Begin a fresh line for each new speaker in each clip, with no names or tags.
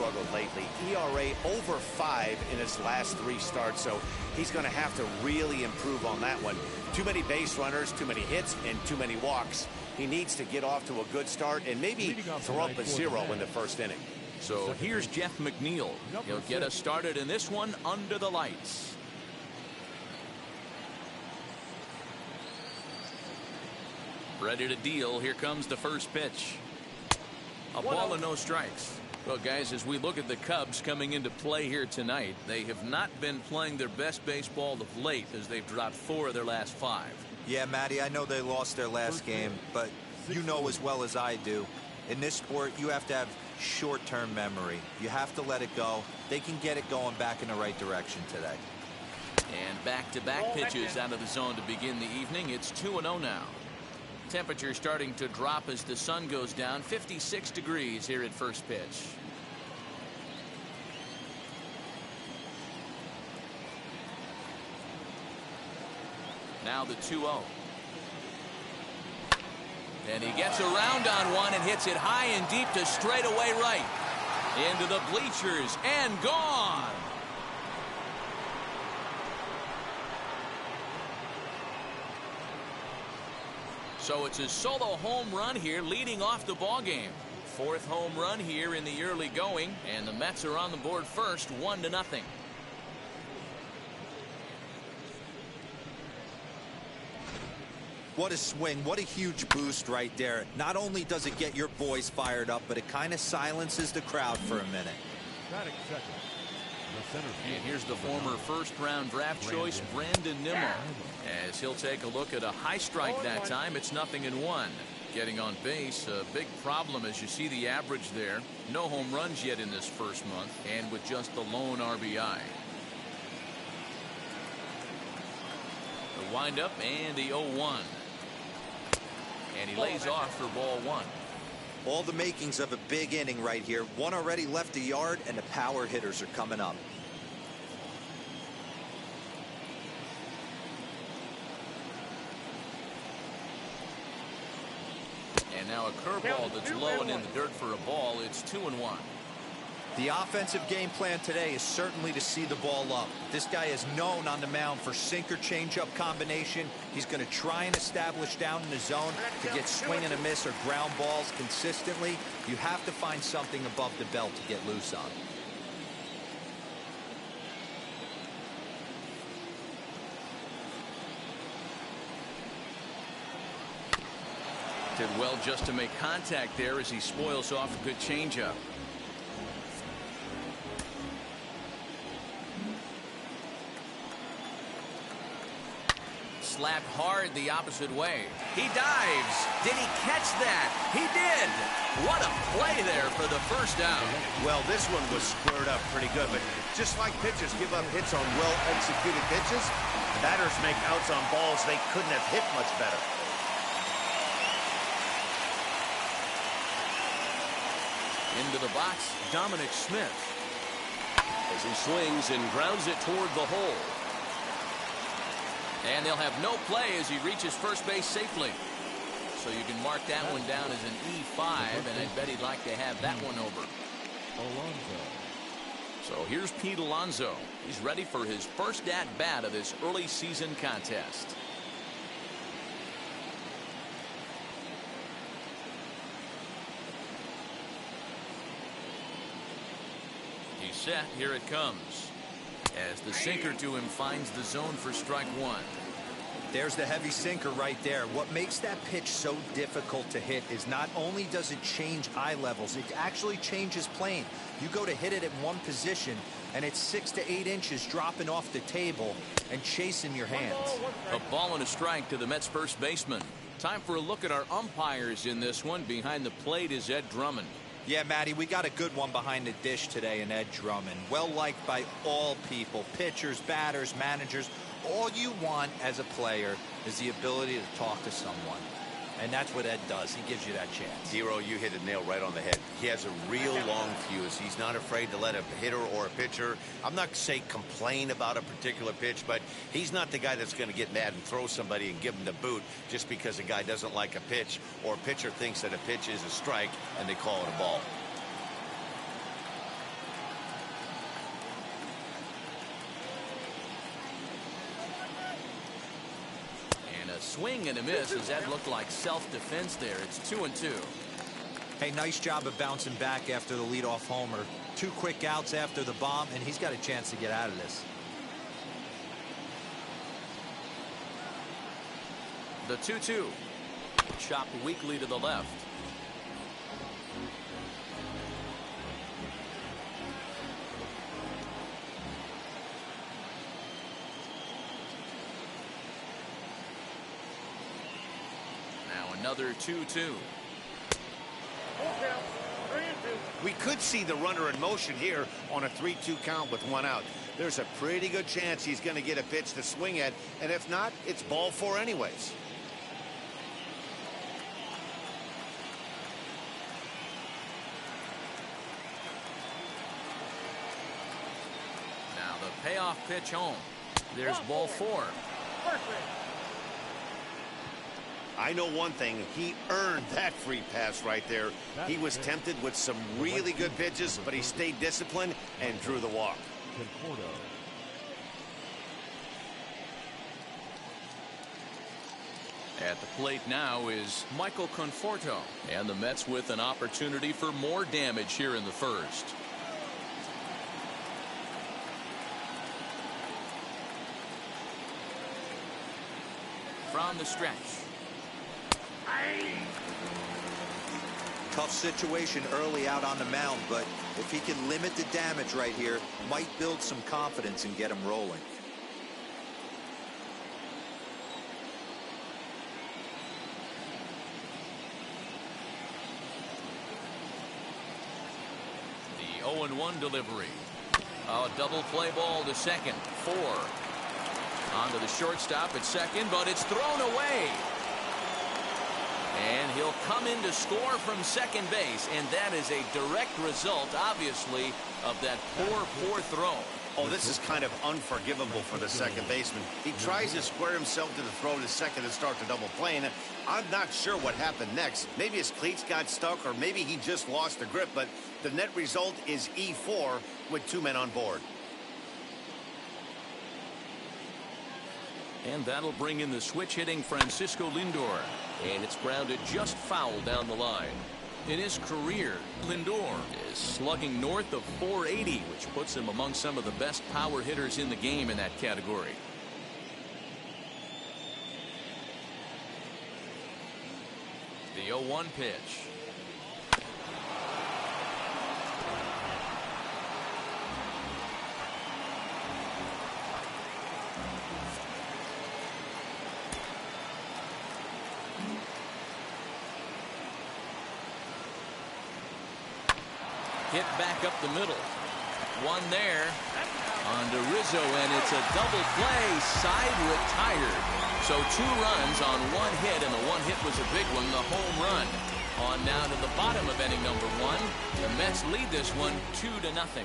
struggled lately. ERA over 5 in his last 3 starts, so he's going to have to really improve on that one. Too many base runners, too many hits, and too many walks. He needs to get off to a good start and maybe throw up a 0 in the first inning.
So here's Jeff McNeil. He'll get us started in this one under the lights. Ready to deal. Here comes the first pitch. A ball and no strikes. Well, guys, as we look at the Cubs coming into play here tonight, they have not been playing their best baseball of late as they've dropped 4 of their last 5.
Yeah, Matty, I know they lost their last game, but you know as well as I do, in this sport, you have to have short-term memory. You have to let it go. They can get it going back in the right direction today.
And back-to-back pitches out of the zone to begin the evening. It's 2-0 now. Temperature starting to drop as the sun goes down. 56 degrees here at first pitch. Now the 2-0. And he gets around on one and hits it high and deep to straightaway right. Into the bleachers and gone. So it's a solo home run here leading off the ball game. 4th home run here in the early going, and the Mets are on the board first, 1-0.
What a swing. What a huge boost right there. Not only does it get your boys fired up, but it kind of silences the crowd for a minute.
And here's the former first-round draft choice, Brandon Nimmo. As he'll take a look at a high strike that time, it's 0-1. Getting on base, a big problem as you see the average there. No home runs yet in this first month, and with just the lone RBI. The windup and the 0-1. And he lays off for ball 1.
All the makings of a big inning right here. One already left the yard, and the power hitters are coming up.
And now a curveball that's low and in the dirt for a ball. It's 2-1.
The offensive game plan today is certainly to see the ball up. This guy is known on the mound for sinker changeup combination. He's going to try and establish down in the zone to get swing and a miss or ground balls consistently. You have to find something above the belt to get loose on.
Did well just to make contact there as he spoils off a good changeup. Slapped hard the opposite way. He dives. Did he catch that? He did. What a play there for the first out.
Well, this one was squared up pretty good, but just like pitchers give up hits on well-executed pitches, batters make outs on balls they couldn't have hit much better.
Into the box, Dominic Smith.
As he swings and grounds it toward the hole.
And they'll have no play as he reaches first base safely. So you can mark that one down as an E5, and I bet he'd like to have that one over. So here's Pete Alonso. He's ready for his first at-bat of this early season contest. He's set. Here it comes. As the sinker to him finds the zone for strike 1.
There's the heavy sinker right there. What makes that pitch so difficult to hit is not only does it change eye levels, it actually changes plane. You go to hit it at one position, and it's 6 to 8 inches dropping off the table and chasing your hands.
A ball and a strike to the Mets first baseman. Time for a look at our umpires in this one. Behind the plate is Ed Drummond.
Yeah, Matty, we got a good one behind the dish today in Ed Drummond. Well liked by all people, pitchers, batters, managers. All you want as a player is the ability to talk to someone. And that's what Ed does. He gives you that chance.
Zero, you hit the nail right on the head. He has a real long fuse. He's not afraid to let a hitter or a pitcher, I'm not say complain about a particular pitch, but he's not the guy that's going to get mad and throw somebody and give him the boot just because a guy doesn't like a pitch or a pitcher thinks that a pitch is a strike and they call it a ball.
A swing and a miss, as that looked like self-defense there. It's 2-2.
Hey, nice job of bouncing back after the leadoff homer. 2 quick outs after the bomb, and he's got a chance to get out of this.
The 2-2. Chopped weakly to the left. Now another 2-2.
We could see the runner in motion here on a 3-2 count with 1 out. There's a pretty good chance he's going to get a pitch to swing at, and if not, it's ball 4 anyways.
Now the payoff pitch home. There's ball 4.
I know one thing, he earned that free pass right there. He was tempted with some really good pitches, but he stayed disciplined and drew the walk.
At the plate now is Michael Conforto, and the Mets with an opportunity for more damage here in the first. From the stretch.
Tough situation early out on the mound, but if he can limit the damage right here, might build some confidence and get him rolling.
The 0-1 delivery. A double play ball to second. 4. On to the shortstop at second, but it's thrown away. And he'll come in to score from second base, and that is a direct result, obviously, of that poor throw.
Oh, this is kind of unforgivable for the second baseman. He tries to square himself to the throw to second and start the double play, and I'm not sure what happened next. Maybe his cleats got stuck, or maybe he just lost the grip, but the net result is E4 with 2 men on board.
And that'll bring in the switch-hitting Francisco Lindor. And it's grounded just foul down the line. In his career, Lindor is slugging north of .480, which puts him among some of the best power hitters in the game in that category. The 0-1 pitch. Hit back up the middle. 1 there on to Rizzo, and it's a double play, side retired. So 2 runs on 1 hit, and the 1 hit was a big one, the home run. On now to the bottom of inning number 1. The Mets lead this one 2-0.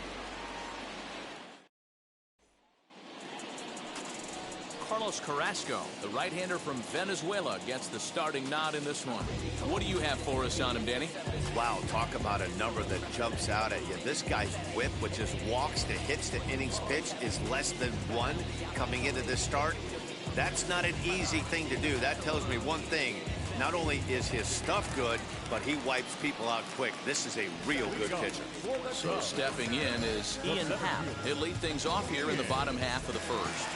Carlos Carrasco, the right-hander from Venezuela, gets the starting nod in this one. What do you have for us on him, Danny?
Wow, talk about a number that jumps out at you. This guy's whip, which is walks to hits to innings pitched, is less than 1 coming into this start. That's not an easy thing to do. That tells me one thing. Not only is his stuff good, but he wipes people out quick. This is a real good pitcher.
So stepping in is Ian Happ. He'll lead things off here in the bottom half of the first.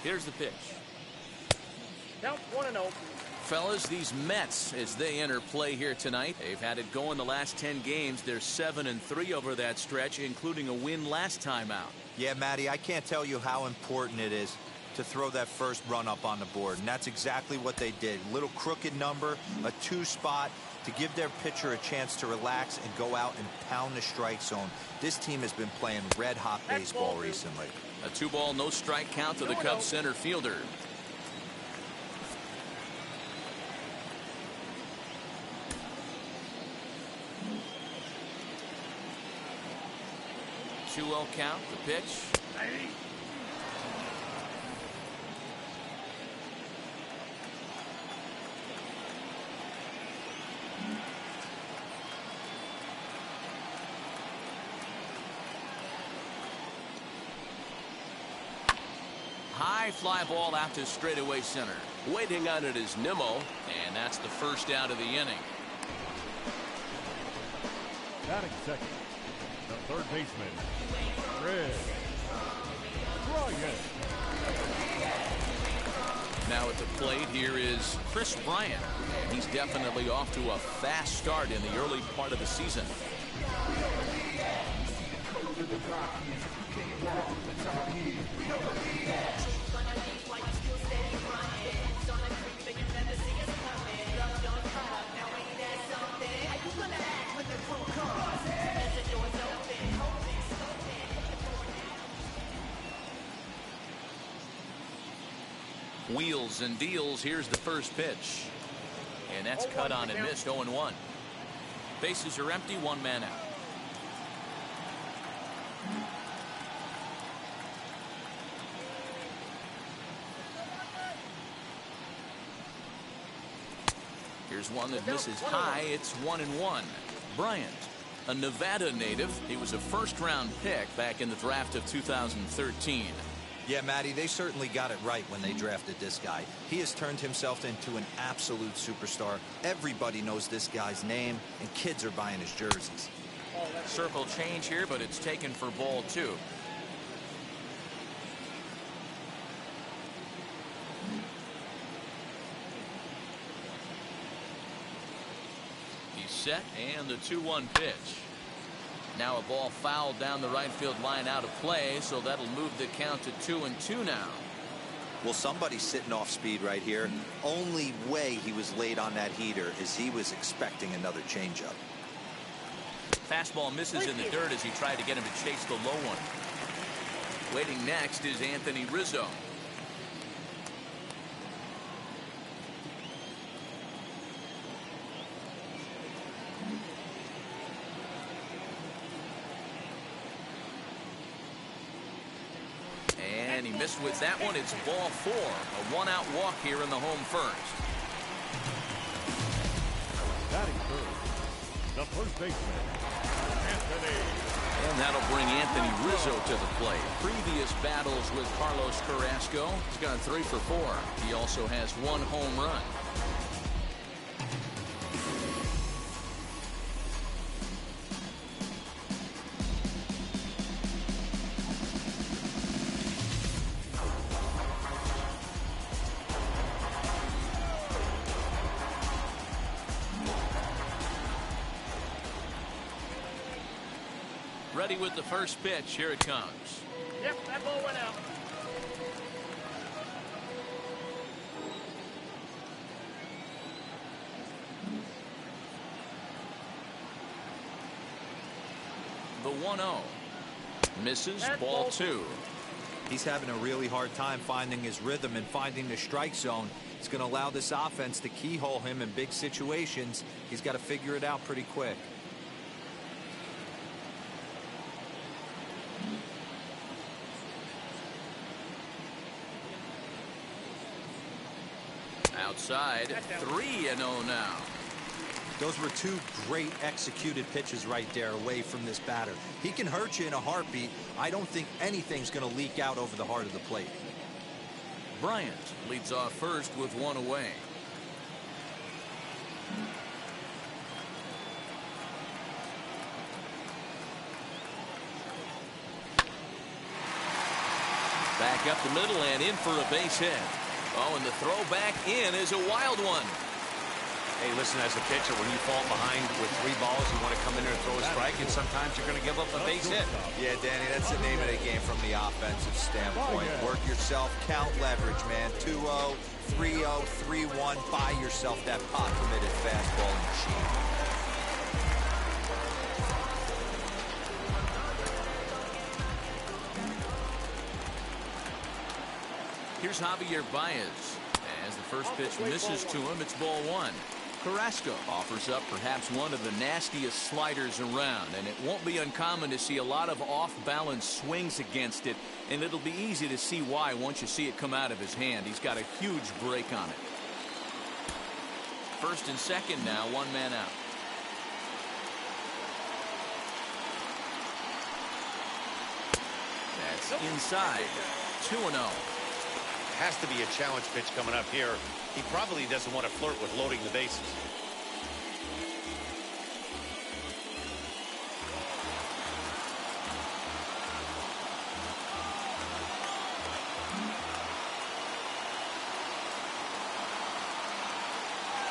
Here's the pitch.
Count 1-0.
Fellas, these Mets, as they enter play here tonight, they've had it going the last 10 games. They're 7-3 over that stretch, including a win last time out.
Yeah, Matty, I can't tell you how important it is to throw that first run up on the board, and that's exactly what they did. Little crooked number, a 2 spot to give their pitcher a chance to relax and go out and pound the strike zone. This team has been playing red-hot baseball recently.
A 2-ball, no strike count to the Cubs center fielder. Two-0 count, the pitch. high fly ball out to straightaway center.
Waiting on it is Nimmo.
And that's the first out of the inning.
Batting second, the third baseman, Chris Bryant.
Now at the plate here is Chris Bryant. And he's definitely off to a fast start in the early part of the season. Wheels and deals. Here's the first pitch. And that's cut on and missed. 0-1. Bases are empty. One man out. Here's one that misses high. It's 1-1. Bryant, a Nevada native. He was a first-round pick back in the draft of 2013.
Yeah, Matty, they certainly got it right when they drafted this guy. He has turned himself into an absolute superstar. Everybody knows this guy's name, and kids are buying his jerseys.
Circle change here, but it's taken for ball 2. He's set, and the 2-1 pitch. Now a ball fouled down the right field line out of play, so that'll move the count to 2-2 now.
Well, somebody's sitting off speed right here. Only way he was late on that heater is he was expecting another changeup.
Fastball misses in the dirt as he tried to get him to chase the low one. Waiting next is Anthony Rizzo. And he missed with that one. It's ball 4. A one-out walk here in the home first.
Batting third, the first baseman, Anthony.
And that'll bring Anthony Rizzo to the plate. Previous battles with Carlos Carrasco, he's gone 3 for 4. He also has 1 home run. Ready with the first pitch. Here it comes.
Yep, that ball went out.
The 1-0. Misses.
That's
ball 2.
He's having a really hard time finding his rhythm and finding the strike zone. It's going to allow this offense to keyhole him in big situations. He's got to figure it out pretty quick.
Outside. 3-0 now.
Those were 2 great executed pitches right there away from this batter. He can hurt you in a heartbeat. I don't think anything's going to leak out over the heart of the plate.
Bryant leads off first with 1 away. Back up the middle and in for a base hit. Oh, and the throw back in is a wild one.
Hey, listen, as a pitcher, when you fall behind with 3 balls, you want to come in there and throw a strike, and sometimes you're going to give up a base hit.
Yeah, Danny, that's the name of the game from the offensive standpoint. Work yourself, count leverage, man. 2-0, 3-0, 3-1. Buy yourself that pot-committed fastball machine.
Here's Javier Baez. As the first pitch misses to him, it's ball 1. Carrasco offers up perhaps one of the nastiest sliders around, and it won't be uncommon to see a lot of off-balance swings against it, and it'll be easy to see why once you see it come out of his hand. He's got a huge break on it. First and second now, 1 man out. That's inside. 2-0.
has to be a challenge pitch coming up here. He probably doesn't want to flirt with loading the bases.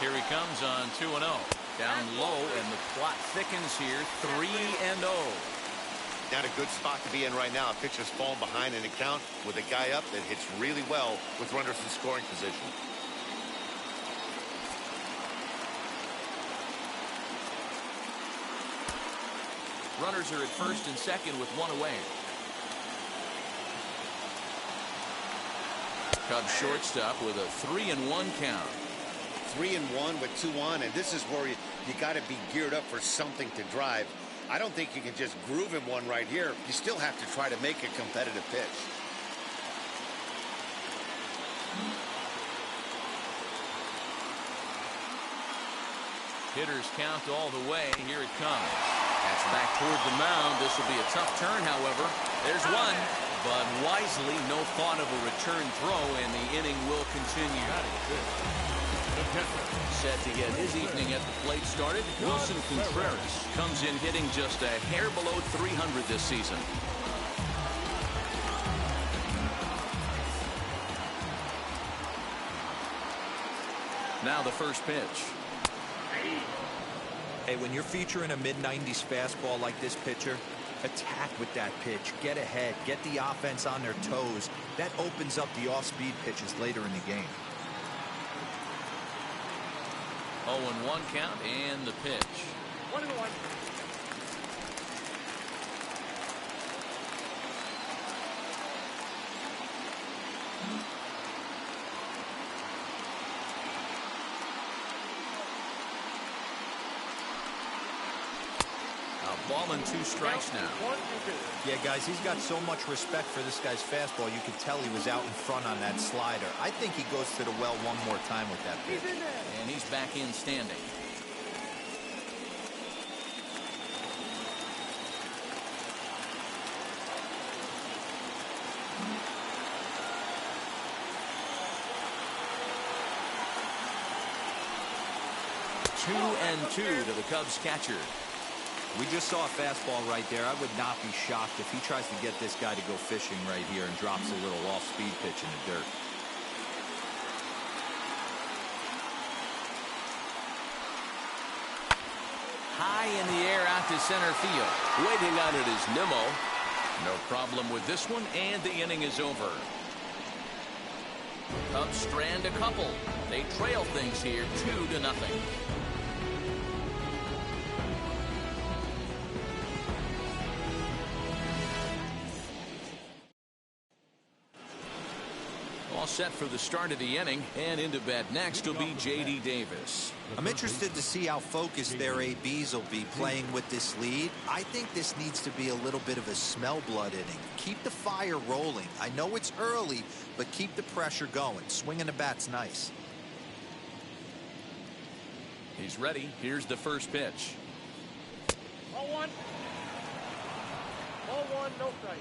Here he comes on 2-0. Down low, and the plot thickens here. 3-0.
Not a good spot to be in right now. A pitcher's falling behind in a count with a guy up that hits really well with runners in scoring position.
Runners are at first and second with one away. Cubs shortstop with a 3-1 count.
3-1 with 2 on, and this is where you got to be geared up for something to drive. I don't think you can just groove him one right here. You still have to try to make a competitive pitch.
Hitters count all the way. Here it comes. That's back toward the mound. This will be a tough turn, however. There's one, but wisely, no thought of a return throw, and the inning will continue. Set to get his evening at the plate started. Wilson Contreras comes in hitting just a hair below 300 this season. Now the first pitch.
Hey, when you're featuring a mid-90s fastball like this pitcher, attack with that pitch. Get ahead. Get the offense on their toes. That opens up the off-speed pitches later in the game.
0-1 count and the pitch.
1-1.
Ball and 2 strikes now.
Yeah, guys, he's got so much respect for this guy's fastball. You could tell he was out in front on that slider. I think he goes to the well one more time with that pitch.
And he's back in standing. Two and 2 to the Cubs catcher.
We just saw a fastball right there. I would not be shocked if he tries to get this guy to go fishing right here and drops a little off-speed pitch in the dirt.
High in the air out to center field.
Waiting on it is Nimmo.
No problem with this one, and the inning is over. Cubs strand a couple. They trail things here 2-0. All set for the start of the inning, and into bat next will be J.D. Davis.
I'm interested to see how focused their ABs will be playing with this lead. I think this needs to be a little bit of a smell blood inning. Keep the fire rolling. I know it's early, but keep the pressure going. Swinging the bat's nice.
He's ready. Here's the first pitch.
0-1. 0-1, no strike.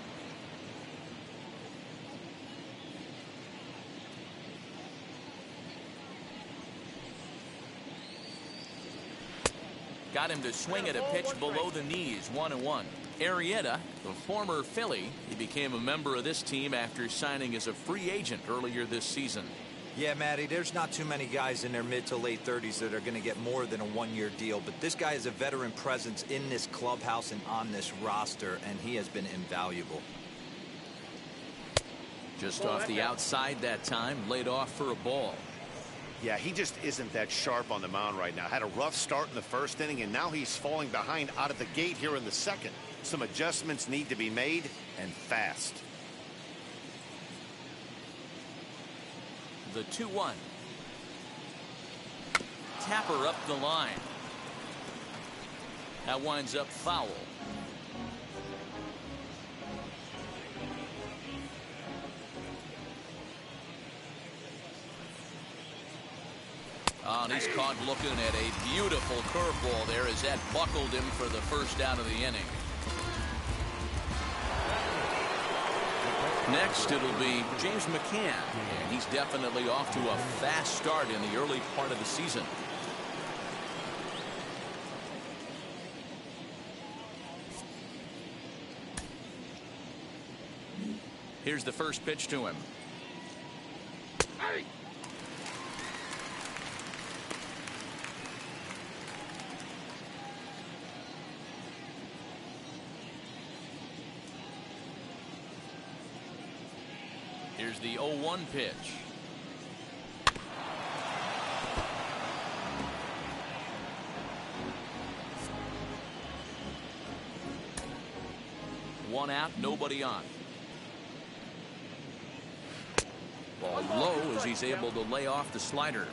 Got him to swing at a pitch below the knees. 1-1. Arrieta, the former Philly, he became a member of this team after signing as a free agent earlier this season.
Yeah, Matty, there's not too many guys in their mid to late 30s that are going to get more than a one-year deal, but this guy is a veteran presence in this clubhouse and on this roster, and he has been invaluable.
Just off the outside that time, laid off for a ball.
Yeah, he just isn't that sharp on the mound right now. Had a rough start in the first inning, and now he's falling behind out of the gate here in the second. Some adjustments need to be made, and fast.
The 2-1. Tapper up the line. That winds up foul. Oh, and he's caught looking at a beautiful curveball there as that buckled him for the first out of the inning. Next, it'll be James McCann, and he's definitely off to a fast start in the early part of the season. Here's the first pitch to him. Here's the 0-1 pitch. One out, nobody on. Ball low as he's able to lay off the slider.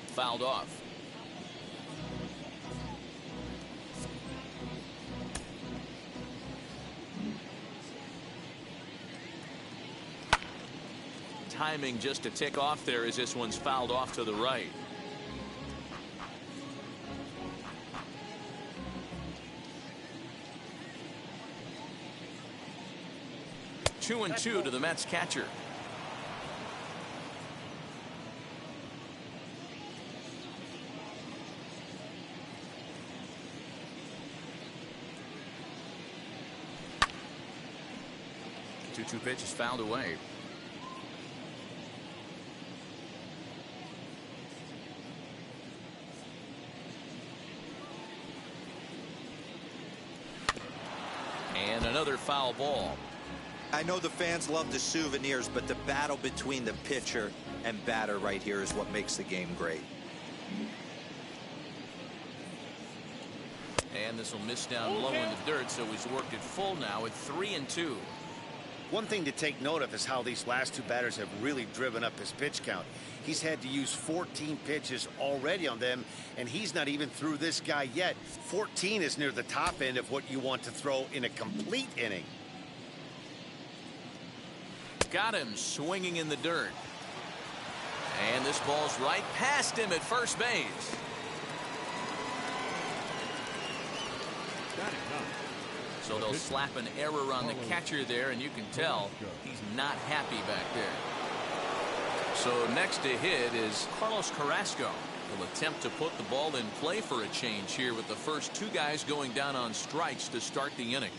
Fouled off. Timing just a tick off there as this one's fouled off to the right. 2-2 to the Mets catcher. The 2-2 pitch is fouled away. And another foul ball.
I know the fans love the souvenirs, but the battle between the pitcher and batter right here is what makes the game great.
And this will miss down low in the dirt, so he's worked it full now at 3-2.
One thing to take note of is how these last two batters have really driven up his pitch count. He's had to use 14 pitches already on them, and he's not even through this guy yet. 14 is near the top end of what you want to throw in a complete inning.
Got him swinging in the dirt. And this ball's right past him at first base. So they'll slap an error on the catcher there, and you can tell he's not happy back there. So next to hit is Carlos Carrasco. He'll attempt to put the ball in play for a change here with the first two guys going down on strikes to start the inning.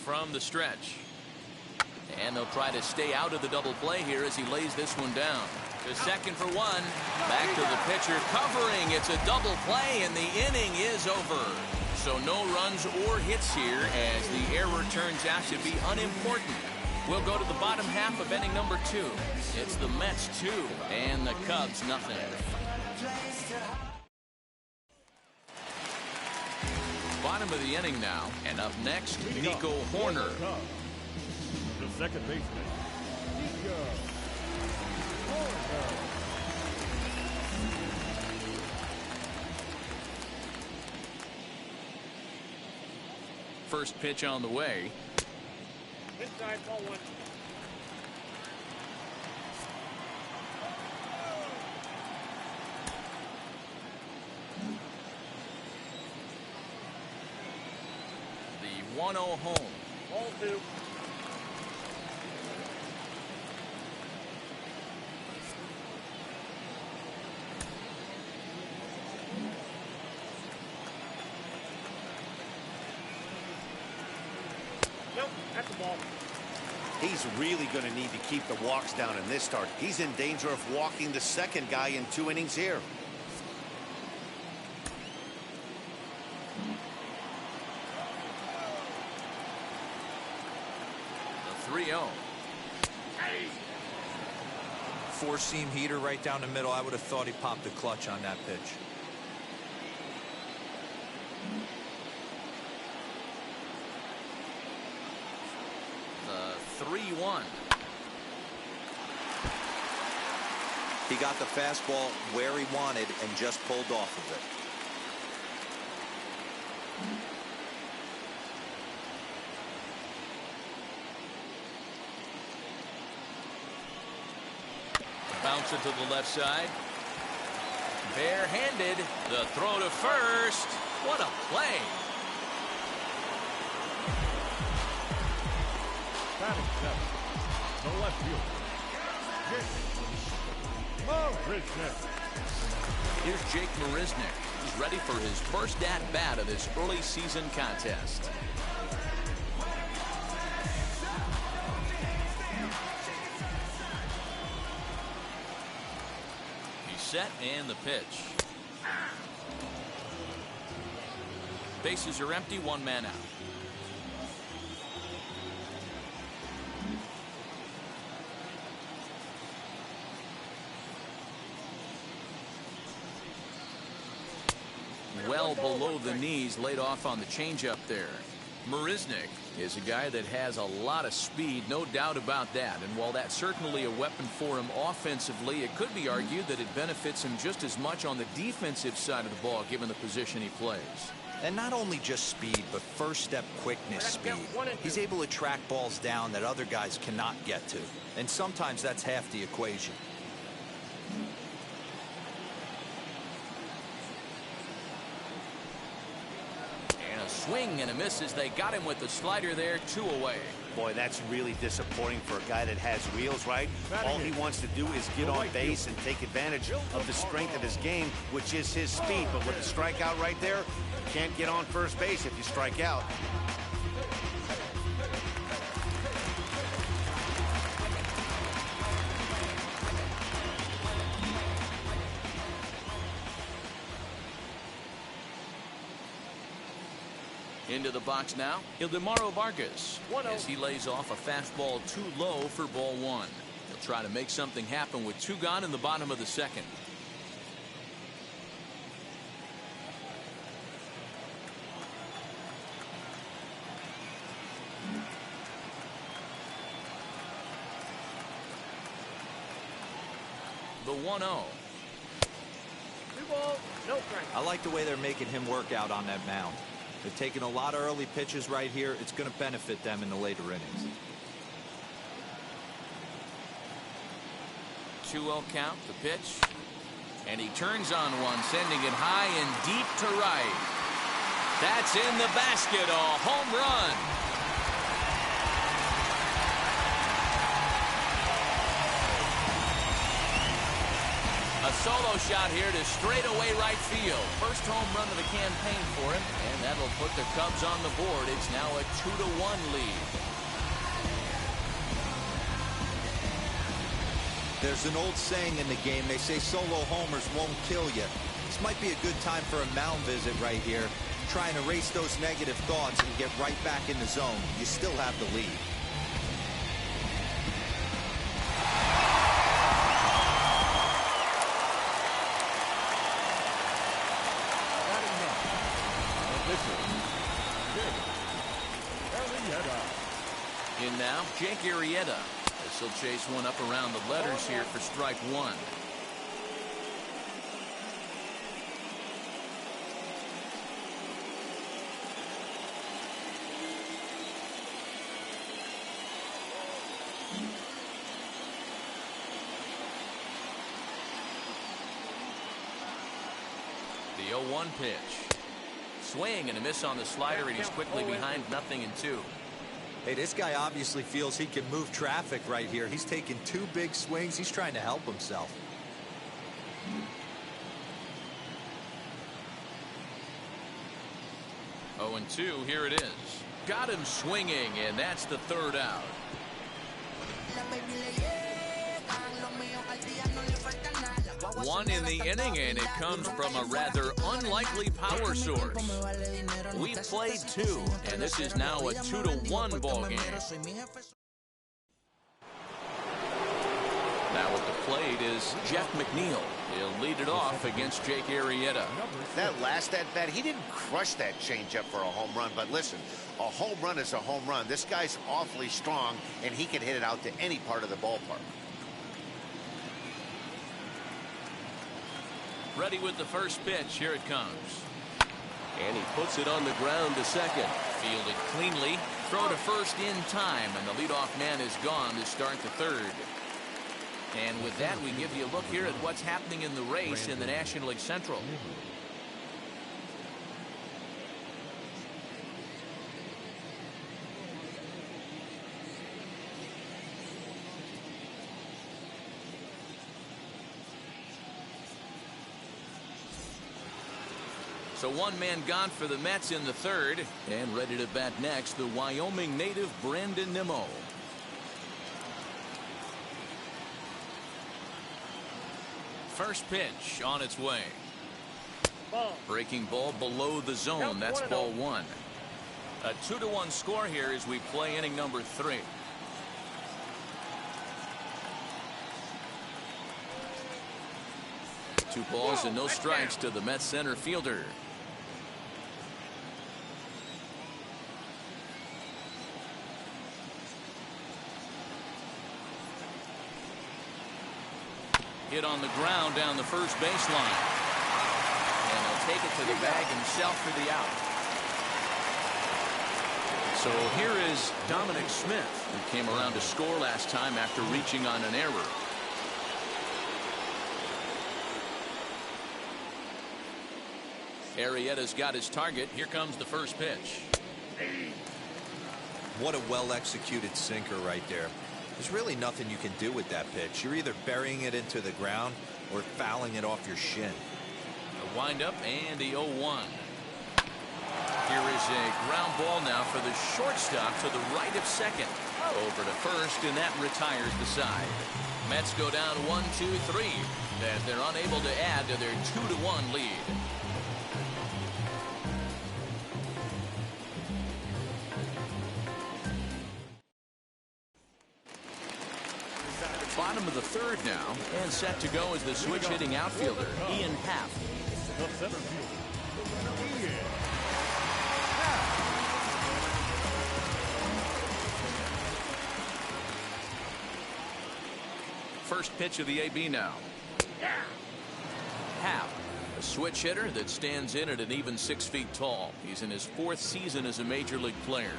From the stretch. And they'll try to stay out of the double play here as he lays this one down. To second for one. Back to the pitcher covering. It's a double play and the inning is over. So no runs or hits here as the error turns out to be unimportant. We'll go to the bottom half of inning number 2. It's the Mets 2 and the Cubs nothing. Bottom of the inning now, and up next, Nico Hoerner.
The second baseman, Nico Hoerner.
First pitch on the way.
Inside, ball 1.
The 1-0 home.
Ball 2. Nope, that's the ball.
He's really going to need to keep the walks down in this start. He's in danger of walking the second guy in 2 innings here.
The 3-0.
Four-seam heater right down the middle. I would have thought he popped the clutch on that pitch.
The 3-1.
He got the fastball where he wanted and just pulled off of it.
Gets it to the left side. Barehanded. The throw to first. What a play.
Batting seven. The left fielder. Marisnick.
Here's Jake Marisnick. He's ready for his first at-bat of this early season contest. He's set and the pitch. Bases are empty, one man out. Well below the knees, laid off on the changeup there. Marisnick is a guy that has a lot of speed, no doubt about that. And while that's certainly a weapon for him offensively, it could be argued that it benefits him just as much on the defensive side of the ball, given the position he plays.
And not only just speed, but first step quickness speed. He's able to track balls down that other guys cannot get to. And sometimes that's half the equation.
Swing and a miss as they got him with the slider there, 2 away.
Boy, that's really disappointing for a guy that has wheels, right? All he wants to do is get on base and take advantage of the strength of his game, which is his speed. But with the strikeout right there, you can't get on first base if you strike out.
Into the box now, Ildemaro Vargas, as he lays off a fastball too low for ball one. He'll try to make something happen with 2 gone in the bottom of the second. The 1-0.
2 balls, no strike.
I like the way they're making him work out on that mound. They're taking a lot of early pitches right here. It's going to benefit them in the later innings.
2-0 count, the pitch. And he turns on one, sending it high and deep to right. That's in the basket, a home run. A solo shot here to straightaway right field. First home run of the campaign for him, and that'll put the Cubs on the board. It's now a 2-1 lead.
There's an old saying in the game. They say solo homers won't kill you. This might be a good time for a mound visit right here. Try and erase those negative thoughts and get right back in the zone. You still have the lead.
In now, Jake Arrieta, as he'll chase one up around the letters here for strike 1. The 0-1 pitch. Swing and a miss on the slider, and he's quickly behind 0-2.
Hey, this guy obviously feels he can move traffic right here. He's taking 2 big swings. He's trying to help himself.
Oh, and 2, here it is. Got him swinging, and that's the 3rd out. One in the inning, and it comes from a rather unlikely power source. We played 2, and this is now a 2-1 ball game. Now at the plate is Jeff McNeil. He'll lead it off against Jake Arrieta.
That last at-bat, he didn't crush that changeup for a home run, but listen, a home run is a home run. This guy's awfully strong, and he can hit it out to any part of the ballpark.
Ready with the first pitch. Here it comes.
And he puts it on the ground to second.
Fielded cleanly. Throw to first in time, and the leadoff man is gone to start the 3rd. And with that, we give you a look here at what's happening in the race in the National League Central. So one man gone for the Mets in the third, and ready to bat next, the Wyoming native Brandon Nimmo. First pitch on its way. Breaking ball below the zone. That's ball one. A 2-1 score here as we play inning number 3. Two balls and no strikes to the Mets center fielder. Hit on the ground down the first baseline. And he'll take it to the bag himself for the out. So here is Dominic Smith, who came around to score last time after reaching on an error. Arrieta's got his target. Here comes the first pitch.
What a well-executed sinker right there. There's really nothing you can do with that pitch. You're either burying it into the ground or fouling it off your shin.
A windup and the 0-1. Here is a ground ball now for the shortstop to the right of second. Over to first, and that retires the side. Mets go down 1-2-3 as they're unable to add to their 2-1 lead. Bottom of the third now, and set to go is the switch hitting outfielder Ian Happ.
The center fielder, Ian.
First pitch of the AB now. Happ, a switch hitter that stands in at an even 6 feet tall. He's in his 4th season as a major league player.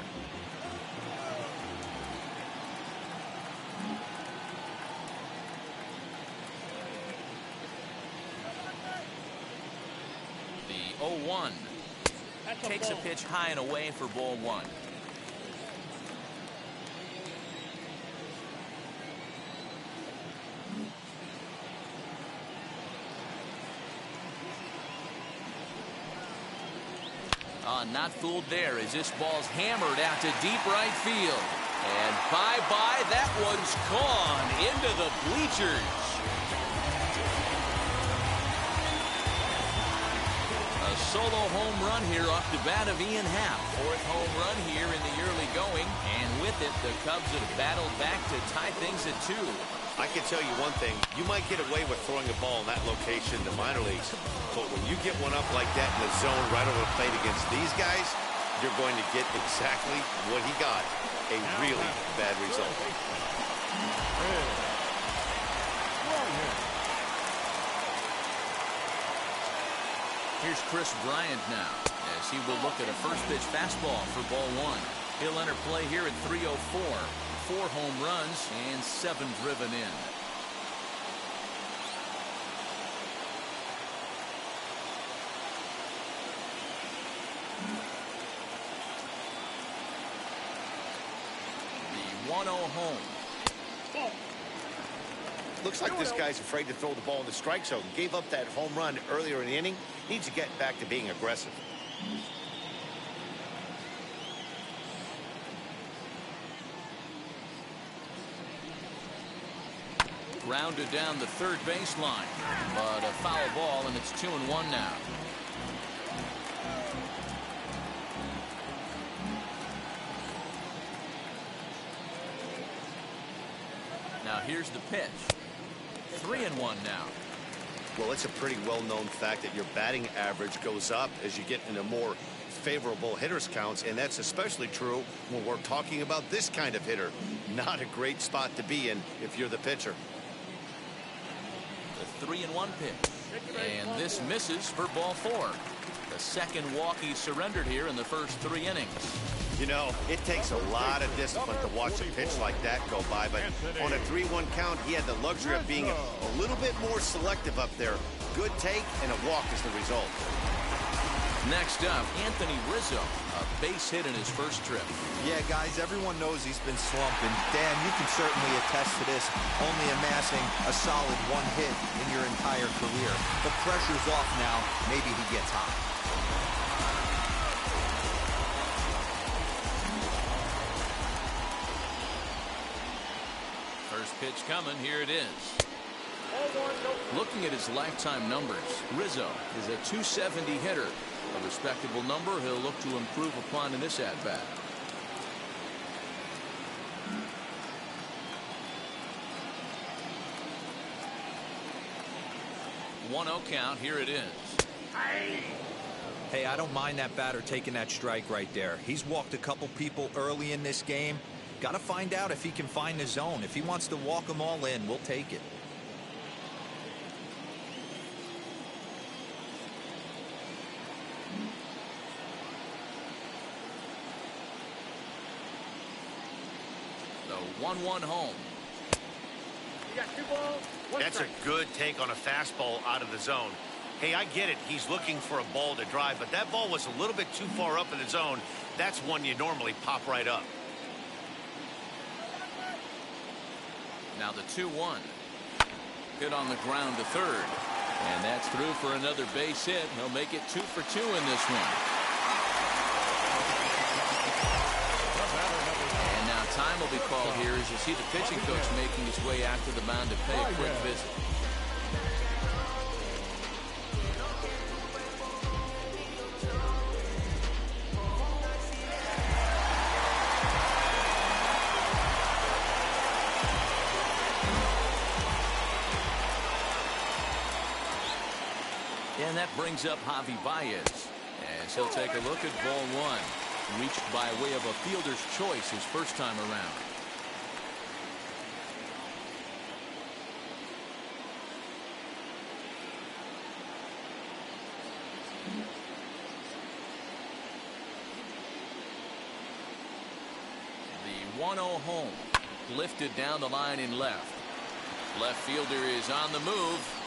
The 0-1 takes a pitch high and away for ball 1. Not fooled there as this ball's hammered out to deep right field. And bye-bye, that one's gone into the bleachers. A solo home run here off the bat of Ian Happ. 4th home run here in the early going. And with it, the Cubs have battled back to tie things at 2.
I can tell you one thing. You might get away with throwing a ball in that location in the minor leagues. But when you get one up like that in the zone right over the plate against these guys, you're going to get exactly what he got. A really bad result.
Here's Chris Bryant now as he will look at a first pitch fastball for ball 1. He'll enter play here at 3:04. 4 home runs and 7 driven in. The 1-0 home.
Looks like this guy's afraid to throw the ball in the strike zone. Gave up that home run earlier in the inning. Needs to get back to being aggressive.
Grounded down the third baseline, but a foul ball, and it's 2-1 now. Now here's the pitch. 3-1 now.
Well, it's a pretty well-known fact that your batting average goes up as you get into more favorable hitters counts, and that's especially true when we're talking about this kind of hitter. Not a great spot to be in if you're the pitcher.
The 3-1 pitch, and this misses for ball 4. The second walk he surrendered here in the first 3 innings.
You know, it takes a lot of discipline to watch a pitch like that go by, but on a 3-1 count, he had the luxury of being a little bit more selective up there. Good take, and a walk is the result.
Next up, Anthony Rizzo, a base hit in his first trip.
Yeah, guys, everyone knows he's been slumping. Dan, you can certainly attest to this, only amassing a solid 1 hit in your entire career. The pressure's off now. Maybe he gets hot.
First pitch coming. Here it is. Looking at his lifetime numbers, Rizzo is a .270 hitter. A respectable number he'll look to improve upon in this at-bat. 1-0 count. Here it is.
Hey, I don't mind that batter taking that strike right there. He's walked a couple people early in this game. Got to find out if he can find the zone. If he wants to walk them all in, we'll take it.
The 1-1 home.
You got 2 balls, 1
That's a
strike.
good take on a fastball out of the zone. Hey, I get it. He's looking for a ball to drive, but that ball was a little bit too far up in the zone. That's one you normally pop right up.
Now the 2-1. Hit on the ground to third. And that's through for another base hit. He'll make it 2 for 2 in this one. And now time will be called here as you see the pitching coach making his way out to the mound to pay a quick visit. And that brings up Javi Baez as he'll take a look at ball 1. Reached by way of a fielder's choice his first time around. The 1-0 home. Lifted down the line in left. Left fielder is on the move.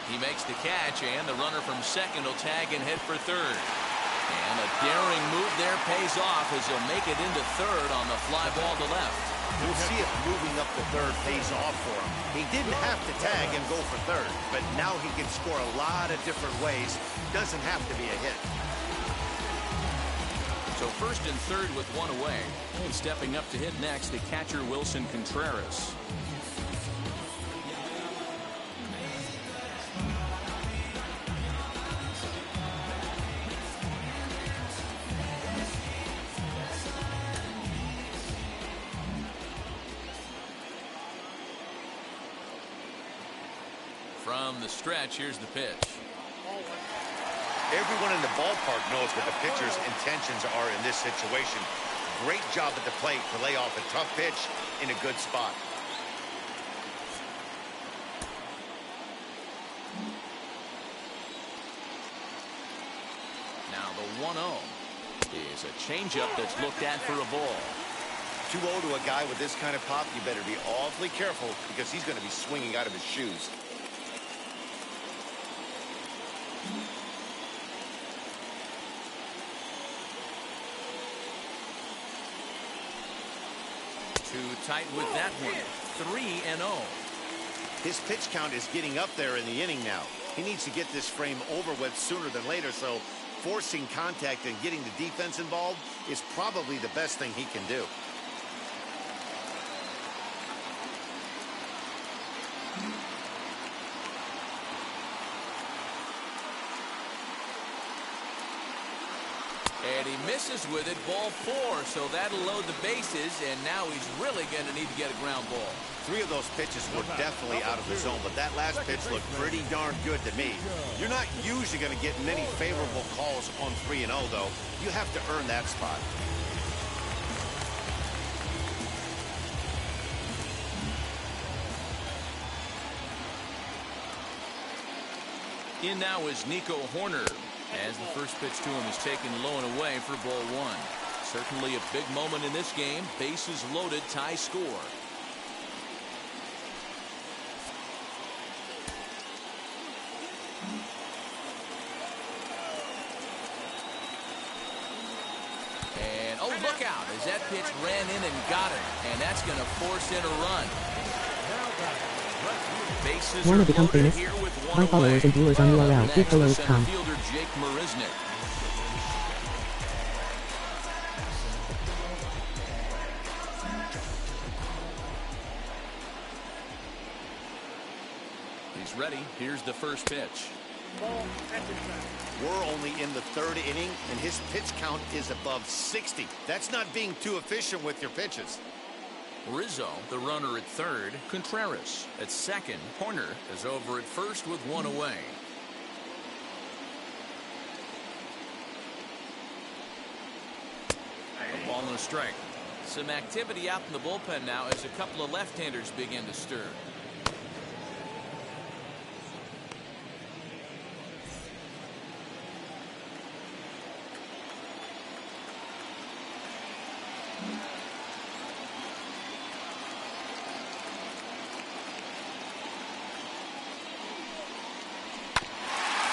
He makes the catch, and the runner from second will tag and head for third. And a daring move there pays off as he'll make it into third on the fly ball to left.
We'll see if moving up to third pays off for him. He didn't have to tag and go for third, but now he can score a lot of different ways. Doesn't have to be a hit.
So first and third with 1 away. And stepping up to hit next, the catcher Wilson Contreras. From the stretch, here's the pitch.
Everyone in the ballpark knows what the pitcher's intentions are in this situation. Great job at the plate to lay off a tough pitch in a good spot.
Now the 1-0 is a changeup that's looked at for a ball.
2-0 to a guy with this kind of pop, you better be awfully careful because he's going to be swinging out of his shoes.
Too tight with that one. 3-0.
His pitch count is getting up there in the inning now. He needs to get this frame over with sooner than later, so forcing contact and getting the defense involved is probably the best thing he can do.
And he misses with it, ball 4, so that'll load the bases, and now he's really going to need to get a ground ball.
3 of those pitches were definitely out of the zone, but that last pitch looked pretty darn good to me. You're not usually going to get many favorable calls on 3-0, though. You have to earn that spot.
In now is Nico Horner, as the first pitch to him is taken low and away for ball 1. Certainly a big moment in this game. Bases loaded, tie score. And oh, look out as that pitch ran in and got it. And that's going to force in a run. Bases
Want
are
to become
loaded
famous?
here with one
My
away.
followers and viewers on URL.
Next, the center
GiveFollowers.com.
fielder Jake Marisnick. He's ready. Here's the first pitch.
We're only in the third inning, and his pitch count is above 60. That's not being too efficient with your pitches.
Rizzo, the runner at third. Contreras at second. Horner is over at first with one away. A ball and a strike. Some activity out in the bullpen now as a couple of left-handers begin to stir.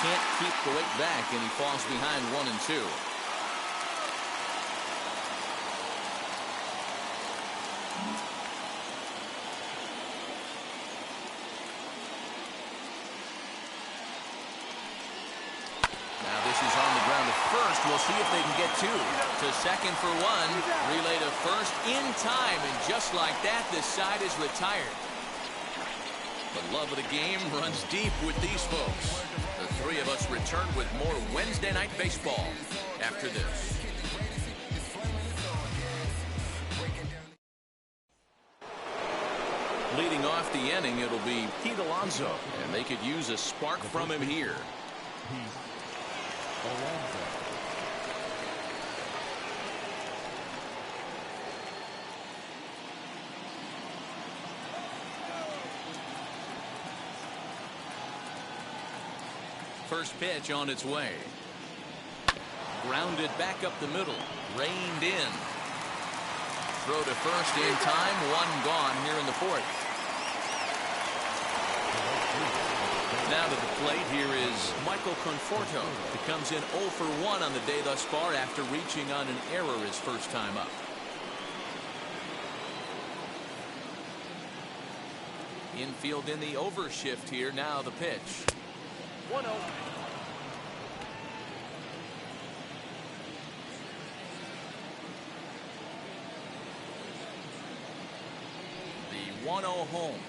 Can't keep the weight back, and he falls behind 1-2. Now this is on the ground to first. We'll see if they can get two. To second for one. Relay to first in time, and just like that, this side is retired. The love of the game runs deep with these folks. The three of us return with more Wednesday Night Baseball after this. Leading off the inning, it'll be Pete Alonso, and they could use a spark from him here. First pitch on its way. Grounded back up the middle. Reined in. Throw to first in time. One gone here in the fourth. Now to the plate, here is Michael Conforto. He comes in 0 for 1 on the day thus far after reaching on an error his first time up. Infield in the overshift here. Now the pitch.
1-0.
The 1-0 home.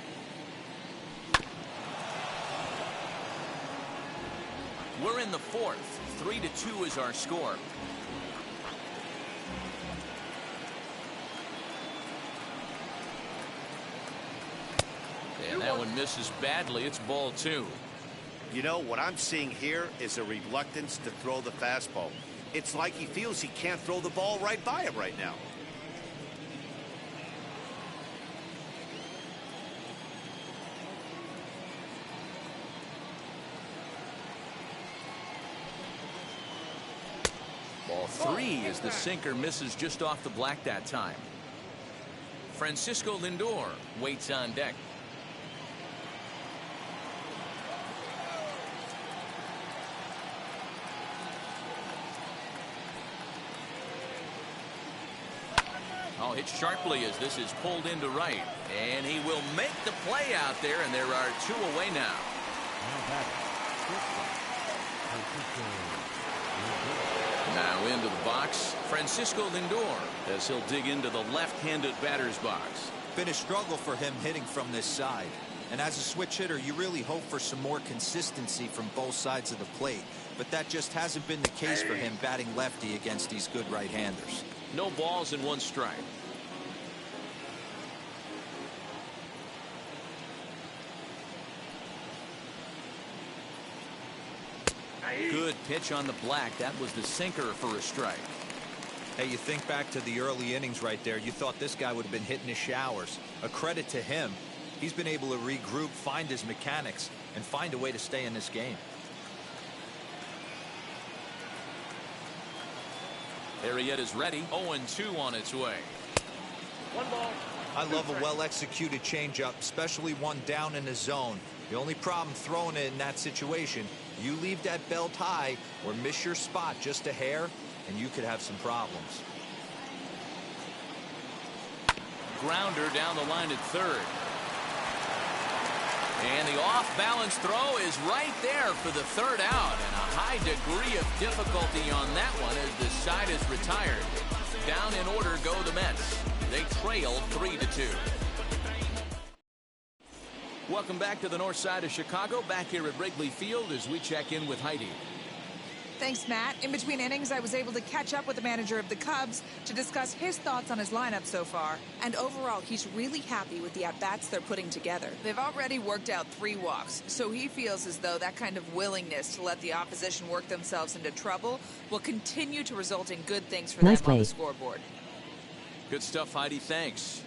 We're in the fourth. 3-2 is our score. And that one misses badly. It's ball 2.
You know, what I'm seeing here is a reluctance to throw the fastball. It's like he feels he can't throw the ball right by him right now.
Ball 3 as the sinker misses just off the black that time. Francisco Lindor waits on deck. Oh, hit sharply as this is pulled into right. And he will make the play out there, and there are 2 away now. Now into the box, Francisco Lindor, as he'll dig into the left-handed batter's box.
Been a struggle for him hitting from this side. And as a switch hitter, you really hope for some more consistency from both sides of the plate. But that just hasn't been the case for him batting lefty against these good right-handers.
No balls and 1 strike. Good pitch on the black. That was the sinker for a strike.
Hey, you think back to the early innings right there. You thought this guy would have been hitting his showers. A credit to him. He's been able to regroup, find his mechanics, and find a way to stay in this game.
Arrieta's ready. 0-2 on its way.
One ball.
I love a well-executed changeup, especially one down in the zone. The only problem throwing it in that situation, you leave that belt high or miss your spot just a hair, and you could have some problems.
Grounder down the line at third. And the off-balance throw is right there for the third out. And a high degree of difficulty on that one as the side is retired. Down in order go the Mets. They trail 3-2. Welcome back to the north side of Chicago. Back here at Wrigley Field as we check in with Heidi.
Thanks, Matt. In between innings, I was able to catch up with the manager of the Cubs to discuss his thoughts on his lineup so far. And overall, he's really happy with the at-bats they're putting together. They've already worked out 3 walks, so he feels as though that kind of willingness to let the opposition work themselves into trouble will continue to result in good things for them on the scoreboard.
Good stuff, Heidi. Thanks.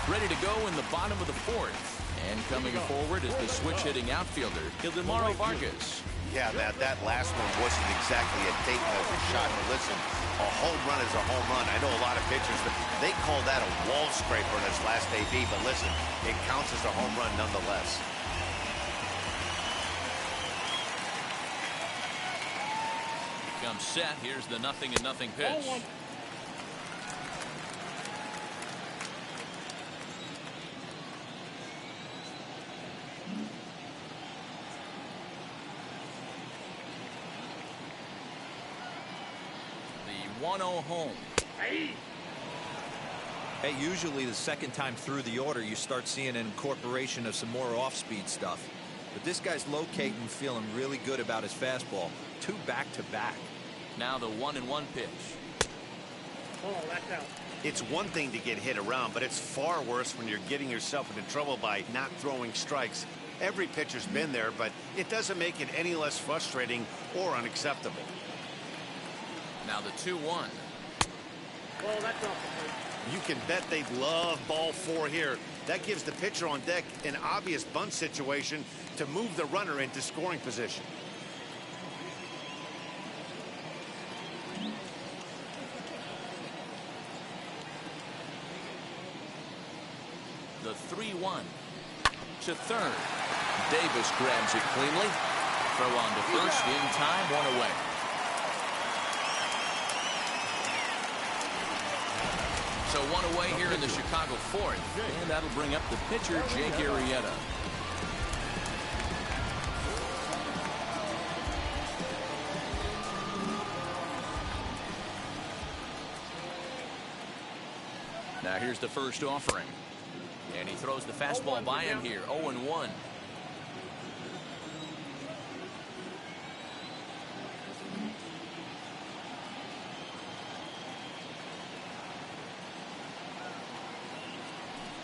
Ready to go in the bottom of the 4th. And coming forward is the switch-hitting outfielder, Ildemaro Vargas.
Yeah, that last one wasn't exactly a take measure shot. But listen, a home run is a home run. I know a lot of pitchers, they call that a wall scraper in his last AB. But listen, it counts as a home run nonetheless.
Comes set. Here's the 0-0 pitch. The 1-0 home.
Hey, usually the second time through the order, you start seeing an incorporation of some more off-speed stuff. But this guy's locating, feeling really good about his fastball. 2 back-to-back.
Now the 1-1 pitch.
Oh, that's out.
It's one thing to get hit around, but it's far worse when you're getting yourself into trouble by not throwing strikes. Every pitcher's been there, but it doesn't make it any less frustrating or unacceptable.
Now the 2-1.
Oh, that's off the plate.
You can bet they'd love ball 4 here. That gives the pitcher on deck an obvious bunt situation to move the runner into scoring position.
The 3-1 to third. Davis grabs it cleanly. Throw on to first in time, 1 away. So 1 away here in the Chicago 4th. And that'll bring up the pitcher, Jake Arrieta. Now here's the first offering. And he throws the fastball by him here. 0-1.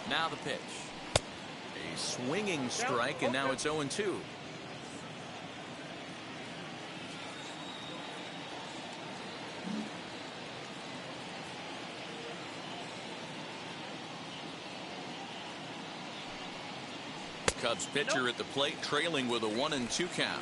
Now the pitch. A swinging strike, and now it's 0-2. Cubs pitcher at the plate, trailing with a 1-2 count.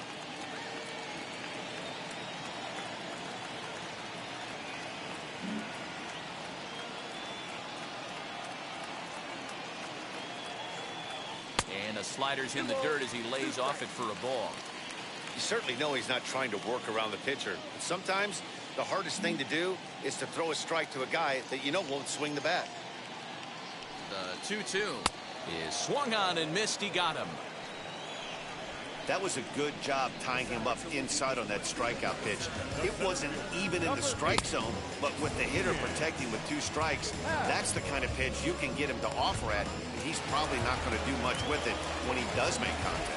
And a slider's in the dirt as he lays off it for a ball.
You certainly know he's not trying to work around the pitcher. Sometimes the hardest thing to do is to throw a strike to a guy that you know won't swing the bat.
The 2-2 is swung on and missed. He got him.
That was a good job tying him up inside on that strikeout pitch. It wasn't even in the strike zone, but with the hitter protecting with 2 strikes, that's the kind of pitch you can get him to offer at, and he's probably not going to do much with it when he does make contact.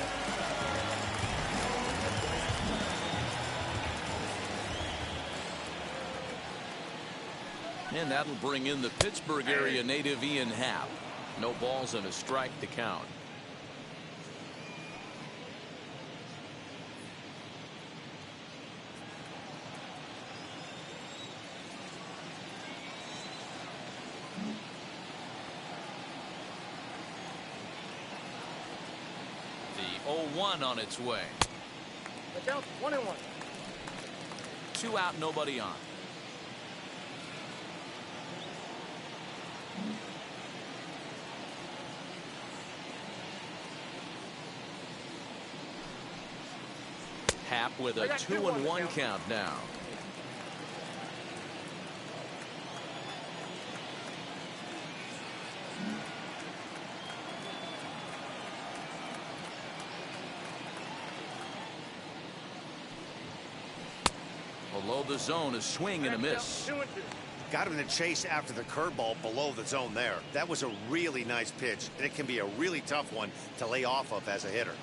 And that'll bring in the Pittsburgh area native Ian Happ. No balls and a strike to count. The 0-1 on its way.
Look out, 1-1.
2 out, nobody on. Happ with a 2-1 count now. Below the zone, a swing and a miss.
Got him to chase after the curveball below the zone there. That was a really nice pitch, and it can be a really tough one to lay off of as a hitter.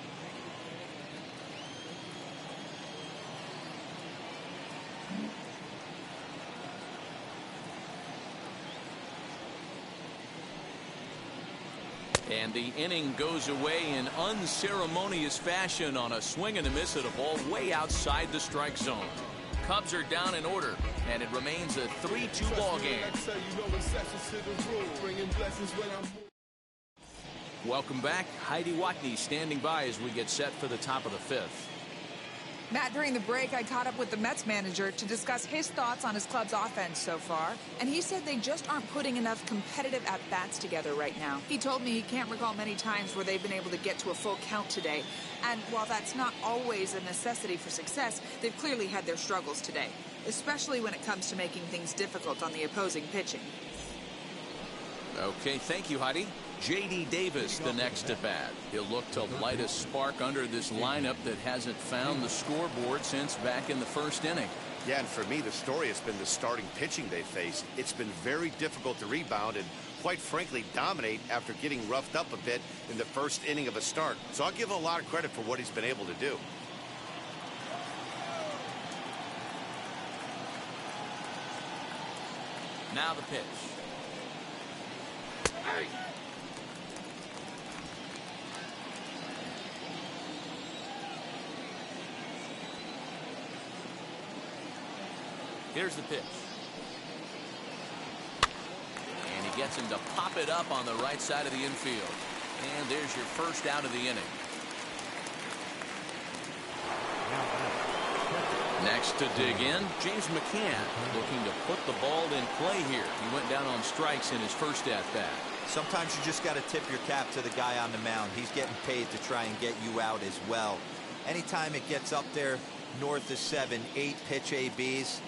And the inning goes away in unceremonious fashion on a swing and a miss at a ball way outside the strike zone. Cubs are down in order, and it remains a 3-2 ball game. Welcome back. Heidi Watney standing by as we get set for the top of the 5th.
Matt, during the break, I caught up with the Mets manager to discuss his thoughts on his club's offense so far, and he said they just aren't putting enough competitive at-bats together right now. He told me he can't recall many times where they've been able to get to a full count today, and while that's not always a necessity for success, they've clearly had their struggles today, especially when it comes to making things difficult on the opposing pitching.
Okay, thank you, Heidi. J.D. Davis, the next at bat. He'll look to light a spark under this lineup that hasn't found the scoreboard since back in the first inning.
Yeah, and for me, the story has been the starting pitching they faced. It's been very difficult to rebound and, quite frankly, dominate after getting roughed up a bit in the first inning of a start. So I'll give him a lot of credit for what he's been able to do.
Now the pitch. Hey. Here's the pitch. And he gets him to pop it up on the right side of the infield. And there's your first out of the inning. Next to dig in, James McCann looking to put the ball in play here. He went down on strikes in his first at-bat.
Sometimes you just got to tip your cap to the guy on the mound. He's getting paid to try and get you out as well. Anytime it gets up there north of 7, 8 pitch ABs,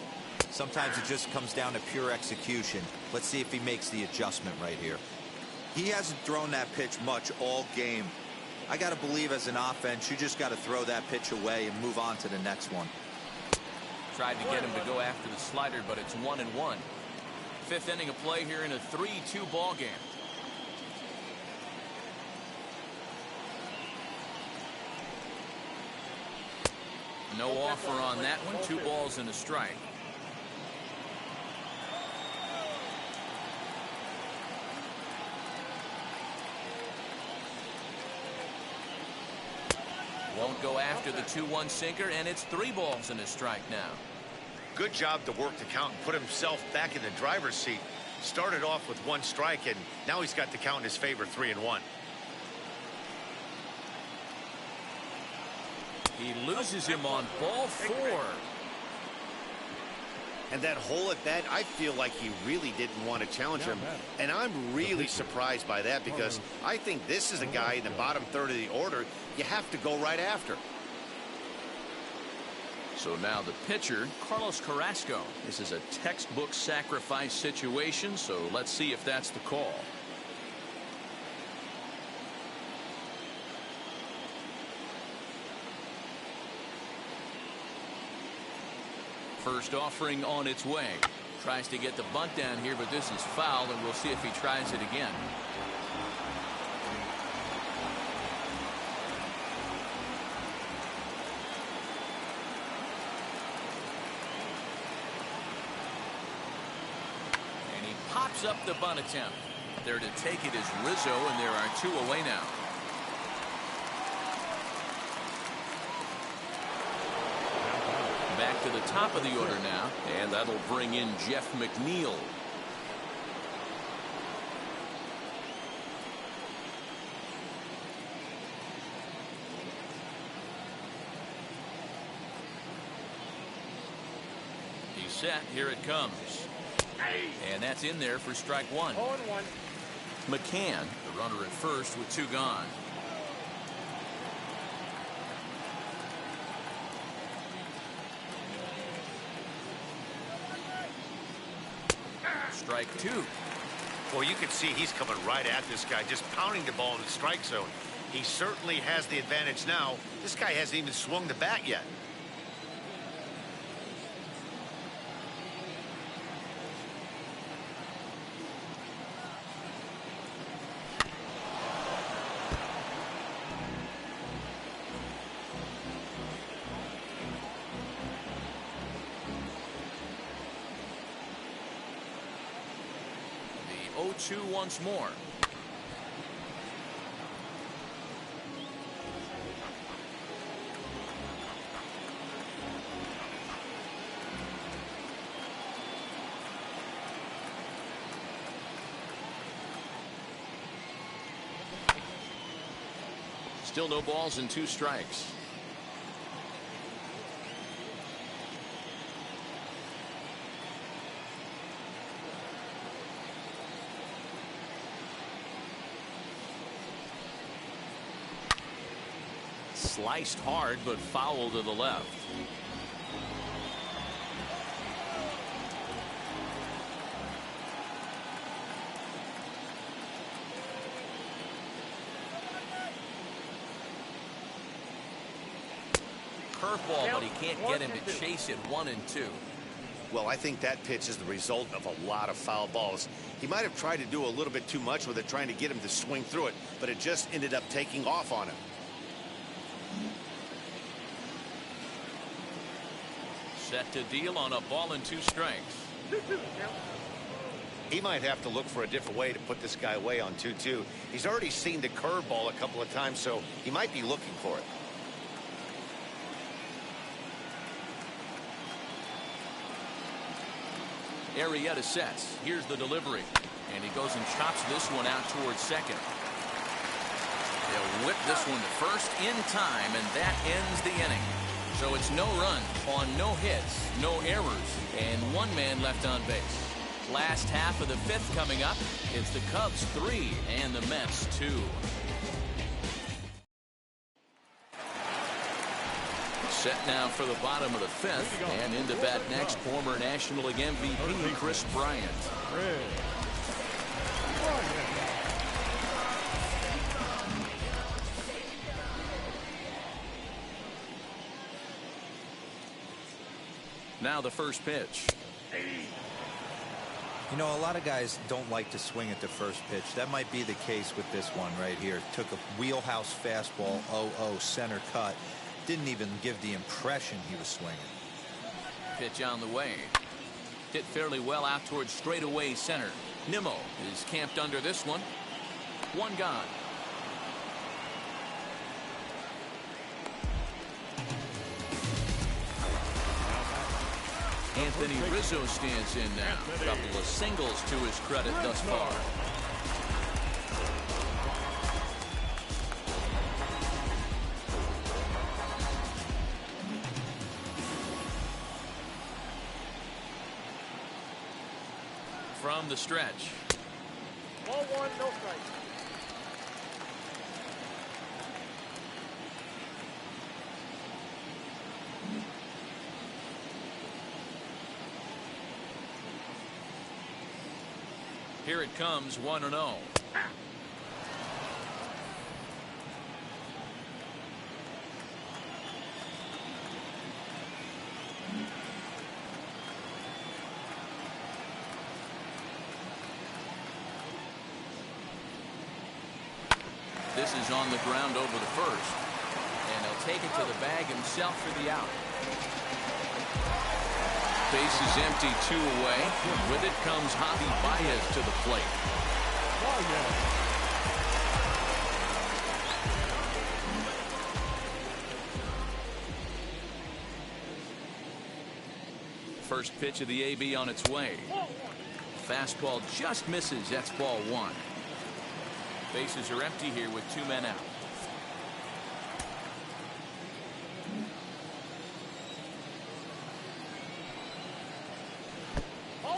sometimes it just comes down to pure execution. Let's see if he makes the adjustment right here. He hasn't thrown that pitch much all game. I got to believe as an offense, you just got to throw that pitch away and move on to the next one.
Tried to get him to go after the slider, but it's 1-1. 5th inning of play here in a 3-2 ball game. No offer on that one. 2 balls and a strike. Won't go after the 2-1 sinker, and it's 3 balls and a strike now.
Good job to work the count and put himself back in the driver's seat. Started off with 1 strike, and now he's got the count in his favor, 3-1.
He loses him on ball 4.
And that hole at bat, I feel like he really didn't want to challenge him. And I'm really surprised by that, because I think this is a guy in the bottom third of the order you have to go right after.
So now the pitcher, Carlos Carrasco. This is a textbook sacrifice situation, so let's see if that's the call. First offering on its way. Tries to get the bunt down here, but this is foul, and we'll see if he tries it again. And he pops up the bunt attempt. There to take it is Rizzo, and there are 2 away now. Back to the top of the order now, and that'll bring in Jeff McNeil. set. Here it comes. And that's in there for strike one.
0-1.
McCann, the runner at first with two gone. Strike two.
Well, you can see he's coming right at this guy, just pounding the ball in the strike zone. He certainly has the advantage now. This guy hasn't even swung the bat yet.
The 0-2 once more. Still no balls and two strikes. Sliced hard, but foul to the left. Curveball, but he can't get him to chase it 1-2.
Well, I think that pitch is the result of a lot of foul balls. He might have tried to do a little bit too much with it, trying to get him to swing through it, but it just ended up taking off on him.
Set to deal on a ball and two strikes.
2-2.
He might have to look for a different way to put this guy away on 2-2. He's already seen the curveball a couple of times, so he might be looking for it.
Arrieta sets. Here's the delivery. And he goes and chops this one out towards second. They'll whip this one to first in time, and that ends the inning. So it's no run on no hits, no errors, and one man left on base. Last half of the fifth coming up. It's the Cubs 3 and the Mets 2. Set now for the bottom of the fifth, and into bat next, former National League MVP Chris Bryant. Now the first pitch.
You know, a lot of guys don't like to swing at the first pitch. That might be the case with this one right here. Took a wheelhouse fastball, 0-0 center cut. Didn't even give the impression he was swinging.
Pitch on the way. Hit fairly well out towards straightaway center. Nimmo is camped under this one. One gone. Anthony Rizzo stands in now. A couple of singles to his credit thus far. From the stretch.
Ball 1, no strikes.
Here it comes, 1-0. This is on the ground over the first. And he'll take it to the bag himself for the out. Base is empty, 2 away. With it comes Javi Baez to the plate. First pitch of the AB on its way. Fastball just misses. That's ball 1. Bases are empty here with 2 men out.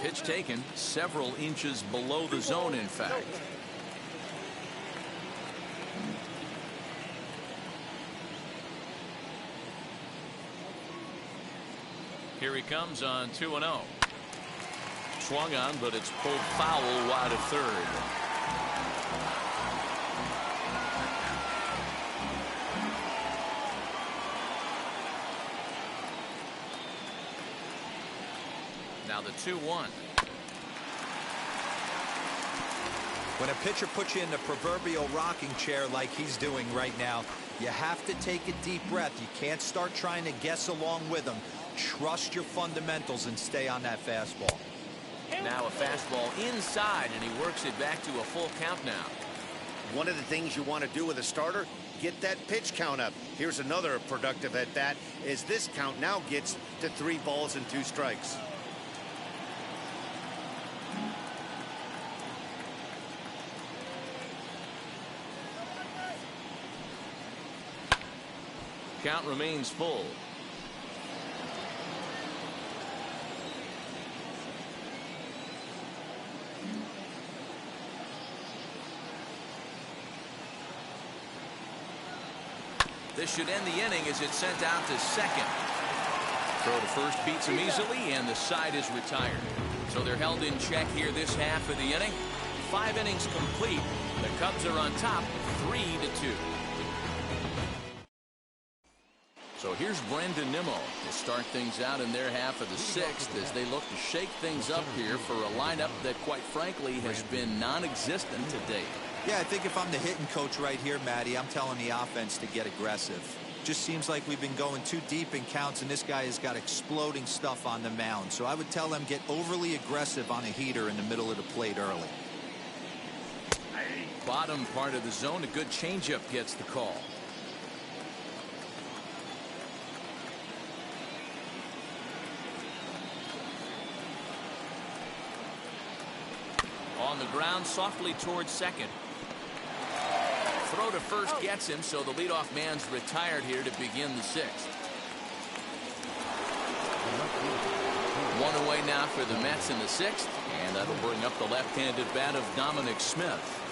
Pitch taken several inches below the zone, in fact. Here he comes on 2-0. Swung on, but it's pulled foul wide of third. Now the 2-1.
When a pitcher puts you in the proverbial rocking chair like he's doing right now, you have to take a deep breath. You can't start trying to guess along with him. Trust your fundamentals and stay on that fastball.
Now a fastball inside, and he works it back to a full count now.
One of the things you want to do with a starter, get that pitch count up. Here's another productive at bat, as this count now gets to 3 balls and 2 strikes.
Count remains full. This should end the inning as it's sent out to second. Throw to first beats him easily, and the side is retired. So they're held in check here this half of the inning. 5 innings complete. The Cubs are on top 3-2. So here's Brandon Nimmo to start things out in their half of the 6th as they look to shake things up here for a lineup that, quite frankly, has been non-existent to date.
Yeah, I think if I'm the hitting coach right here, Matty, I'm telling the offense to get aggressive. Just seems like we've been going too deep in counts, and this guy has got exploding stuff on the mound. So I would tell them get overly aggressive on a heater in the middle of the plate early.
Bottom part of the zone, a good changeup gets the call. On the ground, softly towards second. Throw to first gets him, so the leadoff man's retired here to begin the 6th. 1 away now for the Mets in the 6th, and that'll bring up the left-handed bat of Dominic Smith.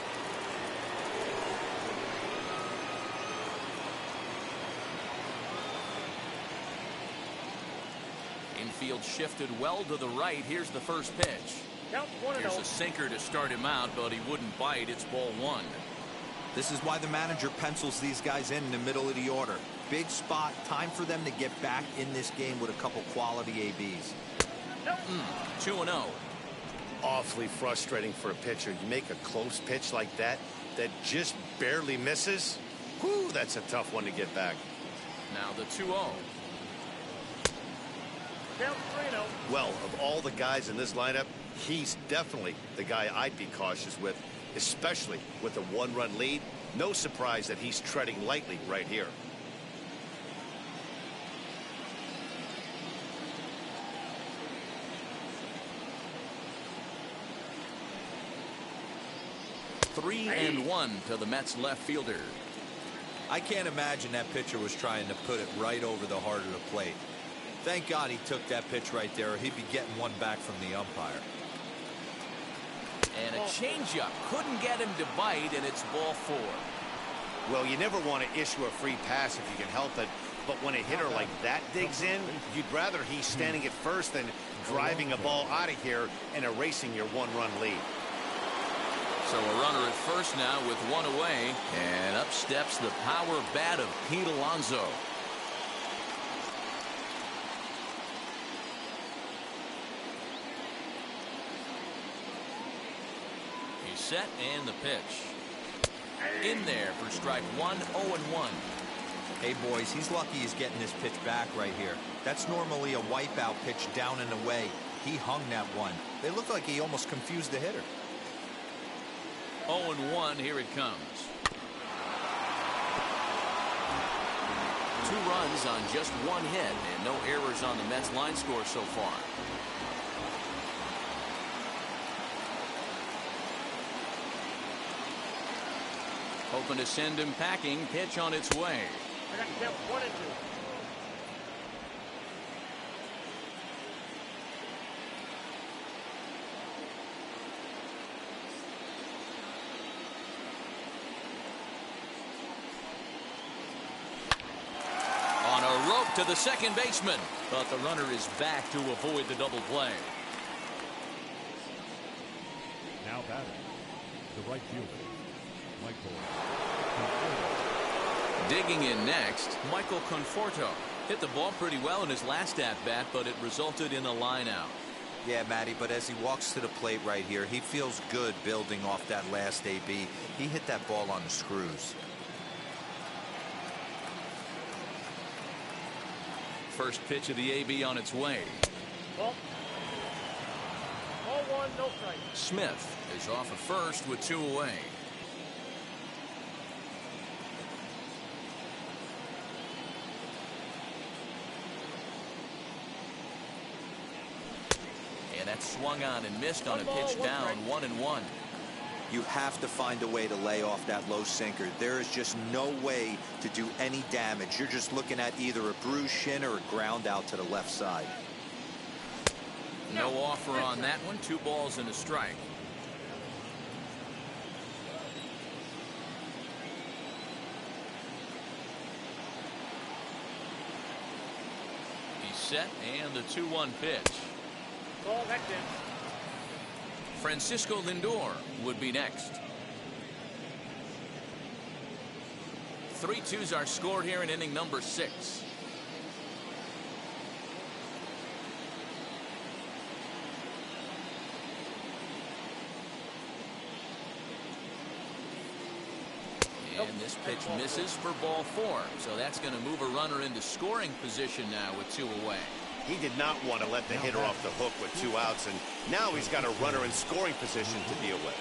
Infield shifted well to the right. Here's the first pitch. Here's a sinker to start him out, but he wouldn't bite. It's ball 1.
This is why the manager pencils these guys in the middle of the order. Big spot, time for them to get back in this game with a couple quality ABs.
2-0.
Awfully frustrating for a pitcher. You make a close pitch like that just barely misses. Whew, that's a tough one to get back.
Now the 2-0.
Well, of all the guys in this lineup, he's definitely the guy I'd be cautious with, especially with a 1-run lead. No surprise that he's treading lightly right here.
Three and 1 to the Mets left fielder.
I can't imagine that pitcher was trying to put it right over the heart of the plate. Thank God he took that pitch right there, or he'd be getting one back from the umpire.
And a changeup couldn't get him to bite, and it's ball 4.
Well, you never want to issue a free pass if you can help it, but when a hitter like that digs in, you'd rather he's standing at first than driving a ball out of here and erasing your 1-run lead.
So a runner at first now with 1 away, and up steps the power bat of Pete Alonso. He's set, and the pitch. In there for strike 1, 0-1.
Hey, boys, he's lucky he's getting this pitch back right here. That's normally a wipeout pitch down and away. He hung that one. They look like he almost confused the hitter.
0-1, here it comes. 2 runs on just 1 hit, and no errors on the Mets line score so far. Hoping to send him packing. Pitch on its way.
I got count 1 and 2.
to the second baseman, but the runner is back to avoid the double play.
Now batting, the right fielder, Michael.
Digging in next, Michael Conforto. Hit the ball pretty well in his last at-bat, but it resulted in a line-out.
Yeah, Matty, but as he walks to the plate right here, he feels good building off that last AB. He hit that ball on the screws.
First pitch of the AB on its way.
Ball 1, no strike.
Smith is off at first with 2 away. And that swung on and missed on a pitch down, 1-1.
You have to find a way to lay off that low sinker. There is just no way to do any damage. You're just looking at either a bruised shin or a ground out to the left side.
No offer on that one. 2 balls and a strike. He's set, and the 2-1 pitch.
Ball, that's in.
Francisco Lindor would be next. 3-2s are scored here in inning number 6. And this pitch misses for ball 4. So that's going to move a runner into scoring position now with 2 away.
He did not want to let the hitter off the hook with 2 outs, and now he's got a runner in scoring position to deal with.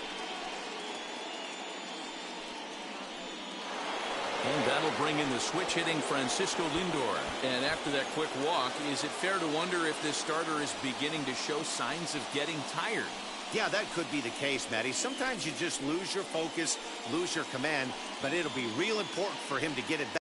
And that'll bring in the switch-hitting Francisco Lindor. And after that quick walk, is it fair to wonder if this starter is beginning to show signs of getting tired?
Yeah, that could be the case, Matty. Sometimes you just lose your focus, lose your command, but it'll be real important for him to get it back.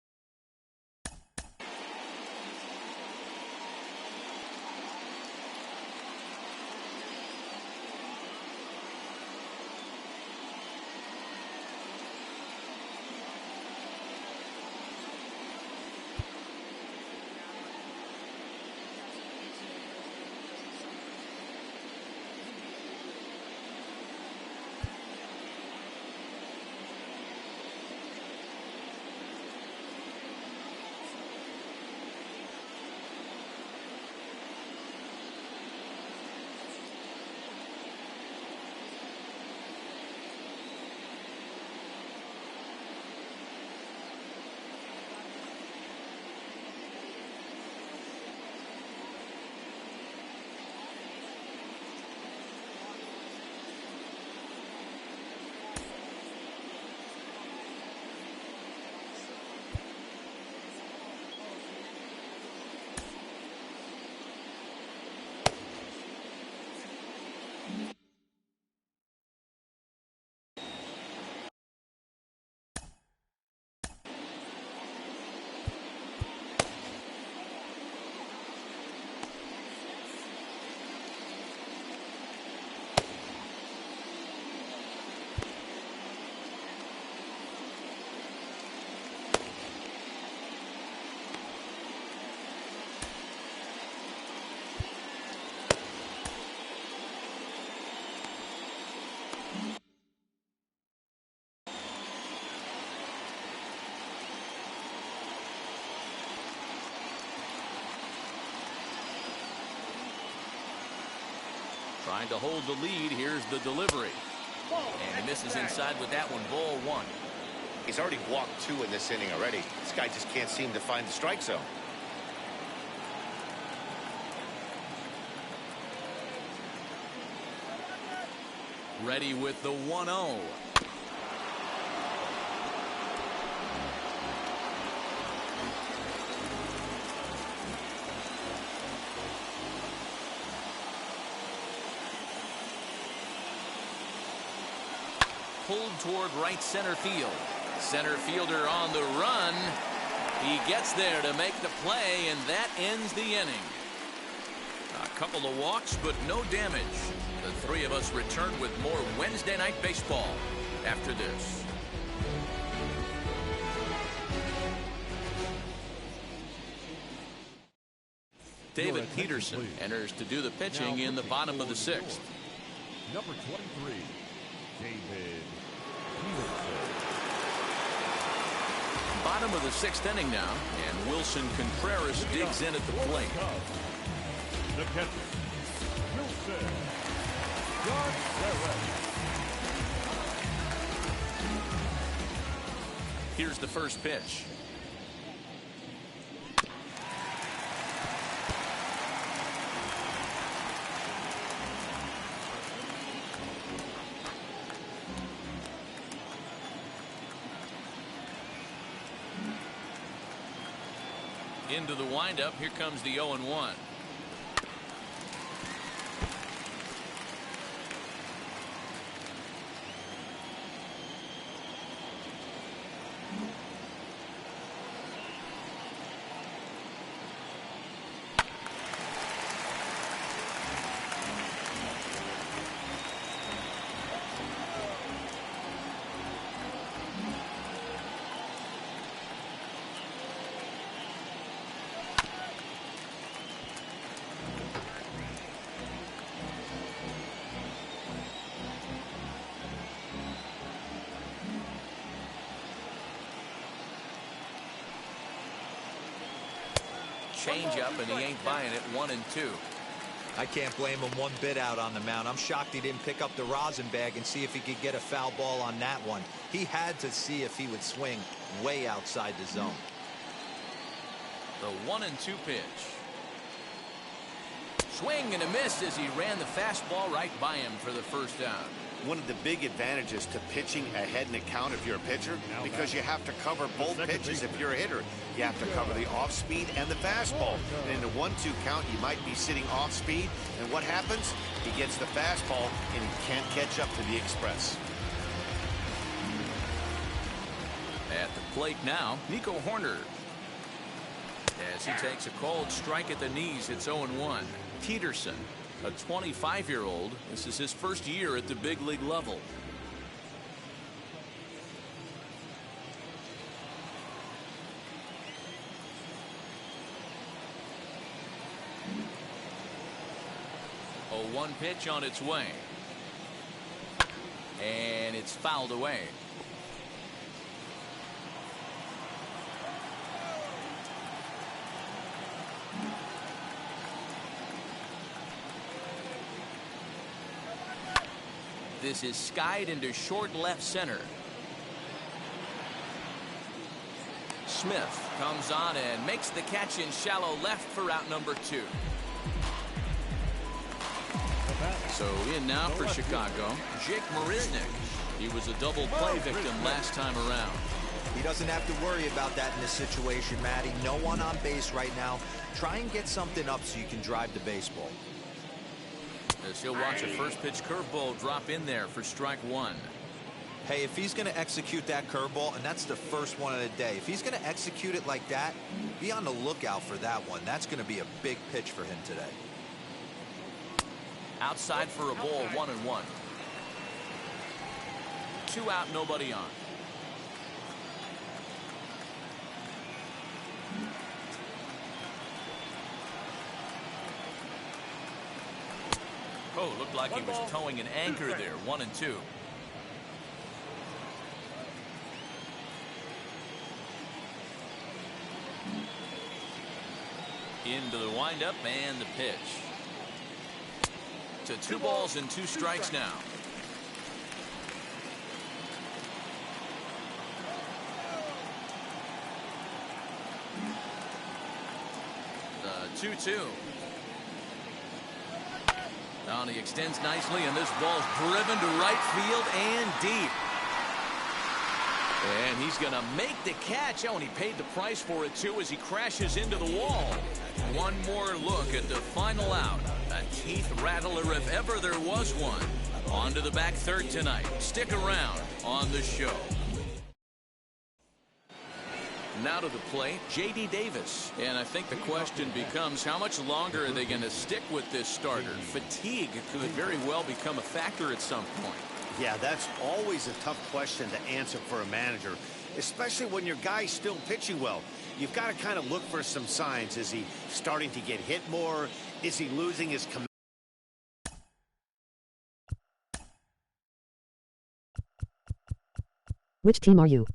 Trying to hold the lead. Here's the delivery. And he misses inside with that one. Ball 1.
He's already walked 2 in this inning already. This guy just can't seem to find the strike zone.
Ready with the 1-0. Pulled toward right center field. Center fielder on the run. He gets there to make the play, and that ends the inning. A couple of walks, but no damage. The 3 of us return with more Wednesday Night Baseball after this. David Peterson enters to do the pitching in the bottom of the 6th.
Number 23, David Peterson.
Bottom of the 6th inning now, and Wilson Contreras digs in at the plate.
The catcher, Wilson Contreras.
Here's the first pitch. Into the windup. Here comes the 0-1. Change up, and he ain't buying it. 1-2.
I can't blame him one bit out on the mound. I'm shocked he didn't pick up the rosin bag and see if he could get a foul ball on that one. He had to see if he would swing way outside the zone.
The 1-2 pitch. Swing and a miss as he ran the fastball right by him for the first down.
One of the big advantages to pitching ahead in the count if you're a pitcher, because you have to cover both pitches if you're a hitter. You have to cover the off speed and the fastball. And in a 1-2 count, you might be sitting off speed. And what happens? He gets the fastball and he can't catch up to the express.
At the plate now, Nico Horner. As he takes a cold strike at the knees, it's 0-1. Peterson, a 25-year-old. This is his first year at the big league level. A 1 pitch on its way. And it's fouled away. This is skied into short left center. Smith comes on and makes the catch in shallow left for out number 2. So in now for Chicago, Jake Marisnick. He was a double play victim last time around.
He doesn't have to worry about that in this situation, Matty. No one on base right now. Try and get something up so you can drive the baseball.
As he'll watch a first pitch curveball drop in there for strike 1.
Hey, if he's going to execute that curveball, and that's the first one of the day, if he's going to execute it like that, be on the lookout for that one. That's going to be a big pitch for him today.
Outside for a ball, 1-1. 2 out, nobody on. Oh, looked like he was towing an anchor there. 1-2. Into the windup and the pitch. To 2 balls and 2 strikes now. The 2-2. Now he extends nicely, and this ball's driven to right field and deep. And he's going to make the catch. Oh, and he paid the price for it, too, as he crashes into the wall. One more look at the final out. A teeth rattler if ever there was one. On to the back third tonight. Stick around on the show. Now to the plate, J.D. Davis. And I think the question becomes, how much longer are they going to stick with this starter? Fatigue could very well become a factor at some point.
Yeah, that's always a tough question to answer for a manager. especially when your guy's still pitching well. You've got to kind of look for some signs. Is he starting to get hit more? Is he losing his command?
Which team are you?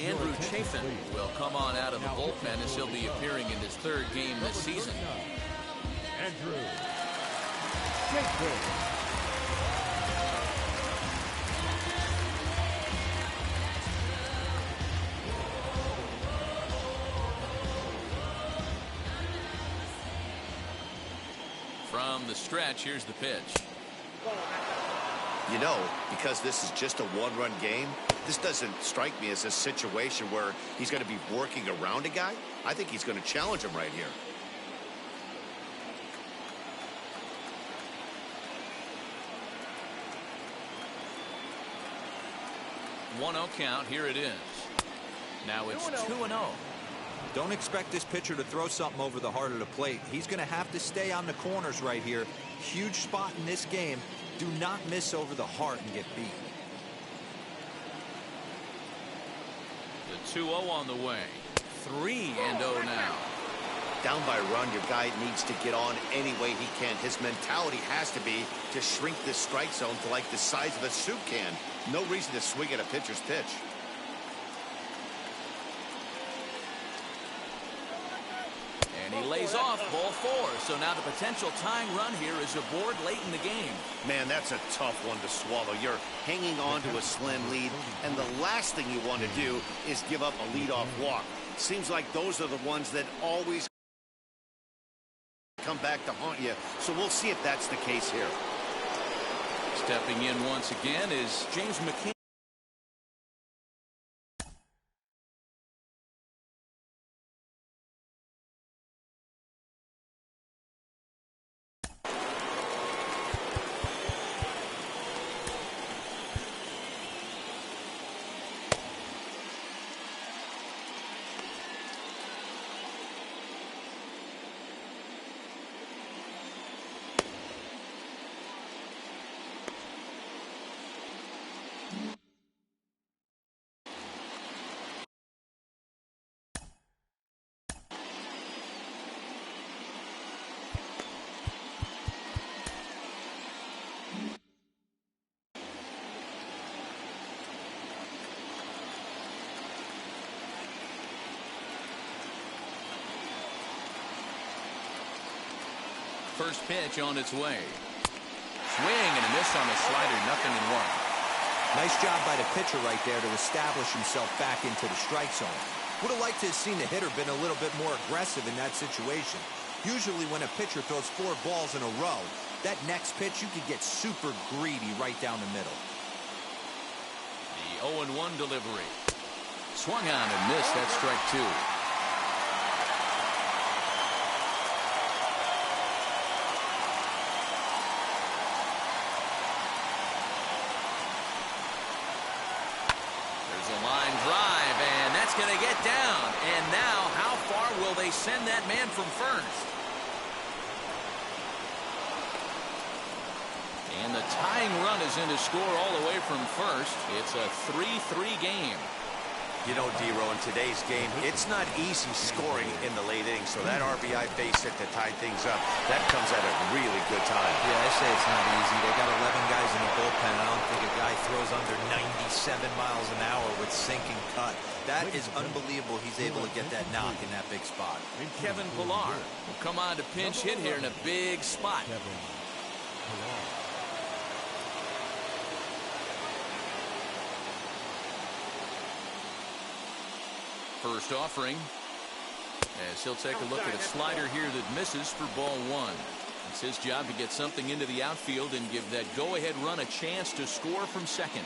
Andrew Chafin will come on out of the bullpen as he'll be appearing in his third game this season.
Andrew Chafin.
From the stretch, here's the pitch.
You know, because this is just a one-run game, this doesn't strike me as a situation where he's going to be working around a guy. I think he's going to challenge him right here.
1-0 count. Here it is. Now it's 2-0.
Don't expect this pitcher to throw something over the heart of the plate. He's going to have to stay on the corners right here. Huge spot in this game. Do not miss over the heart and get beat.
The 2-0 on the way. 3-0 now.
Down by a run, your guy needs to get on any way he can. His mentality has to be to shrink this strike zone to like the size of a soup can. No reason to swing at a pitcher's pitch.
And he lays off ball 4. So now the potential tying run here is aboard late in the game.
Man, that's a tough one to swallow. You're hanging on to a slim lead, and the last thing you want to do is give up a leadoff walk. Seems like those are the ones that always come back to haunt you. So we'll see if that's the case here.
Stepping in once again is James McCann. First pitch on its way. Swing and a miss on the slider. 0-1.
Nice job by the pitcher right there to establish himself back into the strike zone. Would have liked to have seen the hitter been a little bit more aggressive in that situation. Usually when a pitcher throws 4 balls in a row, that next pitch you could get super greedy right down the middle.
The 0-1 delivery. Swung on and missed. That's strike 2. Line drive, and that's going to get down. And now, how far will they send that man from first? And the tying run is in to score all the way from first. It's a 3-3 game.
You know, D-Row, in today's game, it's not easy scoring in the late innings, so that RBI base hit to tie things up, that comes at a really good time.
Yeah, I say it's not easy. They got 11 guys in the bullpen. I don't think a guy throws under 97 miles an hour with sinking cut. That is unbelievable. He's able to get that knock in that big spot.
Kevin Pillar will come on to pinch hit here in a big spot. First offering, as he'll take a look at a slider here that misses for ball 1. It's his job to get something into the outfield and give that go-ahead run a chance to score from second.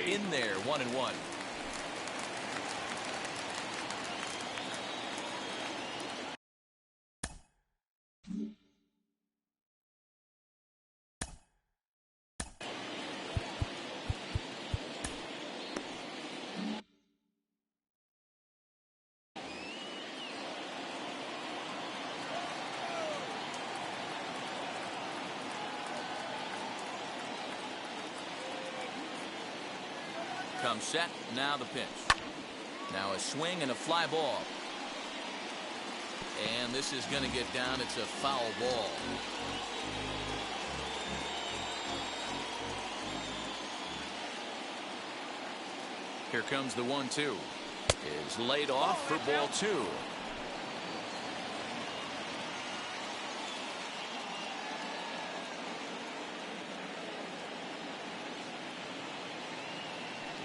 In there, 1-1. Comes set. Now the pitch. Now a swing and a fly ball. And this is going to get down. It's a foul ball. Here comes the 1-2. Is laid off for ball 2.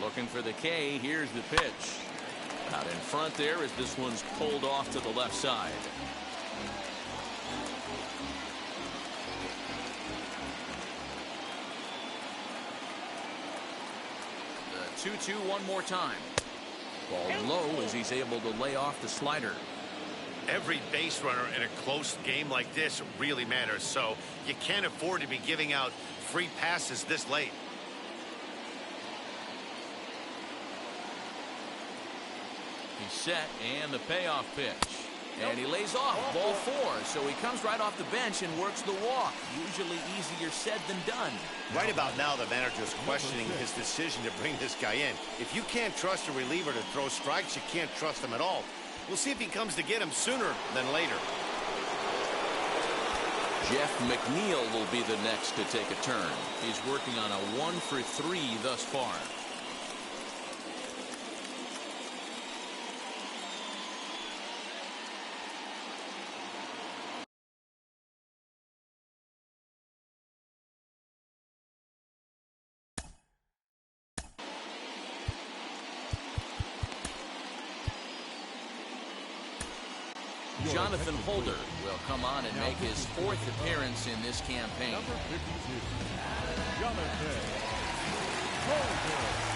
Looking for the K. Here's the pitch. Out in front there as this one's pulled off to the left side. The 2-2 one more time. Ball low as he's able to lay off the slider.
Every base runner in a close game like this really matters, so you can't afford to be giving out free passes this late.
He's set, and the payoff pitch. And he lays off. Ball 4. So he comes right off the bench and works the walk. Usually easier said than done.
Right about now, the manager's questioning his decision to bring this guy in. If you can't trust a reliever to throw strikes, you can't trust him at all. We'll see if he comes to get him sooner than later.
Jeff McNeil will be the next to take a turn. He's working on a 1-for-3 thus far. Jonathan Holder will come on and make his 4th appearance in this campaign.
Number 52, Jonathan Holder.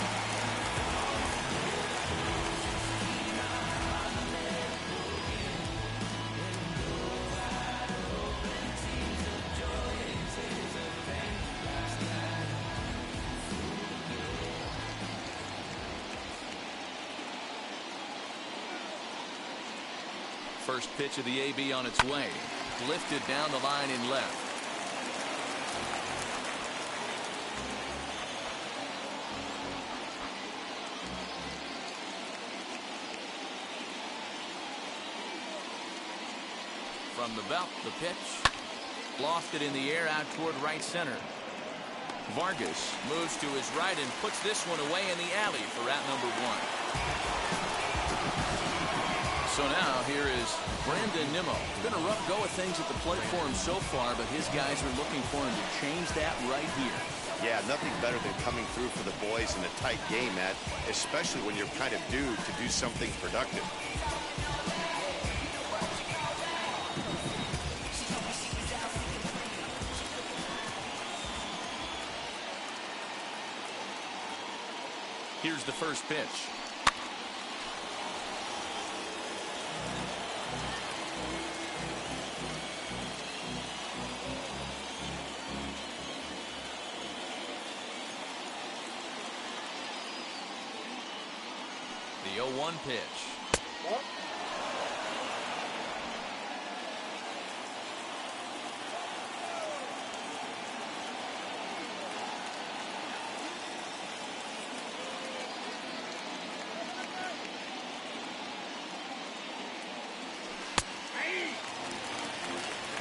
First pitch of the AB on its way. Lifted down the line in left. From the belt, the pitch. Lofted in the air out toward right center. Vargas moves to his right and puts this one away in the alley for out number 1. So now here is Brandon Nimmo. It's been a rough go of things at the plate for him so far, but his guys are looking for him to change that right here.
Yeah, nothing better than coming through for the boys in a tight game, Matt, especially when you're kind of due to do something productive.
Here's the first pitch. The 0-1 pitch.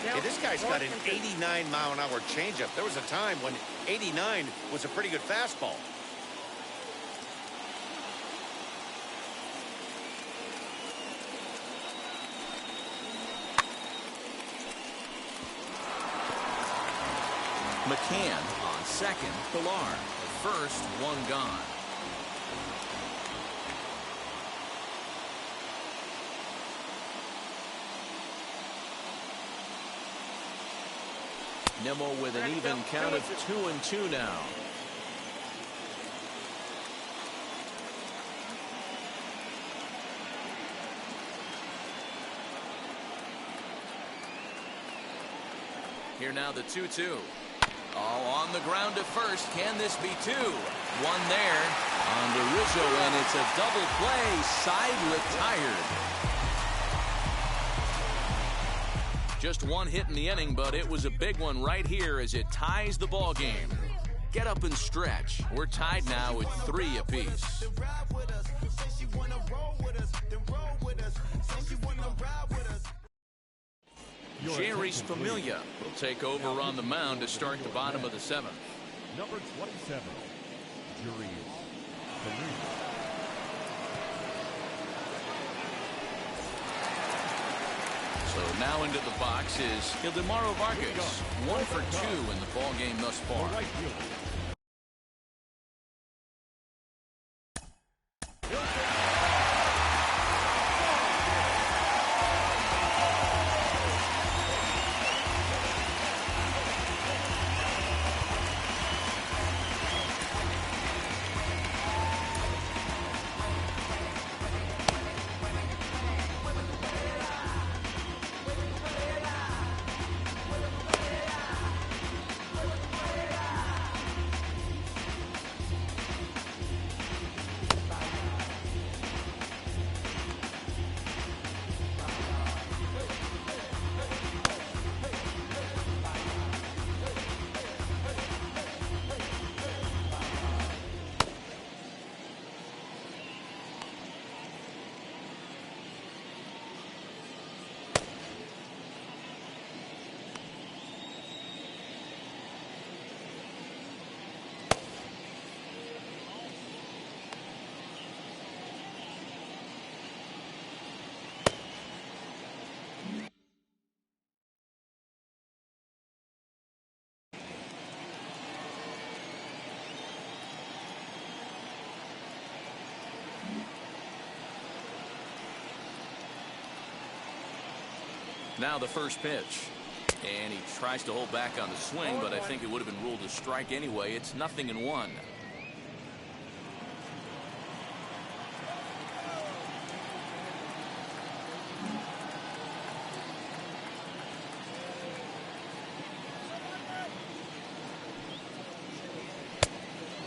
Hey, this guy's got an 89-mile-an-hour changeup. There was a time when 89 was a pretty good fastball.
McCann on second. Pilar at first. One gone. Nimmo with an even count of 2-2 now. Here now the 2-2. All on the ground to first. Can this be two? One there on to Rizzo, and it's a double play. Side retired. Just one hit in the inning, but it was a big one right here as it ties the ball game. Get up and stretch. We're tied now with 3 apiece. Jerry's Familia will take over on the mound to start the bottom of the 7th.
Number 27, Jerry's Familia.
So now into the box is Ildemaro Vargas. 1 for 2 in the ball game thus far.
Right fielder.
Now the first pitch. And he tries to hold back on the swing, but I think it would have been ruled a strike anyway. It's 0-1.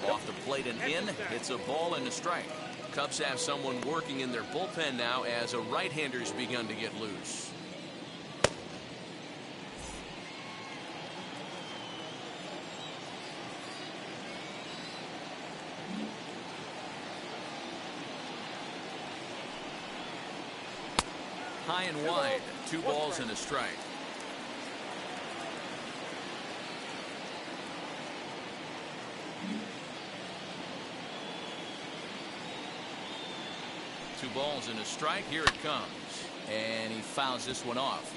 Off the plate and in. It's a ball and a strike. Cubs have someone working in their bullpen now as a right-hander's begun to get loose. High and wide. 2 balls and a strike. Two balls and a strike. Here it comes. And he fouls this one off.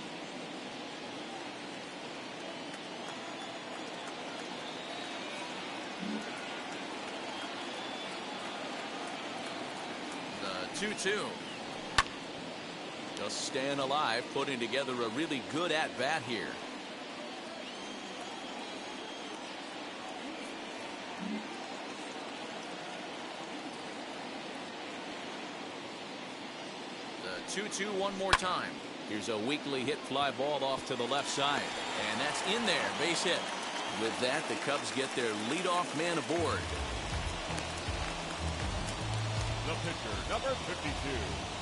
The 2-2. Just staying alive, putting together a really good at-bat here. The 2-2 one more time. Here's a weakly hit fly ball off to the left side. And that's in there, base hit. With that, the Cubs get their leadoff man aboard.
The pitcher, number 52.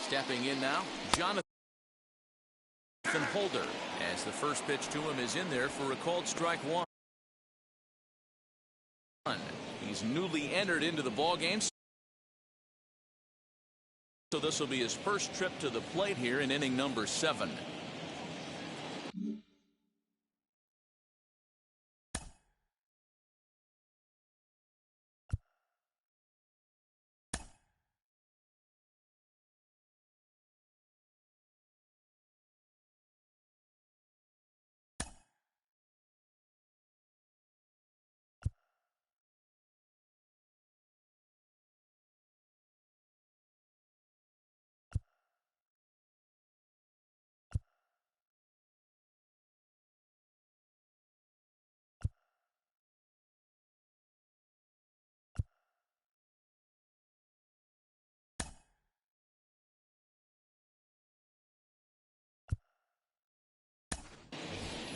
Stepping in now, Jonathan Holder, as the first pitch to him is in there for a called strike 1. He's newly entered into the ball game, so this will be his first trip to the plate here in inning number 7.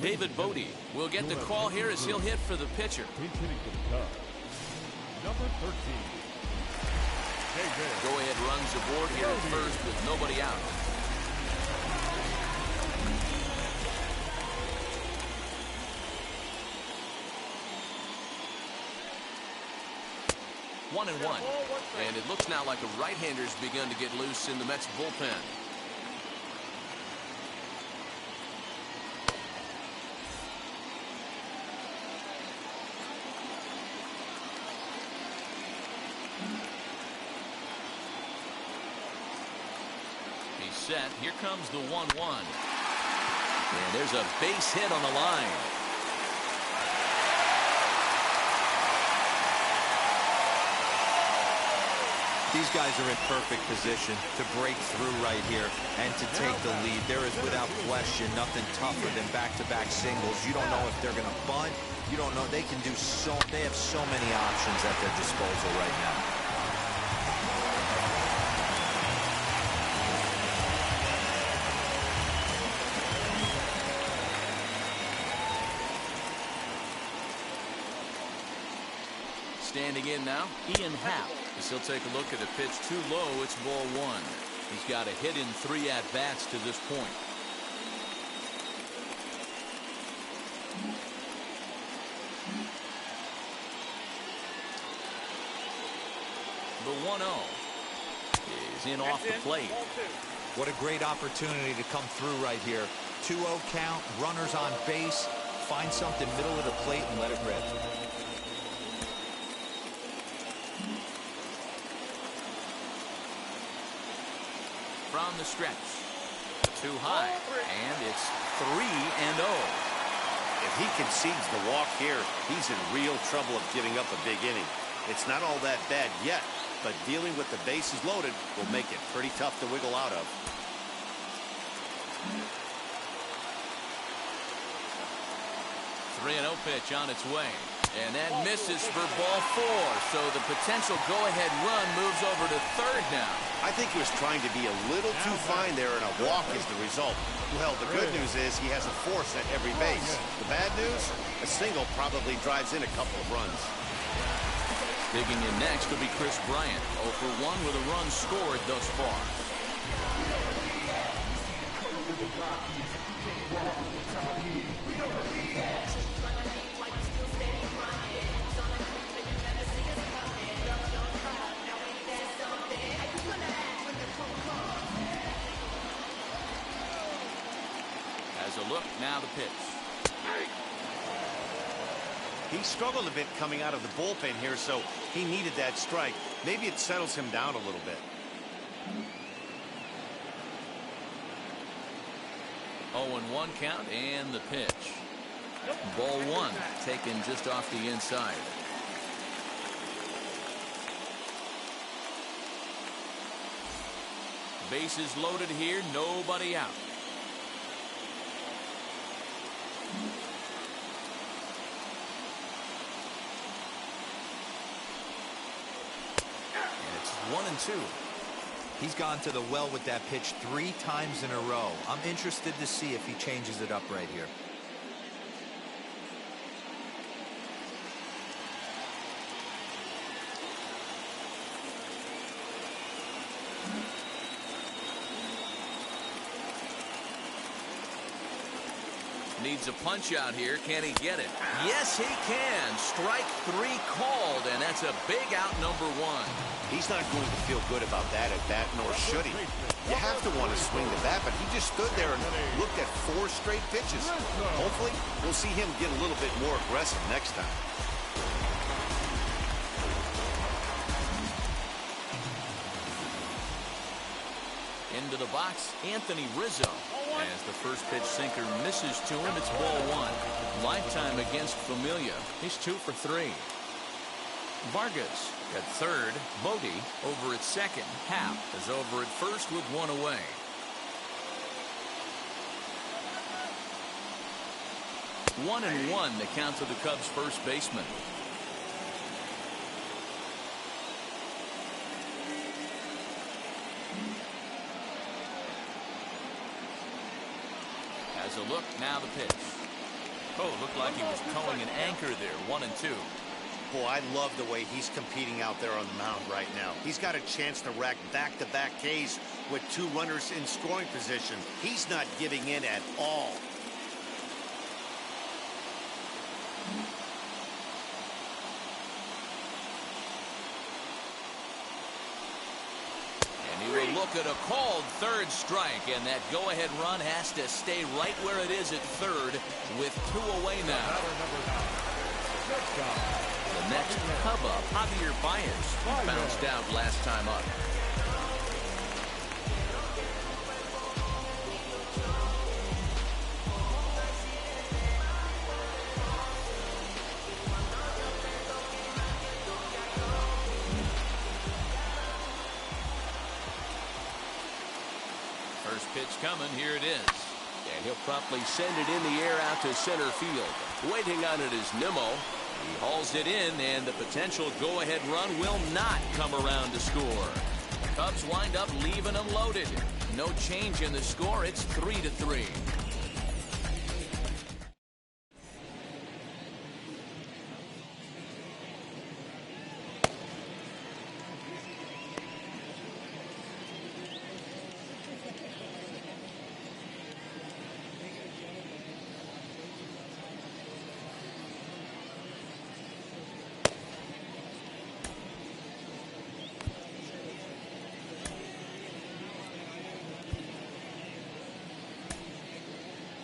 David Bodie will get the call here as he'll hit for the pitcher.
Pinch hitting for the Cubs. Number 13.
Go-ahead runs aboard here at first with nobody out. One and one. And it looks now like a right-hander's begun to get loose in the Mets bullpen. He's set. Here comes the 1-1. And there's a base hit on the line.
These guys are in perfect position to break through right here and to take the lead. There is, without question, nothing tougher than back-to-back singles. You don't know if they're going to bunt. You don't know. They can do so. They have so many options at their disposal right now.
Standing in now, Ian Happ. As he'll take a look at a pitch too low, it's ball one. He's got a hit in 3 at-bats to this point. The 1-0 is in off the plate.
What a great opportunity to come through right here. 2-0 count, runners on base. Find something middle of the plate and let it rip.
From the stretch. Too high. And it's 3-0.
If he concedes the walk here, he's in real trouble of giving up a big inning. It's not all that bad yet, but dealing with the bases loaded will make it pretty tough to wiggle out of.
The 3-0 pitch on its way. And that misses for ball 4. So the potential go-ahead run moves over to third now.
I think he was trying to be a little too fine there, and a walk is the result. Well, the good news is he has a force at every base. The bad news, a single probably drives in a couple of runs.
Digging in next will be Chris Bryant. 0 for 1 with a run scored thus far. As a look, now the pitch.
He struggled a bit coming out of the bullpen here, so he needed that strike. Maybe it settles him down a little bit.
0-1 count and the pitch. Ball 1 taken just off the inside. Bases loaded here, nobody out. And it's 1-2.
He's gone to the well with that pitch 3 times in a row. I'm interested to see if he changes it up right here.
Needs a punch out here. Can he get it? Yes, he can. Strike 3 called, and that's a big out, number 1.
He's not going to feel good about that at bat, nor should he. You have to want to swing the bat, but he just stood there and looked at 4 straight pitches. Hopefully, we'll see him get a little bit more aggressive next time.
Into the box, Anthony Rizzo. As the first pitch sinker misses to him, it's ball 1. Lifetime against Familia. He's 2 for 3. Vargas at third. Bodie over at second. Happ is over at first with 1 away. One and 1 the count to the Cubs' first baseman. As a look, now the pitch. Oh, looked like he was towing an anchor there. 1-2.
Boy, I love the way he's competing out there on the mound right now. He's got a chance to rack back-to-back Ks with 2 runners in scoring position. He's not giving in at all.
And he will look at a called third strike, and that go-ahead run has to stay right where it is at third with 2 away now. The next Cub up, Javier Baez, bounced out last time up. First pitch coming, here it is.
And he'll promptly send it in the air out to center field. Waiting on it is Nimmo. He hauls it in, and the potential go-ahead run will not come around to score. Cubs wind up leaving them loaded. No change in the score. It's 3-3.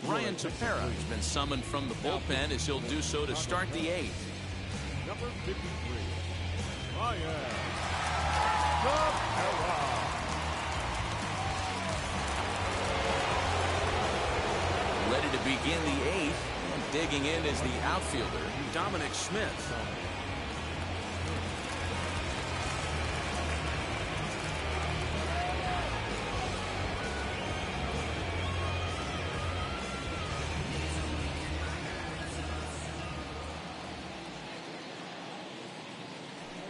Ryan Tepera has been summoned from the bullpen as he'll do so to start the 8th.
Number 53, Ryan Tepera.
Ready to begin the 8th. And digging in is the outfielder, Dominic Smith.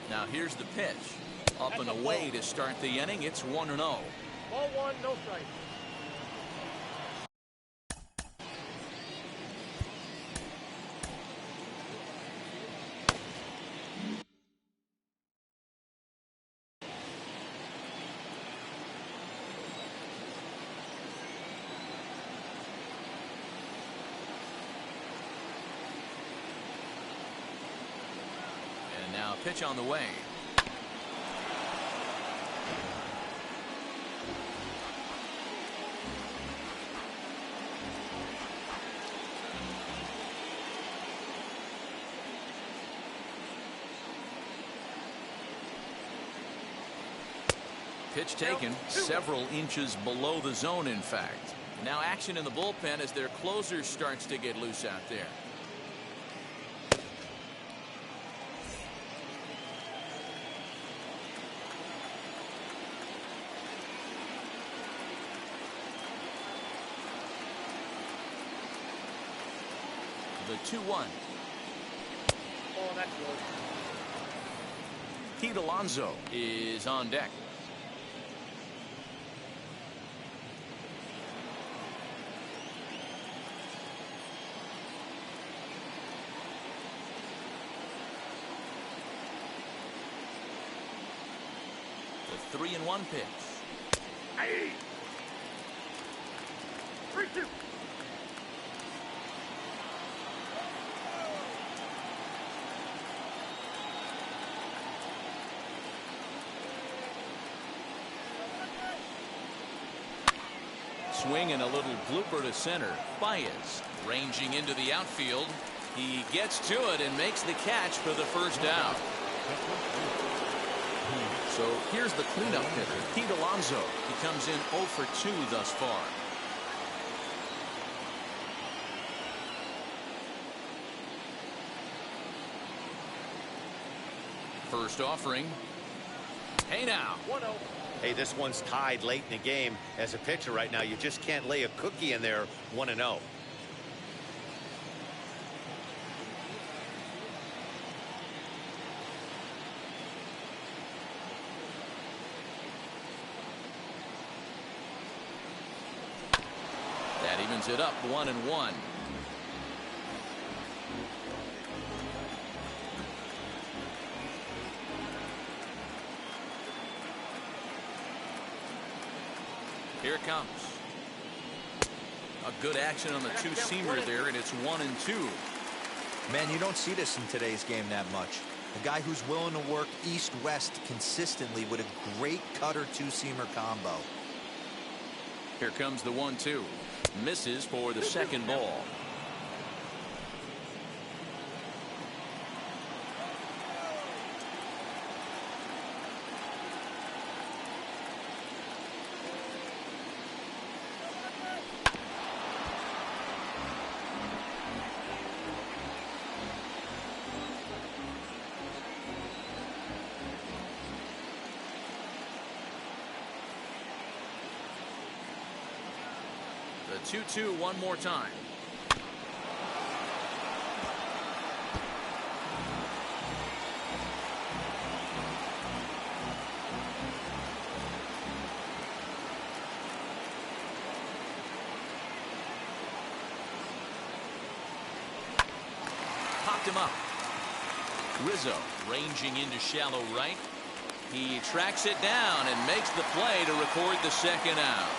Now here's the pitch. Up and away to start the inning. It's 1-0.
Ball 1, no strike.
Now pitch on the way. Pitch taken several inches below the zone, in fact. Now action in the bullpen as their closer starts to get loose out there. The 2-1.
Oh, that's good.
Pete Alonso is on deck. The 3-1 pitch.
Hey. 3-2.
Swing and a little blooper to center. Baez ranging into the outfield. He gets to it and makes the catch for the first out. So here's the cleanup hitter, Pete Alonso. He comes in 0 for 2 thus far. First offering. Hey now.
1-0.
Hey, this one's tied late in the game. As a pitcher right now, you just can't lay a cookie in there 1-0.
That evens it up 1-1. Here it comes. A good action on the two-seamer there, and it's 1-2.
Man, you don't see this in today's game that much. A guy who's willing to work east-west consistently with a great cutter two-seamer combo.
Here comes the 1-2. Misses for the second ball. The 2-2 one more time. Popped him up. Rizzo ranging into shallow right. He tracks it down and makes the play to record the second out.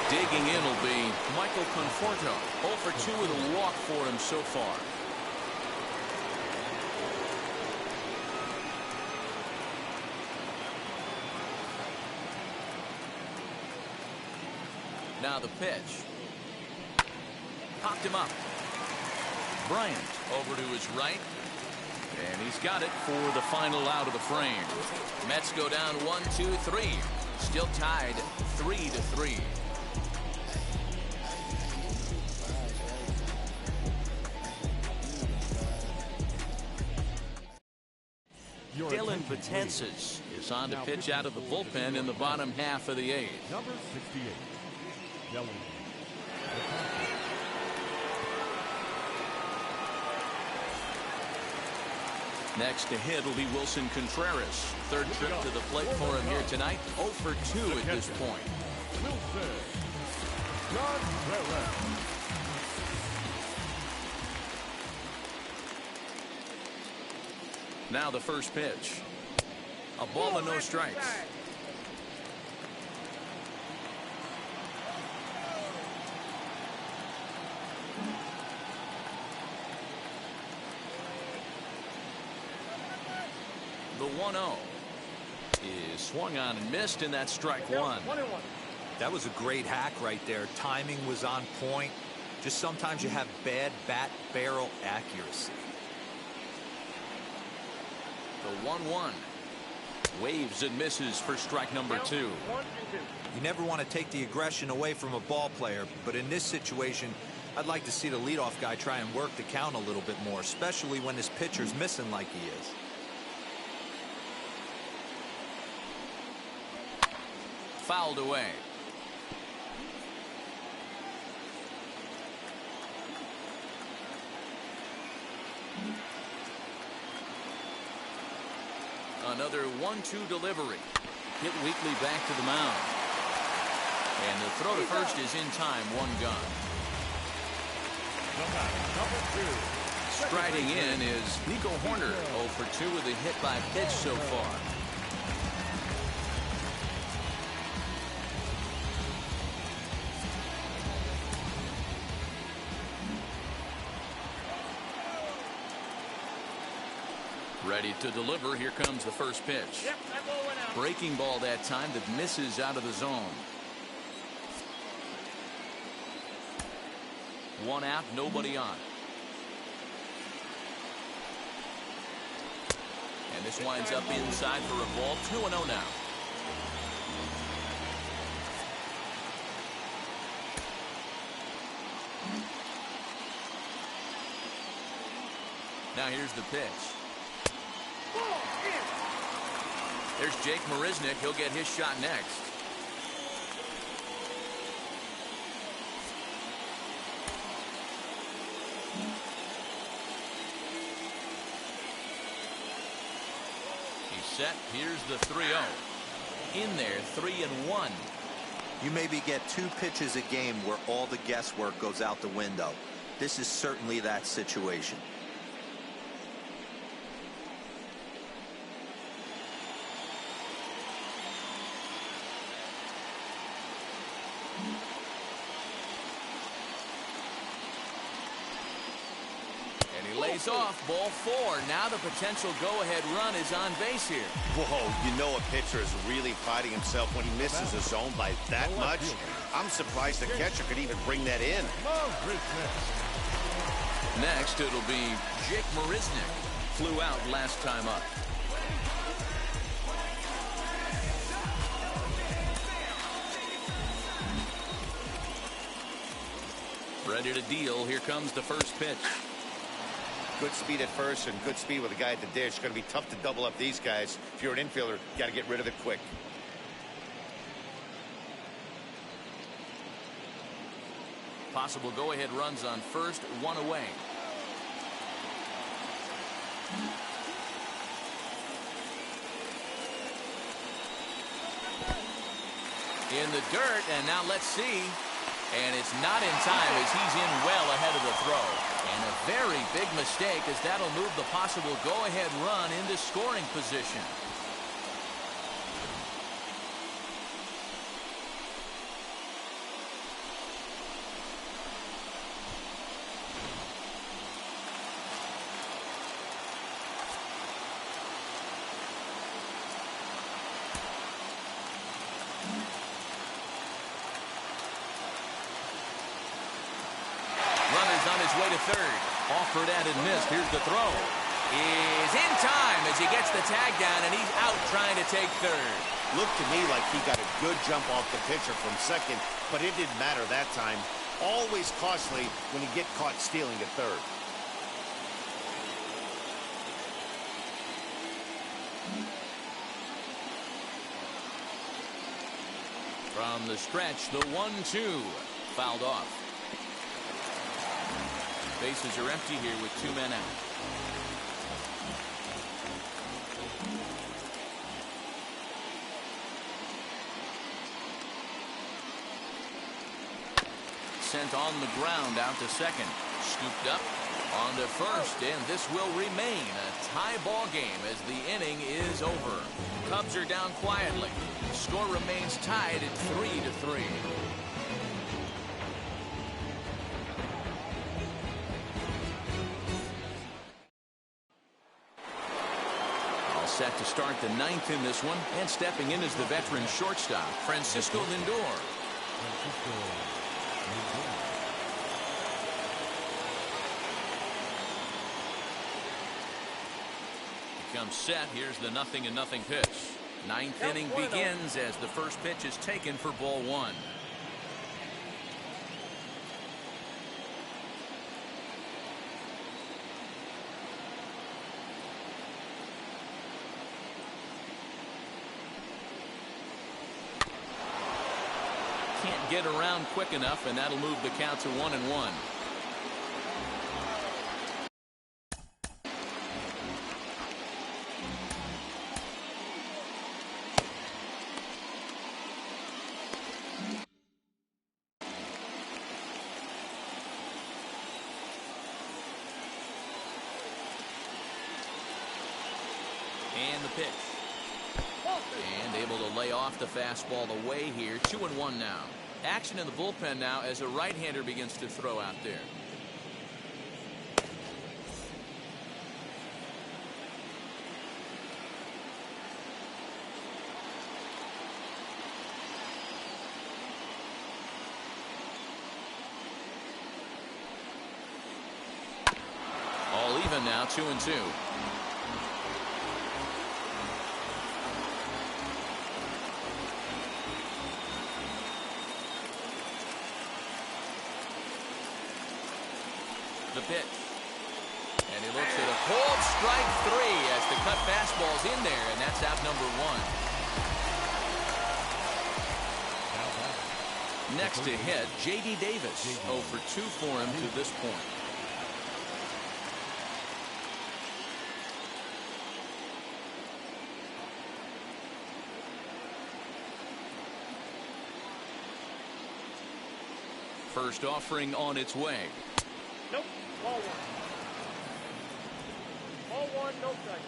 Digging in will be Michael Conforto. 0 for 2 with a walk for him so far. Now the pitch. Popped him up. Bryant over to his right. And he's got it for the final out of the frame. Mets go down 1-2-3. Still tied 3-3. Dylan Betances is on to pitch out of the bullpen in the bottom half of the 8th.
Number 68, Dylan.
Next to hit will be Wilson Contreras. Third trip to the plate for him here tonight. 0 for 2 at this point.
Wilson Contreras.
Now the first pitch. A ball and no strikes. The 1-0 is swung on and missed, and that's strike one.
That was a great hack right there. Timing was on point. Just sometimes you have bad bat barrel accuracy.
The 1-1 waves and misses for strike number 2.
You never want to take the aggression away from a ball player, but in this situation, I'd like to see the leadoff guy try and work the count a little bit more, especially when his pitcher's missing like he is.
Fouled away. Another 1-2 delivery. Hit Weekly back to the mound. And the throw to first is in time. 1 gone. Striding in is Nico Horner. 0 for 2 with a hit by pitch so far. Ready to deliver. Here comes the first pitch. Breaking ball that time that misses out of the zone. 1 out, nobody on. And this winds up inside for a ball. 2-0 now. Now here's the pitch. There's Jake Marisnick. He'll get his shot next. He's set. Here's the 3-0. In there, 3-1.
You maybe get 2 pitches a game where all the guesswork goes out the window. This is certainly that situation.
lays off ball 4. Now the potential go-ahead run is on base here.
Whoa, you know a pitcher is really fighting himself when he misses a zone by that much. I'm surprised the catcher could even bring that in.
Next, it'll be Jake Marisnick. Flew out last time up. Ready to deal. Here comes the first pitch.
Good speed at first and good speed with the guy at the dish. It's going to be tough to double up these guys. If you're an infielder, got to get rid of it quick.
Possible go-ahead runs on first, 1 away. In the dirt, and now let's see. And it's not in time as he's in well ahead of the throw. And a very big mistake as that'll move the possible go-ahead run into scoring position. Way to third. Offered at and missed. Here's the throw. Is in time as he gets the tag down, and he's out trying to take third.
Looked to me like he got a good jump off the pitcher from second, but it didn't matter that time. Always costly when you get caught stealing at third.
From the stretch, the 1-2. Fouled off. Bases are empty here with 2 men out. Sent on the ground out to second. Scooped up on to first, and this will remain a tie ball game as the inning is over. Cubs are down quietly. The score remains tied at 3-3. Set to start the 9th in this one, and stepping in is the veteran shortstop, Francisco Lindor. He comes set. Here's the 0-0 pitch. 9th inning begins as the first pitch is taken for ball 1. Can't get around quick enough, and that'll move the count to 1-1. And the pitch. And able to lay off the fastball away here. 2-1 now. Action in the bullpen now as a right-hander begins to throw out there. All even now, 2-2. The pitch. And he looks at a cold strike 3 as the cut fastball's in there, and that's out number 1. Next to hit, J.D. Davis. 0 for 2 for him to this point. First offering on its way.
Nope. Ball 1. Ball 1, no strike.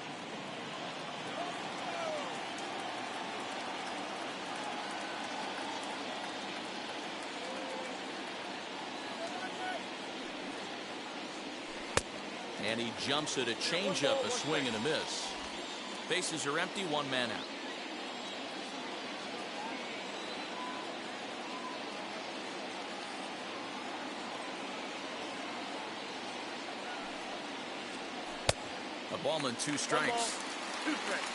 And he jumps at a changeup, a swing and a miss. Bases are empty, one man out. A ball and 2 strikes.
2 strikes.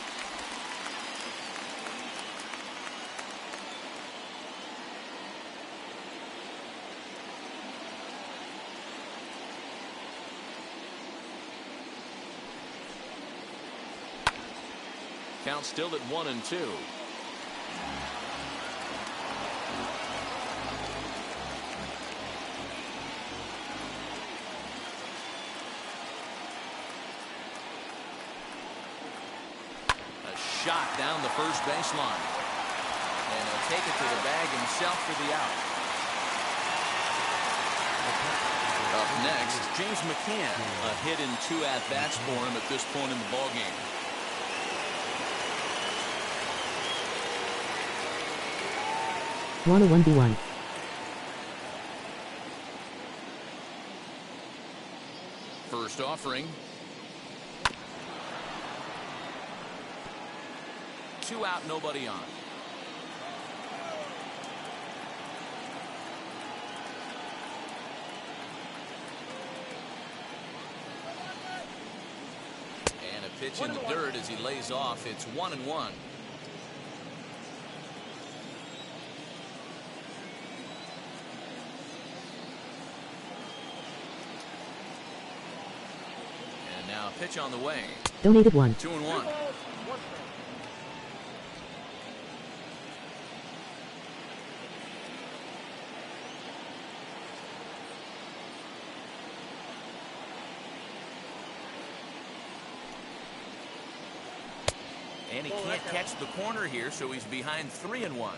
Count still at 1-2. A shot down the first baseline. And he'll take it to the bag himself for the out. Up next, James McCann. A hit in 2 at-bats for him at this point in the ballgame.
One 1v1.
First offering. 2 out, nobody on. And a pitch in the dirt as he lays off. It's 1-1. Now pitch on the way.
Donated 1.
2-1. And he can't catch the corner here, so he's behind 3-1.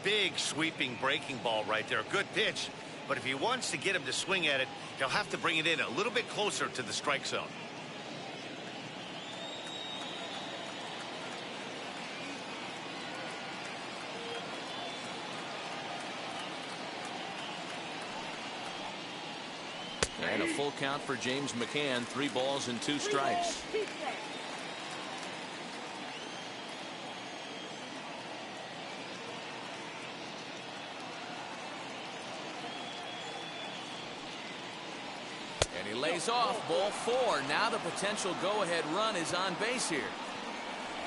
Big sweeping breaking ball right there. A good pitch. But if he wants to get him to swing at it, he'll have to bring it in a little bit closer to the strike zone.
And a full count for James McCann. 3 balls and 2 strikes. And he lays off. Ball 4. Now the potential go-ahead run is on base here.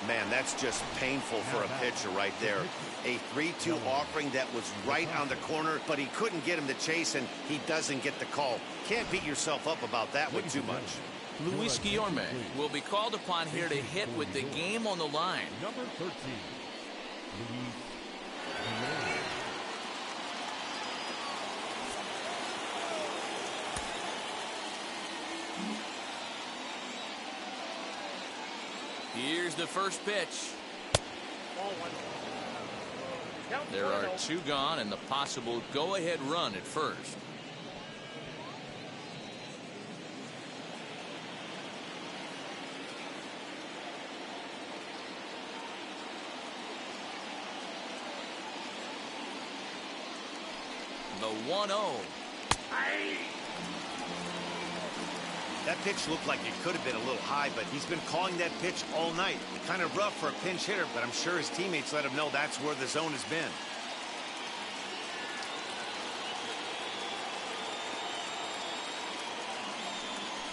Man, that's just painful for a pitcher right there. A 3-2 offering that was right on the corner, but he couldn't get him to chase, and he doesn't get the call. Can't beat yourself up about that one too much.
Luis Guillorme will be called upon here to hit with the game on the line.
Number 13, Luis Guillorme.
Here's the first pitch.
Ball 1. Count
There are
1-0.
2 gone and the possible go-ahead run at first. The 1-0.
That pitch looked like it could have been a little high, but he's been calling that pitch all night. Kind of rough for a pinch hitter, but I'm sure his teammates let him know that's where the zone has been.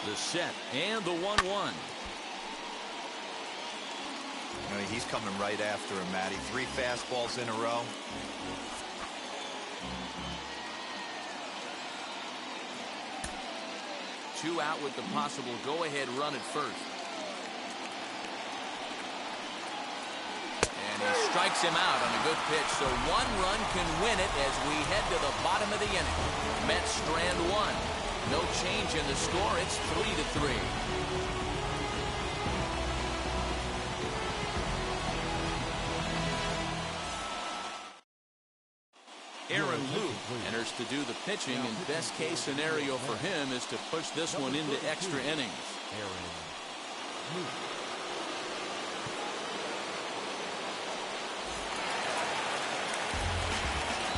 The set and the 1-1.
He's coming right after him, Matty. 3 fastballs in a row.
Two out with the possible go-ahead run at first. And he strikes him out on a good pitch, so 1 run can win it as we head to the bottom of the inning. Mets strand 1. No change in the score. It's 3-3. Aaron Luke enters to do the pitching, and best case scenario for him is to push this one into extra innings.
Aaron Luke.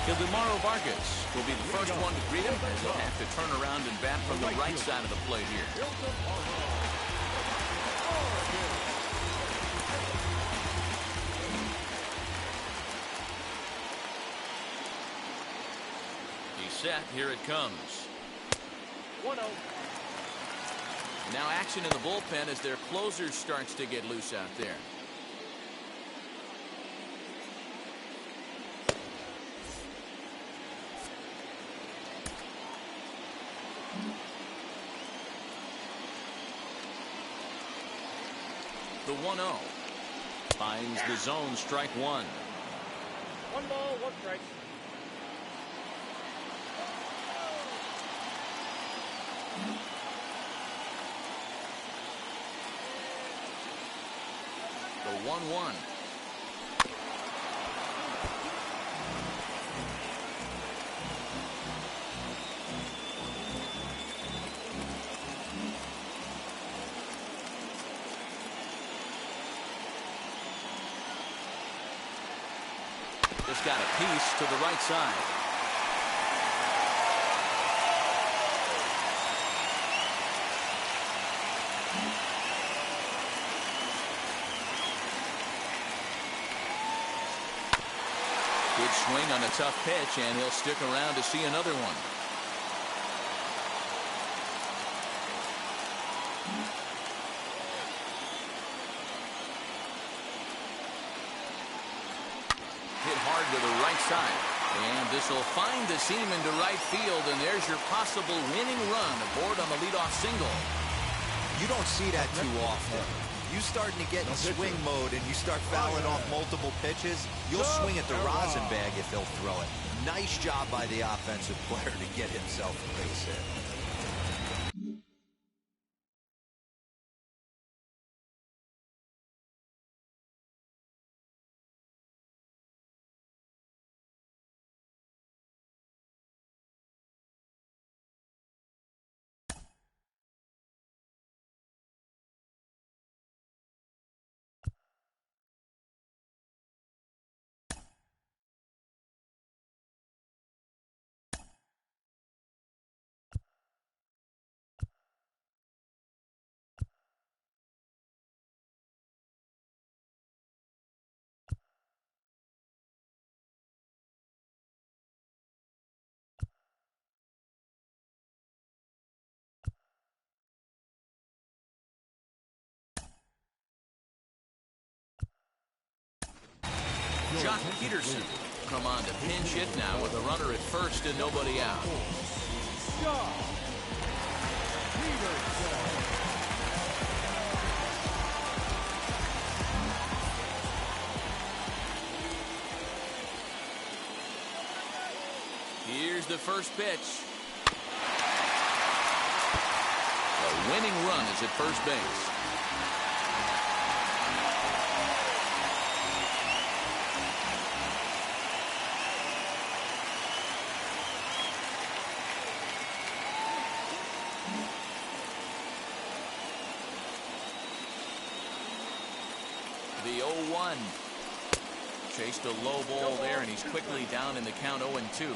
Ildemaro Vargas will be the first one to greet him, as he'll have to turn around and bat from the right side of the plate here. He's set. Here it comes.
1-0.
Now action in the bullpen as their closer starts to get loose out there. The 1-0 finds the zone, strike one.
1 ball, 1 strike.
The 1-1. Just got a piece to the right side. Good swing on a tough pitch, and he'll stick around to see another one. Hit hard to the right side, and this will find the seam into right field, and there's your possible winning run aboard on the leadoff single.
You don't see that too often. You starting to get in swing mode and you start fouling off multiple pitches, you'll swing at the rosin bag if he'll throw it. Nice job by the offensive player to get himself a base hit.
Jock Peterson come on to pinch hit now with a runner at first and nobody out. Here's the first pitch. A winning run is at first base. The 0-1. Chased a low ball there, and he's quickly down in the count 0-2.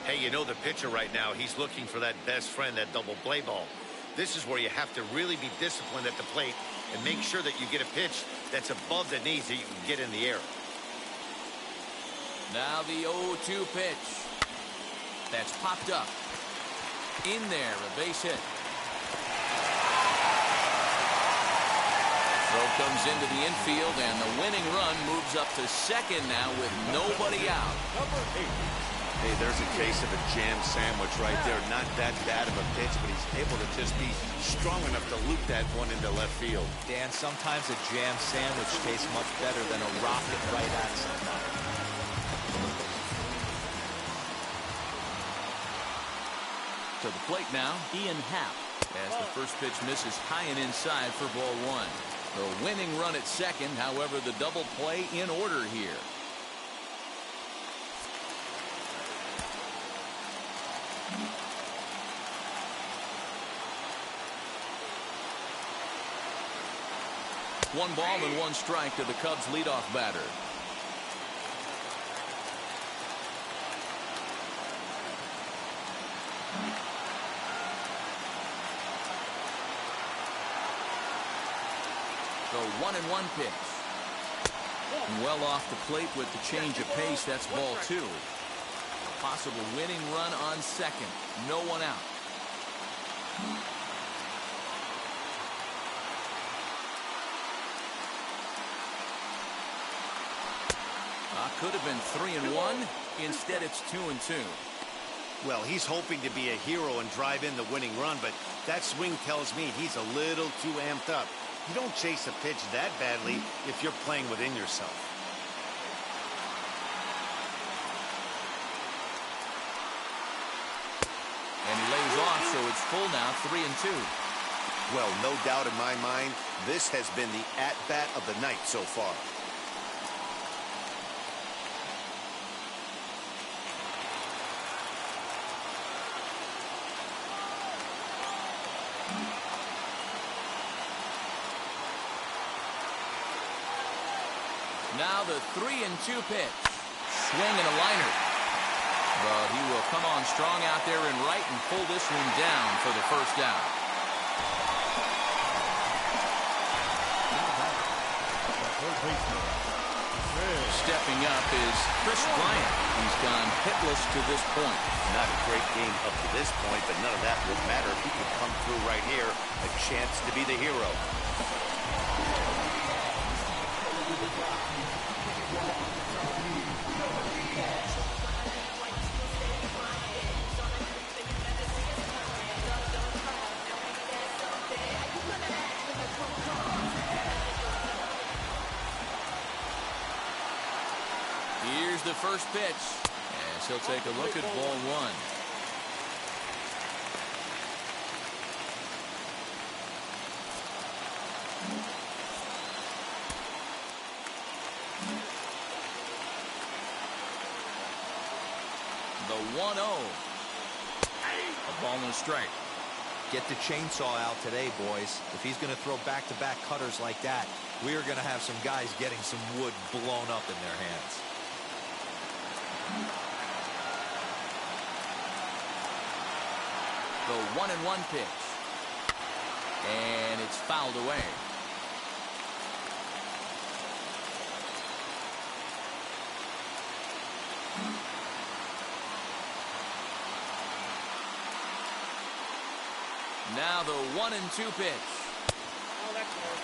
Hey, you know the pitcher right now, he's looking for that best friend, that double play ball. This is where you have to really be disciplined at the plate and make sure that you get a pitch that's above the knees that you can get in the air.
Now the 0-2 pitch. That's popped up. In there, a base hit. Throw comes into the infield, and the winning run moves up to second now with nobody out.
Hey, there's a case of a jam sandwich right there. Not that bad of a pitch, but he's able to just be strong enough to loop that one into left field.
Dan, sometimes a jam sandwich tastes much better than a rocket right at sometimes.
To the plate now, Ian Happ. As the first pitch misses high and inside for ball one. The winning run at second, however, the double play in order here. One ball and one strike to the Cubs leadoff batter. The 1-1 pitch. Well off the plate with the change of pace. That's ball 2. A possible winning run on second. No one out. Could have been 3-1. Instead, it's 2-2.
Well, he's hoping to be a hero and drive in the winning run, but that swing tells me he's a little too amped up. You don't chase a pitch that badly if you're playing within yourself.
And he lays off, so it's full now, 3-2.
Well, no doubt in my mind, this has been the at-bat of the night so far.
Now the 3-2 pitch. Swing and a liner. But he will come on strong out there in right and pull this one down for the first out. Stepping up is Chris Bryant. He's gone hitless to this point.
Not a great game up to this point, but none of that would matter if he could come through right here. A chance to be the hero.
Here's the first pitch, as he'll take a look at ball 1. The 1-0. A ball and a strike.
Get the chainsaw out today, boys. If he's going to throw back-to-back cutters like that, we are going to have some guys getting some wood blown up in their hands.
The 1-1 pitch. And it's fouled away. Now the 1-2 pitch.
Oh, that's hard.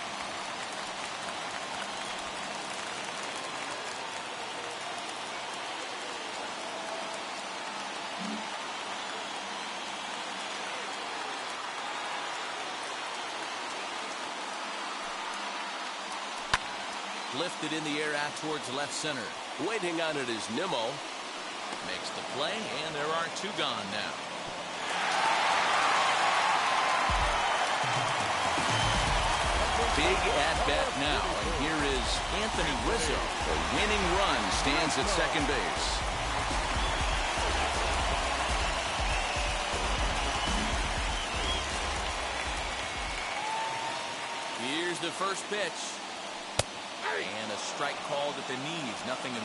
Lifted in the air out towards left center.
Waiting on it is Nimmo.
Makes the play, and there are 2 gone now. Big at-bat now, and here is Anthony Rizzo. The winning run stands at second base. Here's the first pitch. And a strike called at the knees, 0-1.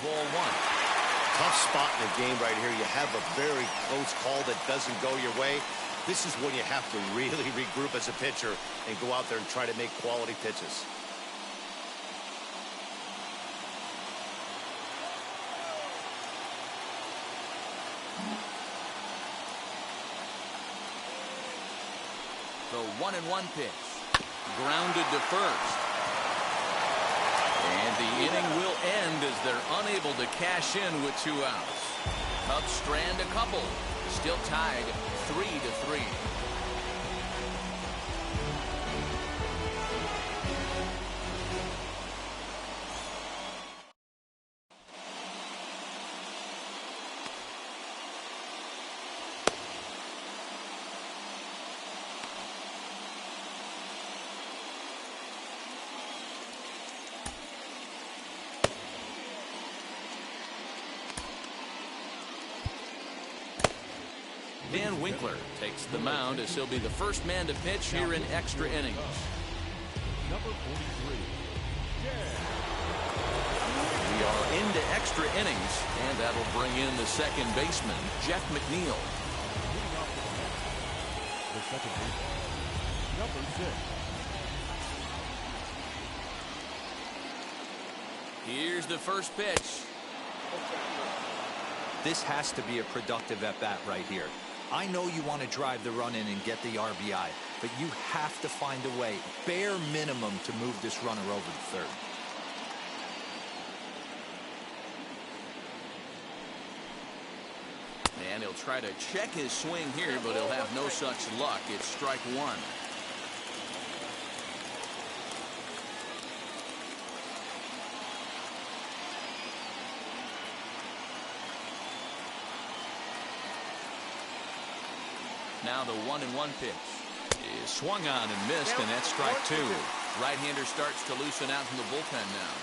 Ball 1.
Tough spot in the game right here. You have a very close call that doesn't go your way. This is when you have to really regroup as a pitcher and go out there and try to make quality pitches.
The 1-1 pitch. Grounded to first. And the inning will end as they're unable to cash in with 2 outs. Cubs strand a couple. Still tied 3-3. Dan Winkler takes the mound as he'll be the first man to pitch here in extra innings.
Number 43.
We are into extra innings, and that'll bring in the second baseman, Jeff McNeil.
Leading off to the mound, the second baseman, number 6.
Here's the first pitch.
This has to be a productive at-bat right here. I know you want to drive the run in and get the RBI, but you have to find a way, bare minimum, to move this runner over to third.
And he'll try to check his swing here, but he'll have no such luck. It's strike one. Now the 1-1 pitch is swung on and missed, and that's strike two. Right-hander starts to loosen out from the bullpen now.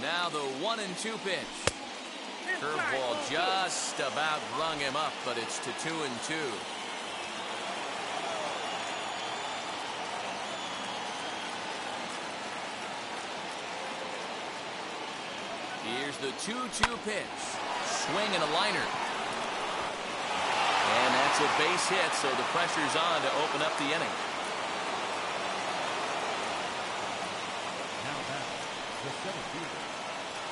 Now the 1-2 pitch. Curveball just about rung him up, but it's to 2-2. Here's the 2-2 pitch. Swing and a liner. And that's a base hit, so the pressure's on to open up the inning.
Now back, the center fielder,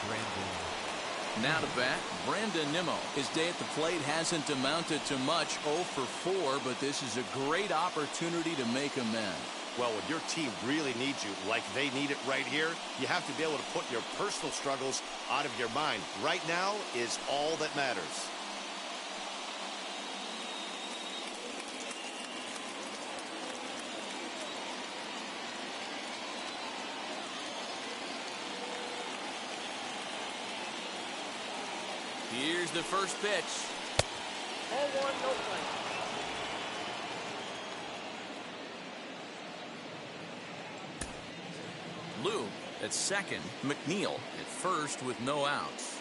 Brandon.
Now to bat, Brandon Nimmo. His day at the plate hasn't amounted to much, 0 for 4, but this is a great opportunity to make amends.
Well, when your team really needs you, like they need it right here, you have to be able to put your personal struggles out of your mind. Right now is all that matters.
Here's the first pitch.
0-1, no play.
Lou at second, McNeil at first with no outs.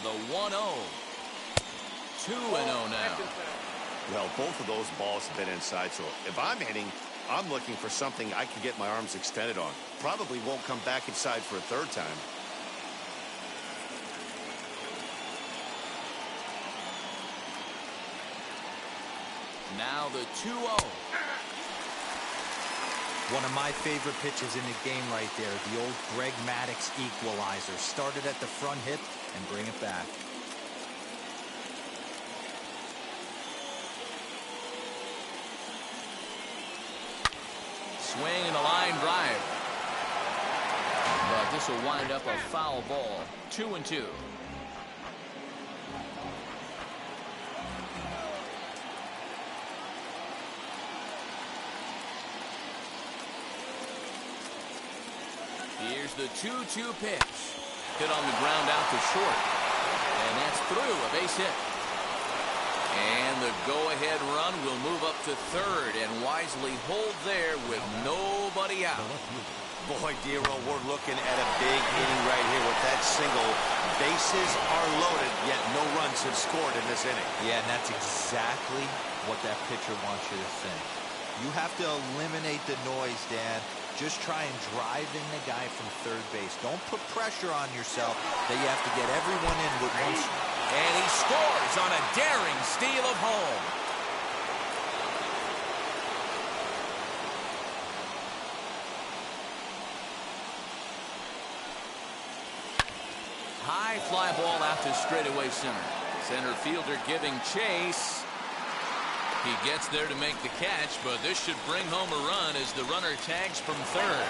The 1-0. 2-0 now.
Well, both of those balls have been inside, so if I'm hitting, I'm looking for something I can get my arms extended on. Probably won't come back inside for a third time.
Now the 2-0.
One of my favorite pitches in the game right there, the old Greg Maddux equalizer. Started at the front hip and bring it back.
Swing and a line drive. But this will wind up a foul ball. 2-2. Here's the 2-2 pitch. Hit on the ground out to short. And that's through, a base hit. And the go-ahead run will move up to third and wisely hold there with nobody out.
Boy, Dero, we're looking at a big inning right here with that single. Bases are loaded, yet no runs have scored in this inning.
Yeah, and that's exactly what that pitcher wants you to think. You have to eliminate the noise, Dan. Just try and drive in the guy from third base. Don't put pressure on yourself that you have to get everyone in with one.
And he scores on a daring steal of home. High fly ball out to straightaway center. Center fielder giving chase. He gets there to make the catch, but this should bring home a run as the runner tags from third.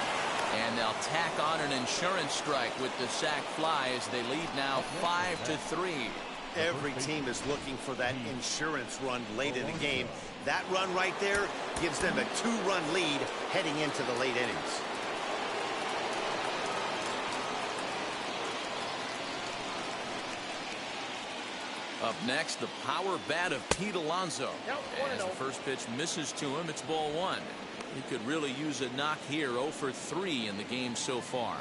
And they'll tack on an insurance strike with the sac fly as they lead now 5-3.
Every team is looking for that insurance run late in the game. That run right there gives them a 2-run lead heading into the late innings.
Up next, the power bat of Pete Alonso. As the first pitch misses to him, it's ball one. He could really use a knock here. 0 for 3 in the game so far.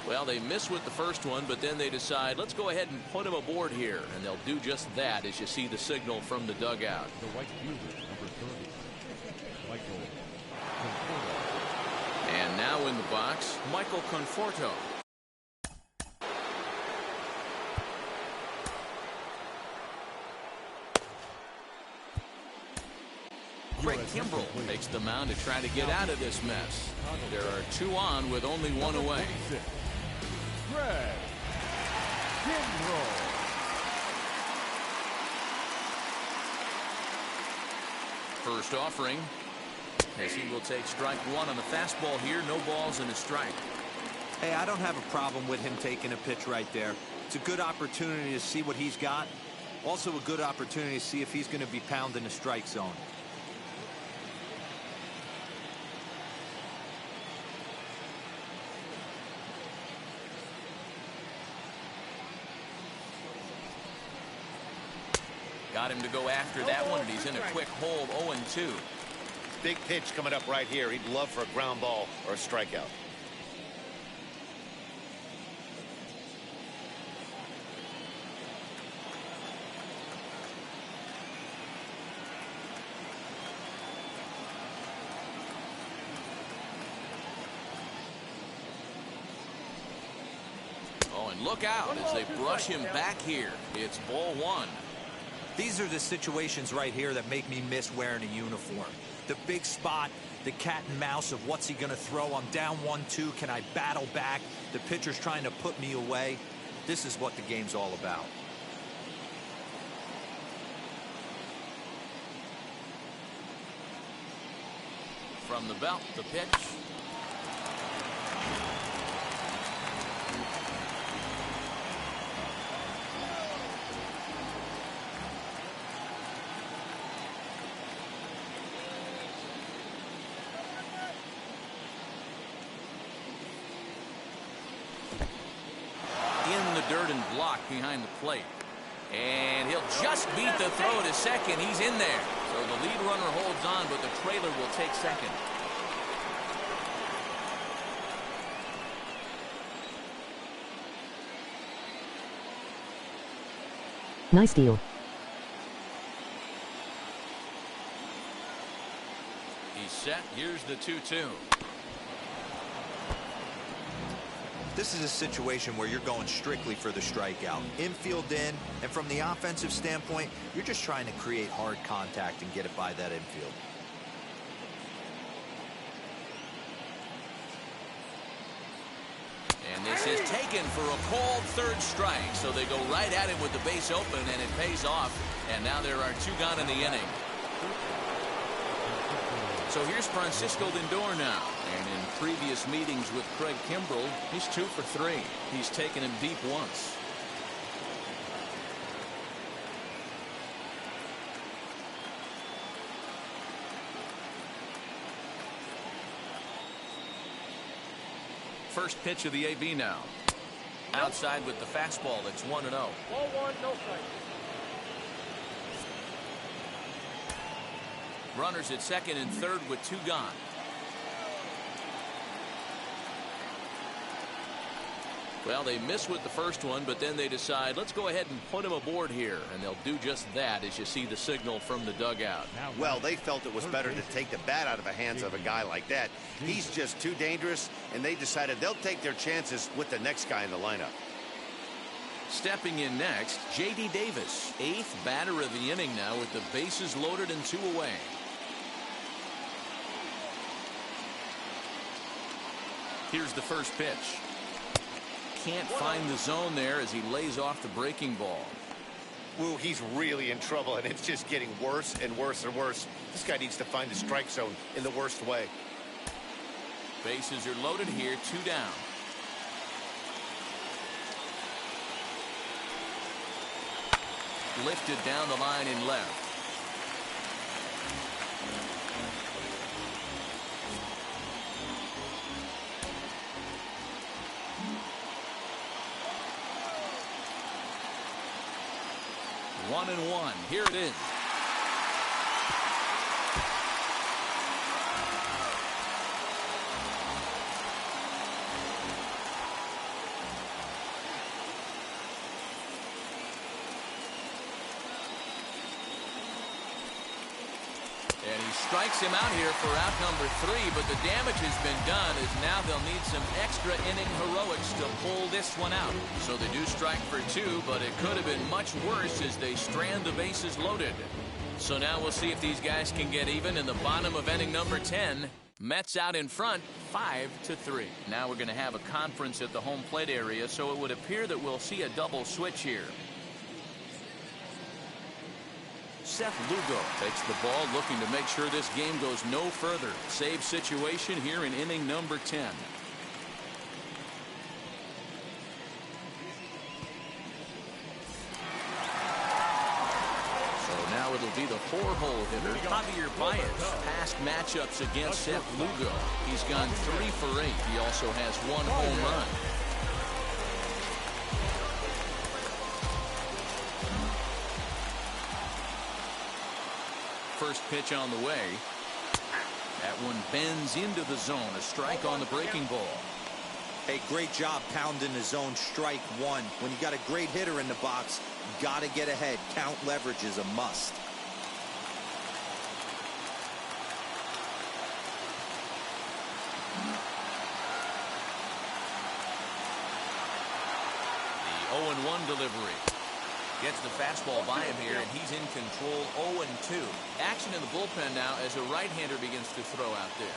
Well, they miss with the first one, but then they decide, let's go ahead and put him aboard here. And they'll do just that as you see the signal from the dugout.
The right fielder, number 30, Michael Conforto.
And now in the box, Michael Conforto. Craig Kimbrell takes the mound to try to get out of this mess. There are 2 on with only 1 away.
Craig Kimbrell.
First offering, as he will take strike 1 on the fastball here. No balls and a strike.
Hey, I don't have a problem with him taking a pitch right there. It's a good opportunity to see what he's got. Also a good opportunity to see if he's going to be pounding the strike zone.
Got him to go after that one, and he's in a quick hold. 0-2.
Big pitch coming up right here. He'd love for a ground ball or a strikeout.
Oh, and look out as they brush him back here. It's ball 1.
These are the situations right here that make me miss wearing a uniform. The big spot, the cat and mouse of what's he going to throw. I'm down 1-2. Can I battle back? The pitcher's trying to put me away. This is what the game's all about.
From the belt, the pitch. Dirt and block behind the plate, and he'll just beat the throw to second. He's in there, so the lead runner holds on, but the trailer will take second.
Nice deal.
He's set. Here's the 2-2.
This is a situation where you're going strictly for the strikeout. Infield in, and from the offensive standpoint, you're just trying to create hard contact and get it by that infield.
And this is taken for a called third strike, so they go right at him with the base open, and it pays off. And now there are 2 gone in the inning. So here's Francisco Lindor now. And in previous meetings with Craig Kimbrell, he's 2 for 3. He's taken him deep once. First pitch of the AB now. Outside with the fastball. It's 1-0.
Ball 1, no strike.
Runners at second and third with 2 gone. Well, they miss with the first one, but then they decide, let's go ahead and put him aboard here. And they'll do just that as you see the signal from the dugout.
Well, they felt it was better to take the bat out of the hands of a guy like that. He's just too dangerous, and they decided they'll take their chances with the next guy in the lineup.
Stepping in next, J.D. Davis, 8th batter of the inning now with the bases loaded and 2 away. Here's the first pitch. Can't find the zone there as he lays off the breaking ball.
Woo, he's really in trouble, and it's just getting worse and worse and worse. This guy needs to find the strike zone in the worst way.
Bases are loaded here, 2 down. lifted down the line in left. One and one. Here it is. And he strikes him out here for out number 3, but the damage has been done as now they'll need some extra inning heroics to pull this one out. So they do strike for 2, but it could have been much worse as they strand the bases loaded. So now we'll see if these guys can get even in the bottom of inning number 10. Mets out in front 5-3. Now we're going to have a conference at the home plate area, so it would appear that we'll see a double switch here. Seth Lugo takes the ball, looking to make sure this game goes no further. Save situation here in inning number 10. So now it'll be the 4-hole hitter, Javier Baez. Past matchups against Seth Lugo, he's gone 3 for 8. He also has 1 home run. First pitch on the way. That one bends into the zone. A strike on the breaking ball.
Hey, great job pounding the zone. Strike 1. When you got a great hitter in the box, got to get ahead. Count leverage is a must.
The 0-1 delivery. Gets the fastball by him here, and he's in control. 0-2. Action in the bullpen now as a right-hander begins to throw out there.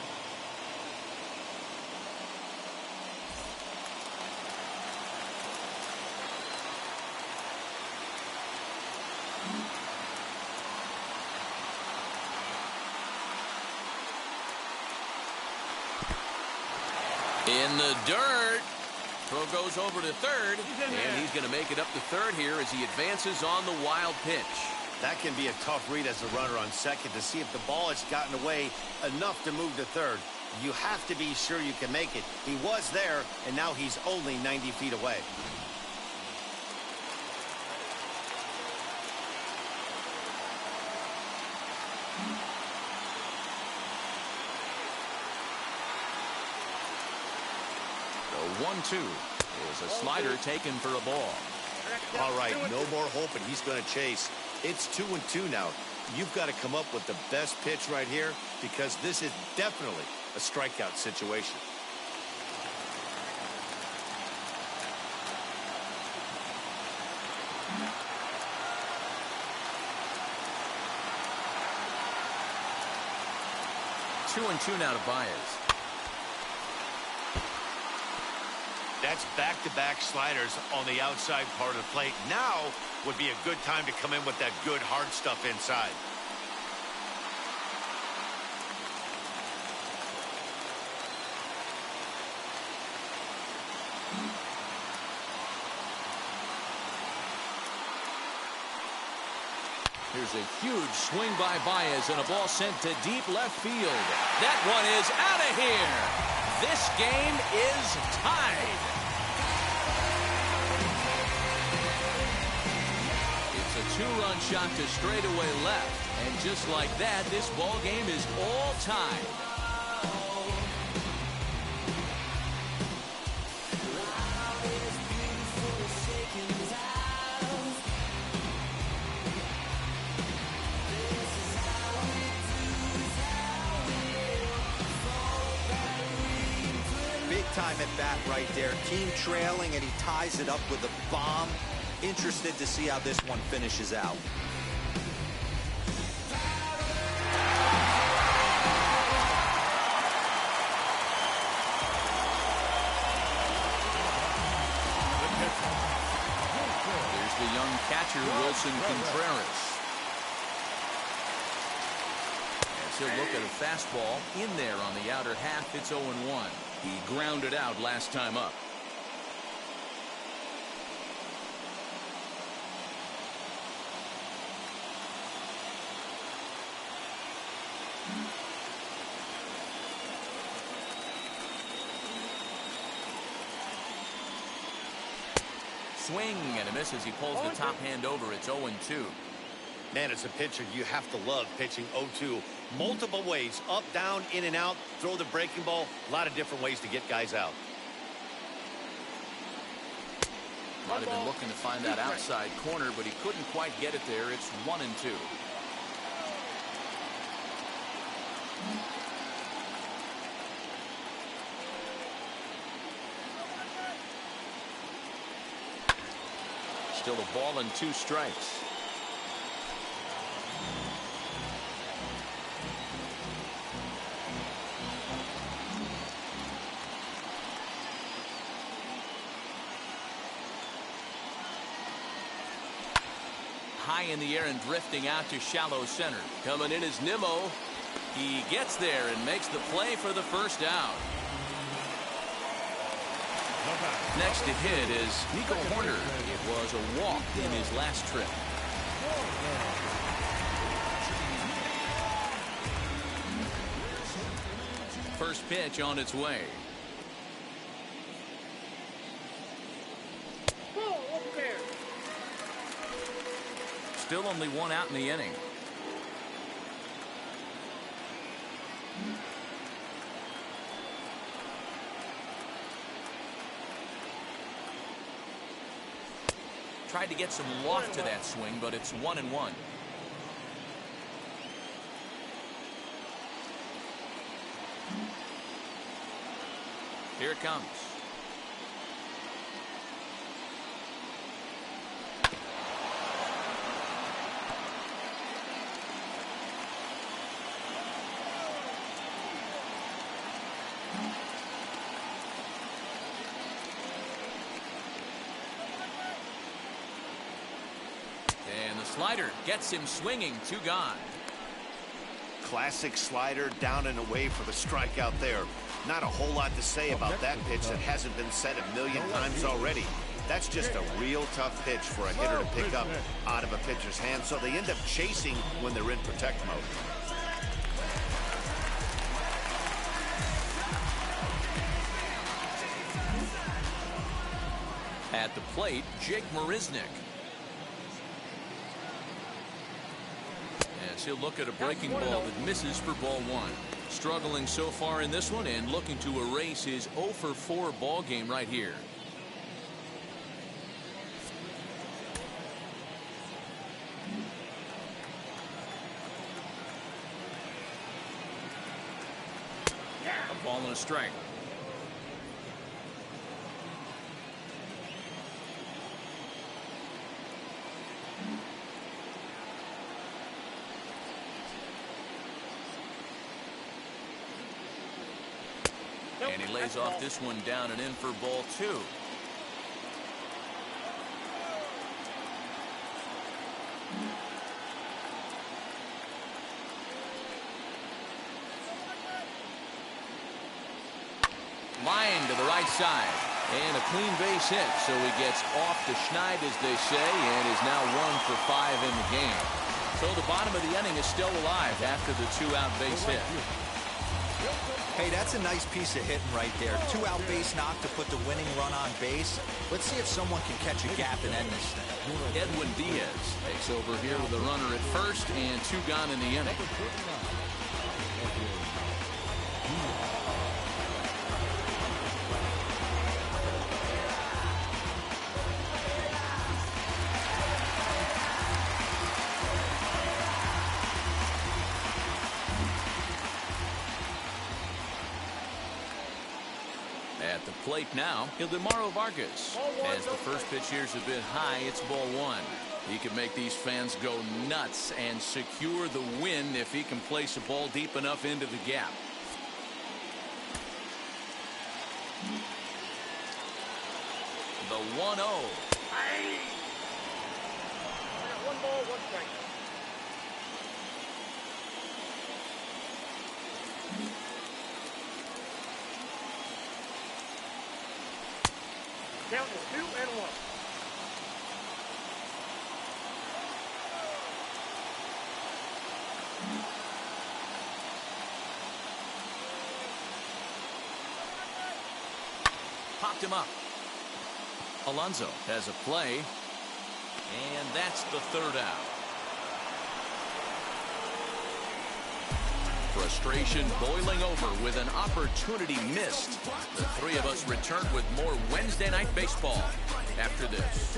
In the dirt. Throw goes over to third, and he's going to make it up to third here as he advances on the wild pitch.
That can be a tough read as a runner on second to see if the ball has gotten away enough to move to third. You have to be sure you can make it. He was there, and now he's only 90 feet away.
The 1-2 is a slider taken for a ball.
All right, no more hoping he's going to chase. It's 2-2 now. You've got to come up with the best pitch right here because this is definitely a strikeout situation.
Two and two now to Baez.
That's back-to-back sliders on the outside part of the plate. Now would be a good time to come in with that good hard stuff inside.
Here's a huge swing by Baez and a ball sent to deep left field. That one is out of here. This game is tied. It's a two-run shot to straightaway left. And just like that, this ball game is all tied.
Time at bat right there. Team trailing, and he ties it up with a bomb. Interested to see how this one finishes out.
There's the young catcher, Wilson Contreras. As he'll look at a fastball in there on the outer half. It's 0-1. He grounded out last time up. swing and a miss as he pulls the top hand over. It's 0-2.
Man, as a pitcher, you have to love pitching 0-2. Multiple ways, up, down, in and out, throw the breaking ball. A lot of different ways to get guys out.
Might have been looking to find that outside corner, but he couldn't quite get it there. It's 1-2. Still a ball and 2 strikes. High in the air and drifting out to shallow center.
Coming in is Nimmo. He gets there and makes the play for the first out.
Next to hit is Nico Horner. It was a walk in his last trip. First pitch on its way. Still only 1 out in the inning. Tried to get some loft to that swing, but it's 1-1. Here it comes. And the slider gets him swinging. 2 gone.
Classic slider down and away for the strikeout there. Not a whole lot to say about that pitch that hasn't been said a million times already. That's just a real tough pitch for a hitter to pick up out of a pitcher's hand, so they end up chasing when they're in protect mode.
At the plate, Jake Marisnick. As he'll look at a breaking ball that misses for ball 1. Struggling so far in this one and looking to erase his 0-for-4 ball game right here. A ball and a strike. And he lays off this one down and in for ball 2. Line to the right side. And a clean base hit. So he gets off the schneid, as they say, and is now 1 for 5 in the game. So the bottom of the inning is still alive after the 2-out base hit.
Hey, that's a nice piece of hitting right there. 2-out base knock to put the winning run on base. Let's see if someone can catch a gap and end this thing.
Edwin Diaz takes over here with a runner at first and 2 gone in the inning. At the plate now, Ildemaro Vargas. As the first pitch here's a bit high, it's ball 1. He can make these fans go nuts and secure the win if he can place a ball deep enough into the gap. The 1-0.
1 ball, 1 strike. Count is 2-1.
Popped him up. Alonso has a play, and that's the third out. Frustration boiling over with an opportunity missed. The three of us return with more Wednesday Night Baseball after this.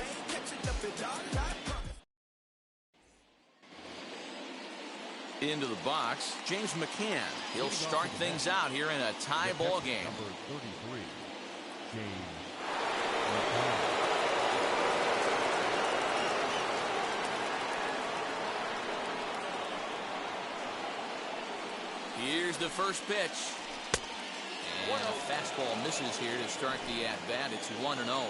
Into the box, James McCann. He'll start things out here in a tie ball game.
Number 33, James McCann.
Here's the first pitch. And a fastball misses here to start the at-bat. It's 1-0.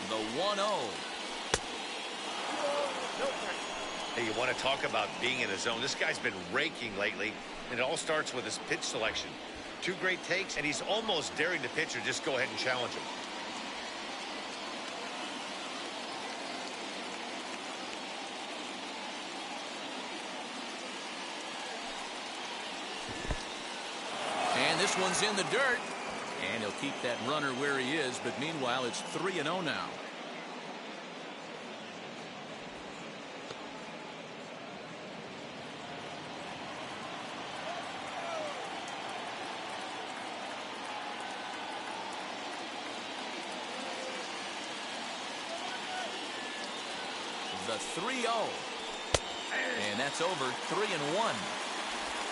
The 1-0.
Hey, you want to talk about being in the zone? This guy's been raking lately, and it all starts with his pitch selection. Two great takes, and he's almost daring the pitcher just go ahead and challenge him.
And this one's in the dirt. And he'll keep that runner where he is, but meanwhile it's 3-0 now. The 3-0. And that's over. 3-1.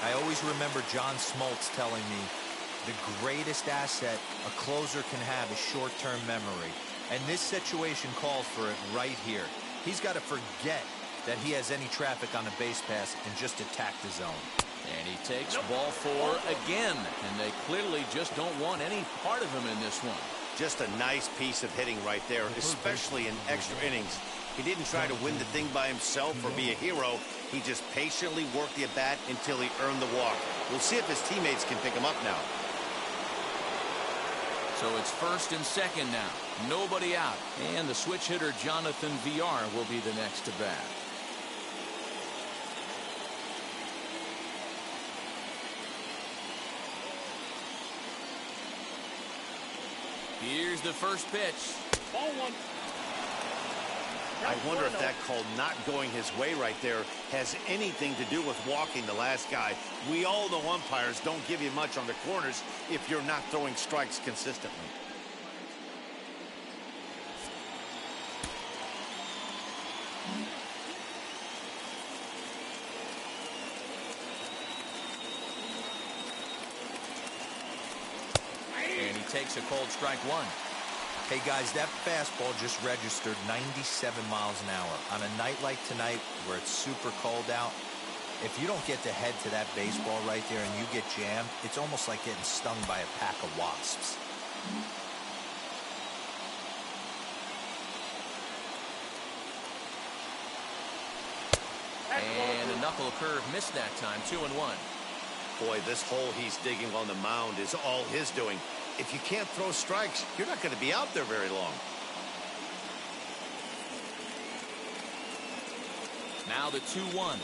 I always remember John Smoltz telling me the greatest asset a closer can have is short-term memory. And this situation calls for it right here. He's got to forget that he has any traffic on a base pass and just attack the zone.
And he takes ball 4 again. And they clearly just don't want any part of him in this one.
Just a nice piece of hitting right there, especially in extra innings. He didn't try to win the thing by himself or be a hero. He just patiently worked the at-bat until he earned the walk. We'll see if his teammates can pick him up now.
So it's first and second now. Nobody out. And the switch hitter Jonathan VR will be the next to bat. Here's the first pitch.
Ball 1.
I wonder if that call not going his way right there has anything to do with walking the last guy. We all know umpires don't give you much on the corners if you're not throwing strikes consistently.
And he takes a cold strike 1.
Hey, guys, that fastball just registered 97 miles an hour. On a night like tonight where it's super cold out, if you don't get to head to that baseball right there and you get jammed, it's almost like getting stung by a pack of wasps.
And a knuckle curve missed that time. 2-1.
Boy, this hole he's digging on the mound is all his doing. If you can't throw strikes, you're not going to be out there very long.
Now the 2-1.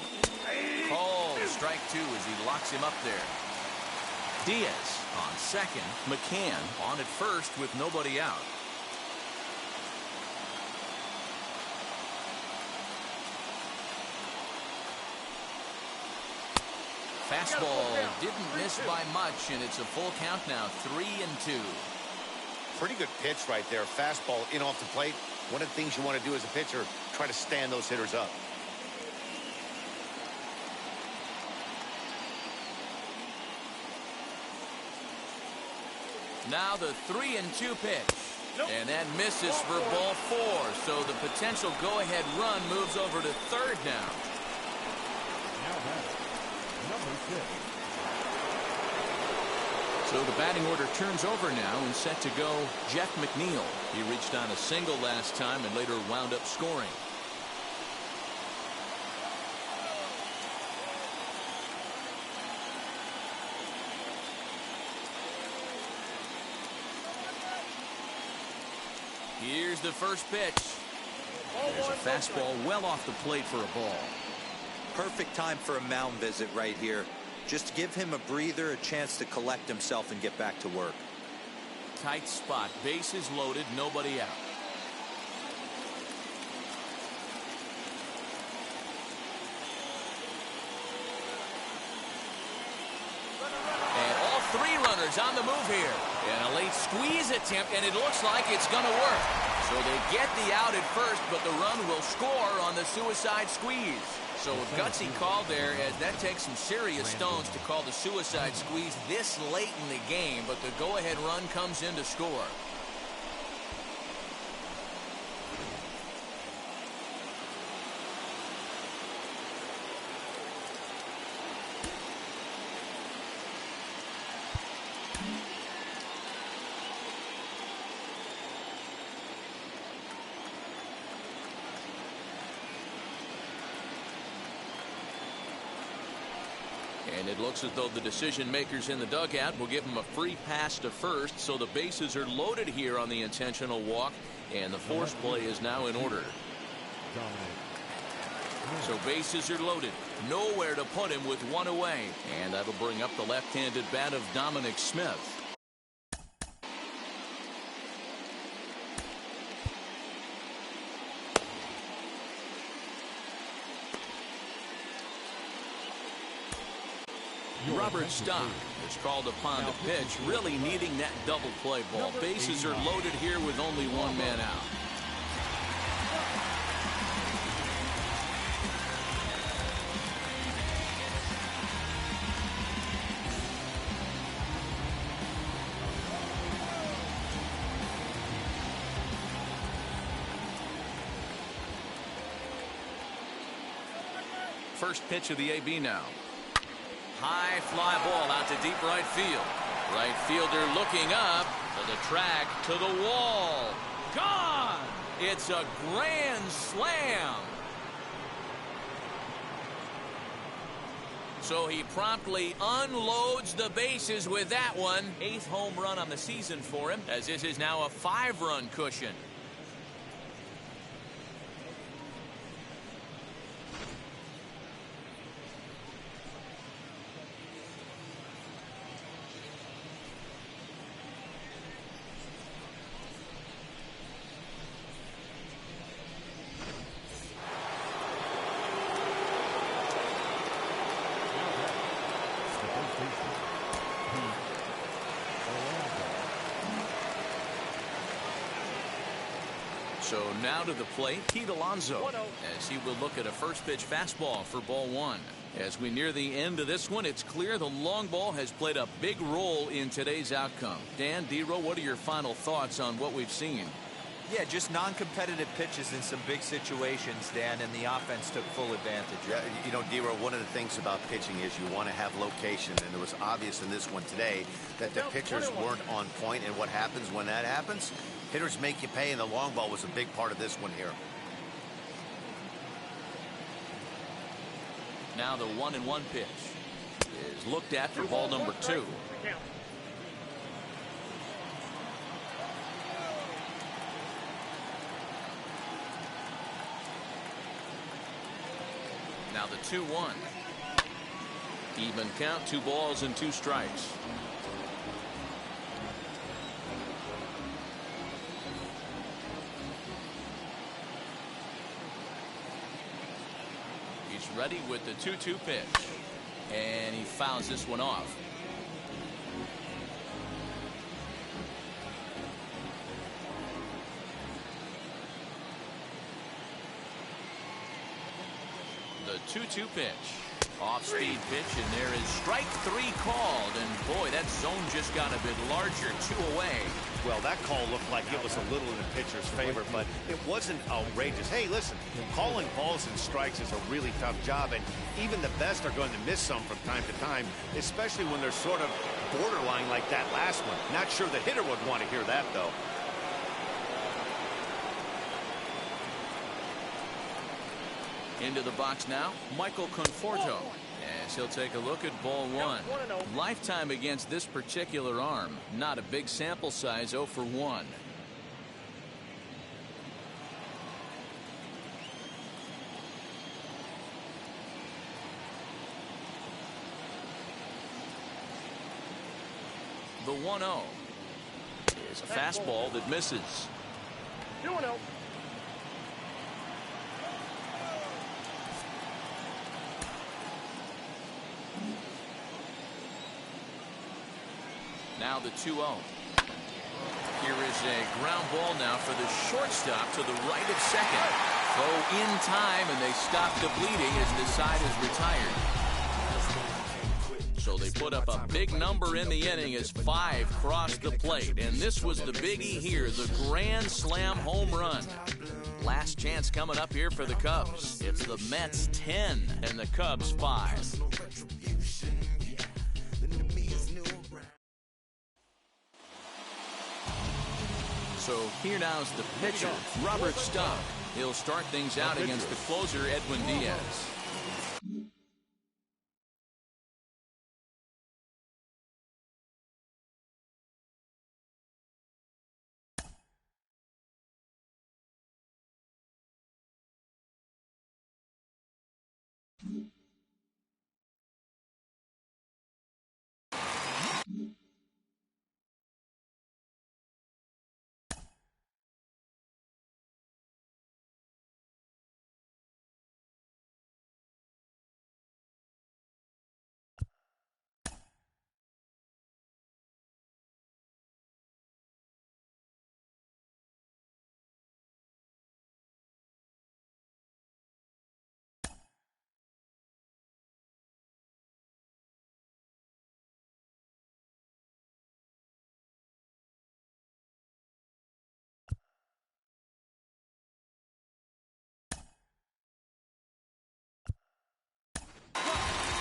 Called strike 2 as he locks him up there. Diaz on second. McCann on at first with nobody out. Fastball didn't miss by much, and it's a full count now. 3-2.
Pretty good pitch right there. Fastball in off the plate. One of the things you want to do as a pitcher, try to stand those hitters up.
Now the 3-2 pitch. And that misses for ball 4. So the potential go-ahead run moves over to third now.
Now that's number pitch.
So the batting order turns over now, and set to go Jeff McNeil. He reached on a single last time and later wound up scoring. Here's the first pitch. There's a fastball well off the plate for a ball.
Perfect time for a mound visit right here. Just give him a breather, a chance to collect himself and get back to work.
Tight spot, bases loaded, nobody out. And all three runners on the move here. And a late squeeze attempt, and it looks like it's going to work. So they get the out at first, but the run will score on the suicide squeeze. So a gutsy call there, as that takes some serious stones to call the suicide squeeze this late in the game, but the go-ahead run comes in to score. And it looks as though the decision makers in the dugout will give him a free pass to first, so the bases are loaded here on the intentional walk, and the force play is now in order. So bases are loaded, nowhere to put him with one away, and that'll bring up the left-handed bat of Dominic Smith. Robert Stock is called upon to pitch, really needing that double play ball. Bases are loaded here with only one man out. First pitch of the AB now. High fly ball out to deep right field. Right fielder looking up to the track, to the wall. Gone! It's a grand slam. So he promptly unloads the bases with that one. 8th home run on the season for him, as this is now a 5-run cushion. So now to the plate, Pete Alonso, as he will look at a first pitch fastball for ball one. As we near the end of this one, it's clear the long ball has played a big role in today's outcome. Dan, D-Row, what are your final thoughts on what we've seen?
Yeah, just non-competitive pitches in some big situations, Dan, and the offense took full advantage.
Yeah, you know, D-Row, one of the things about pitching is you want to have location, and it was obvious in this one today that the pitchers weren't on point, and what happens when that happens? Hitters make you pay, and the long ball was a big part of this one here.
Now the 1-1 pitch is looked at for ball number 2. Now the 2-1. Even count, 2 balls and 2 strikes. He's ready with the 2-2 pitch. And he fouls this one off. The 2-2 pitch. Off-speed pitch, and there is strike 3 called. And boy, that zone just got a bit larger. 2 away.
Well, that call looked like it was a little in the pitcher's favor, but it wasn't outrageous. Hey, listen, calling balls and strikes is a really tough job, and even the best are going to miss some from time to time, especially when they're sort of borderline like that last one. Not sure the hitter would want to hear that, though.
Into the box now, Michael Conforto, as he'll take a look at ball one. Lifetime against this particular arm. Not a big sample size, 0 for 1. The 1-0 is a fastball that misses.
2-0.
Now the 2-0. Here is a ground ball now for the shortstop to the right of second. Throw in time, and they stop the bleeding as the side is retired. So they put up a big number in the inning as 5 crossed the plate. And this was the biggie here, the grand slam home run. Last chance coming up here for the Cubs. It's the Mets 10 and the Cubs 5. So here now's the pitcher, Robert Stock. He'll start things out against the closer, Edwin Diaz.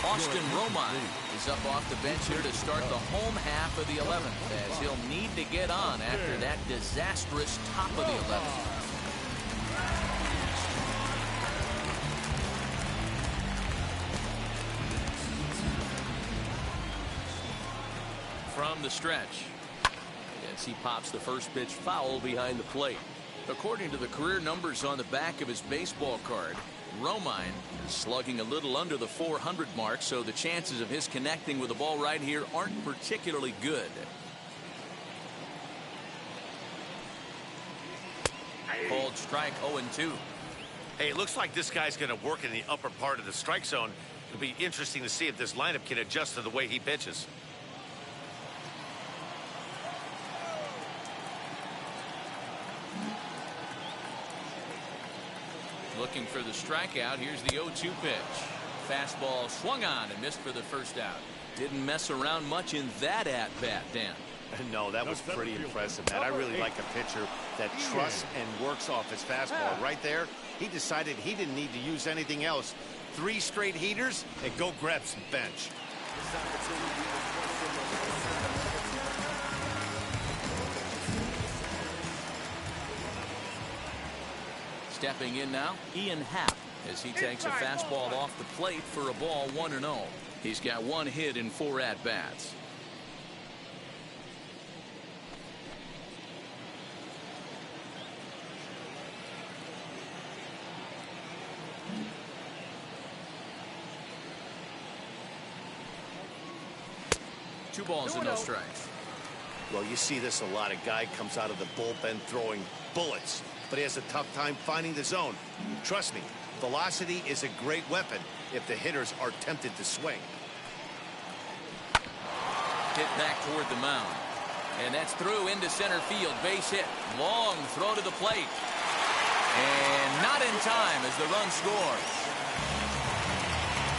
Austin Romine is up off the bench here to start the home half of the 11th, as he'll need to get on after that disastrous top of the 11th. From the stretch, as he pops the first pitch foul behind the plate. According to the career numbers on the back of his baseball card, Romine is slugging a little under the 400 mark, so the chances of his connecting with the ball right here aren't particularly good. Called strike 0-2.
Hey, it looks like this guy's going to work in the upper part of the strike zone. It'll be interesting to see if this lineup can adjust to the way he pitches.
Looking for the strikeout. Here's the 0-2 pitch. Fastball swung on and missed for the first out. Didn't mess around much in that at-bat, Dan.
No, that was pretty impressive, Matt. I really like a pitcher that trusts and works off his fastball. Right there, he decided he didn't need to use anything else. 3 straight heaters and go grab some bench.
Stepping in now, Ian Happ, as he takes a fastball off the plate for a ball 1-0. He's got 1 hit in 4 at-bats. Two balls and no strikes.
Well, you see this a lot. A guy comes out of the bullpen throwing bullets, but he has a tough time finding the zone. Trust me, velocity is a great weapon if the hitters are tempted to swing.
Hit back toward the mound. And that's through into center field. Base hit. Long throw to the plate. And not in time as the run scores.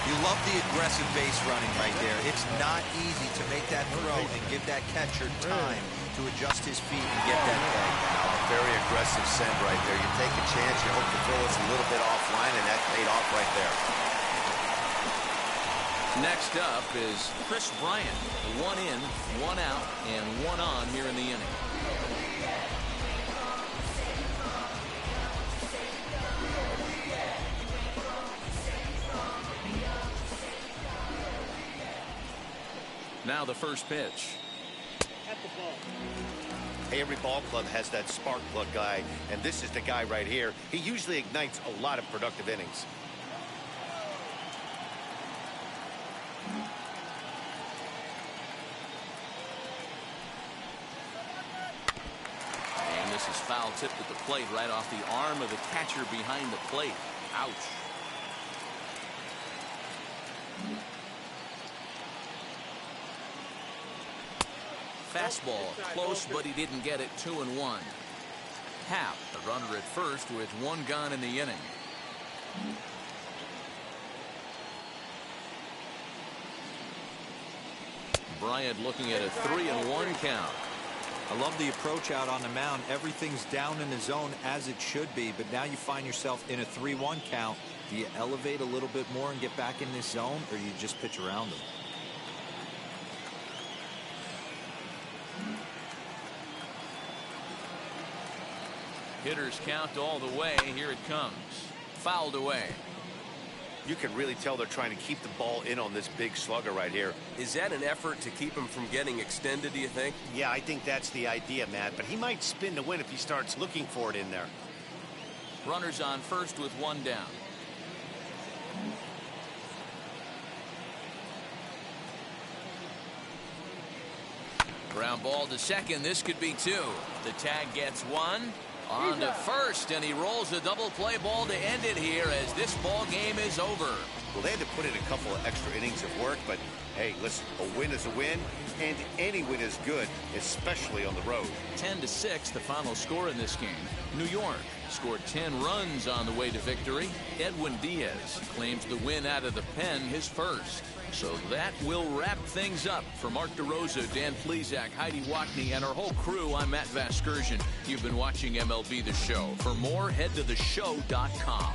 You love the aggressive base running right there. It's not easy to make that throw and give that catcher time to adjust his feet and get that play.
Very aggressive send right there. You take a chance, you hope to throw us a little bit offline, and that paid off right there.
Next up is Chris Bryant. 1 in, 1 out, and 1 on here in the inning. Now the first pitch.
At the ball.
Hey, every ball club has that spark plug guy, and this is the guy right here. He usually ignites a lot of productive innings.
And this is foul tipped at the plate right off the arm of the catcher behind the plate. Ouch. Fastball close, but he didn't get it. 2-1. Happ, the runner at first with 1 gone in the inning. Bryant looking at a 3-1 count.
I love the approach out on the mound. Everything's down in the zone as it should be, but now you find yourself in a 3-1 count. Do you elevate a little bit more and get back in this zone, or you just pitch around them?
Hitters count all the way. Here it comes. Fouled away.
You can really tell they're trying to keep the ball in on this big slugger right here.
Is that an effort to keep him from getting extended, do you think?
Yeah, I think that's the idea, Matt, but he might spin to win if he starts looking for it in there.
Runners on first with 1 down. Ground ball to second. This could be 2. The tag gets 1. On to first, and he rolls a double play ball to end it here as this ball game is over.
Well, they had to put in a couple of extra innings of work, but hey, listen, a win is a win, and any win is good, especially on the road.
10-6, the final score in this game. New York scored 10 runs on the way to victory. Edwin Diaz claims the win out of the pen, his first. So that will wrap things up. For Mark DeRosa, Dan Plesac, Heidi Watney, and our whole crew, I'm Matt Vasgersian. You've been watching MLB The Show. For more, head to theshow.com.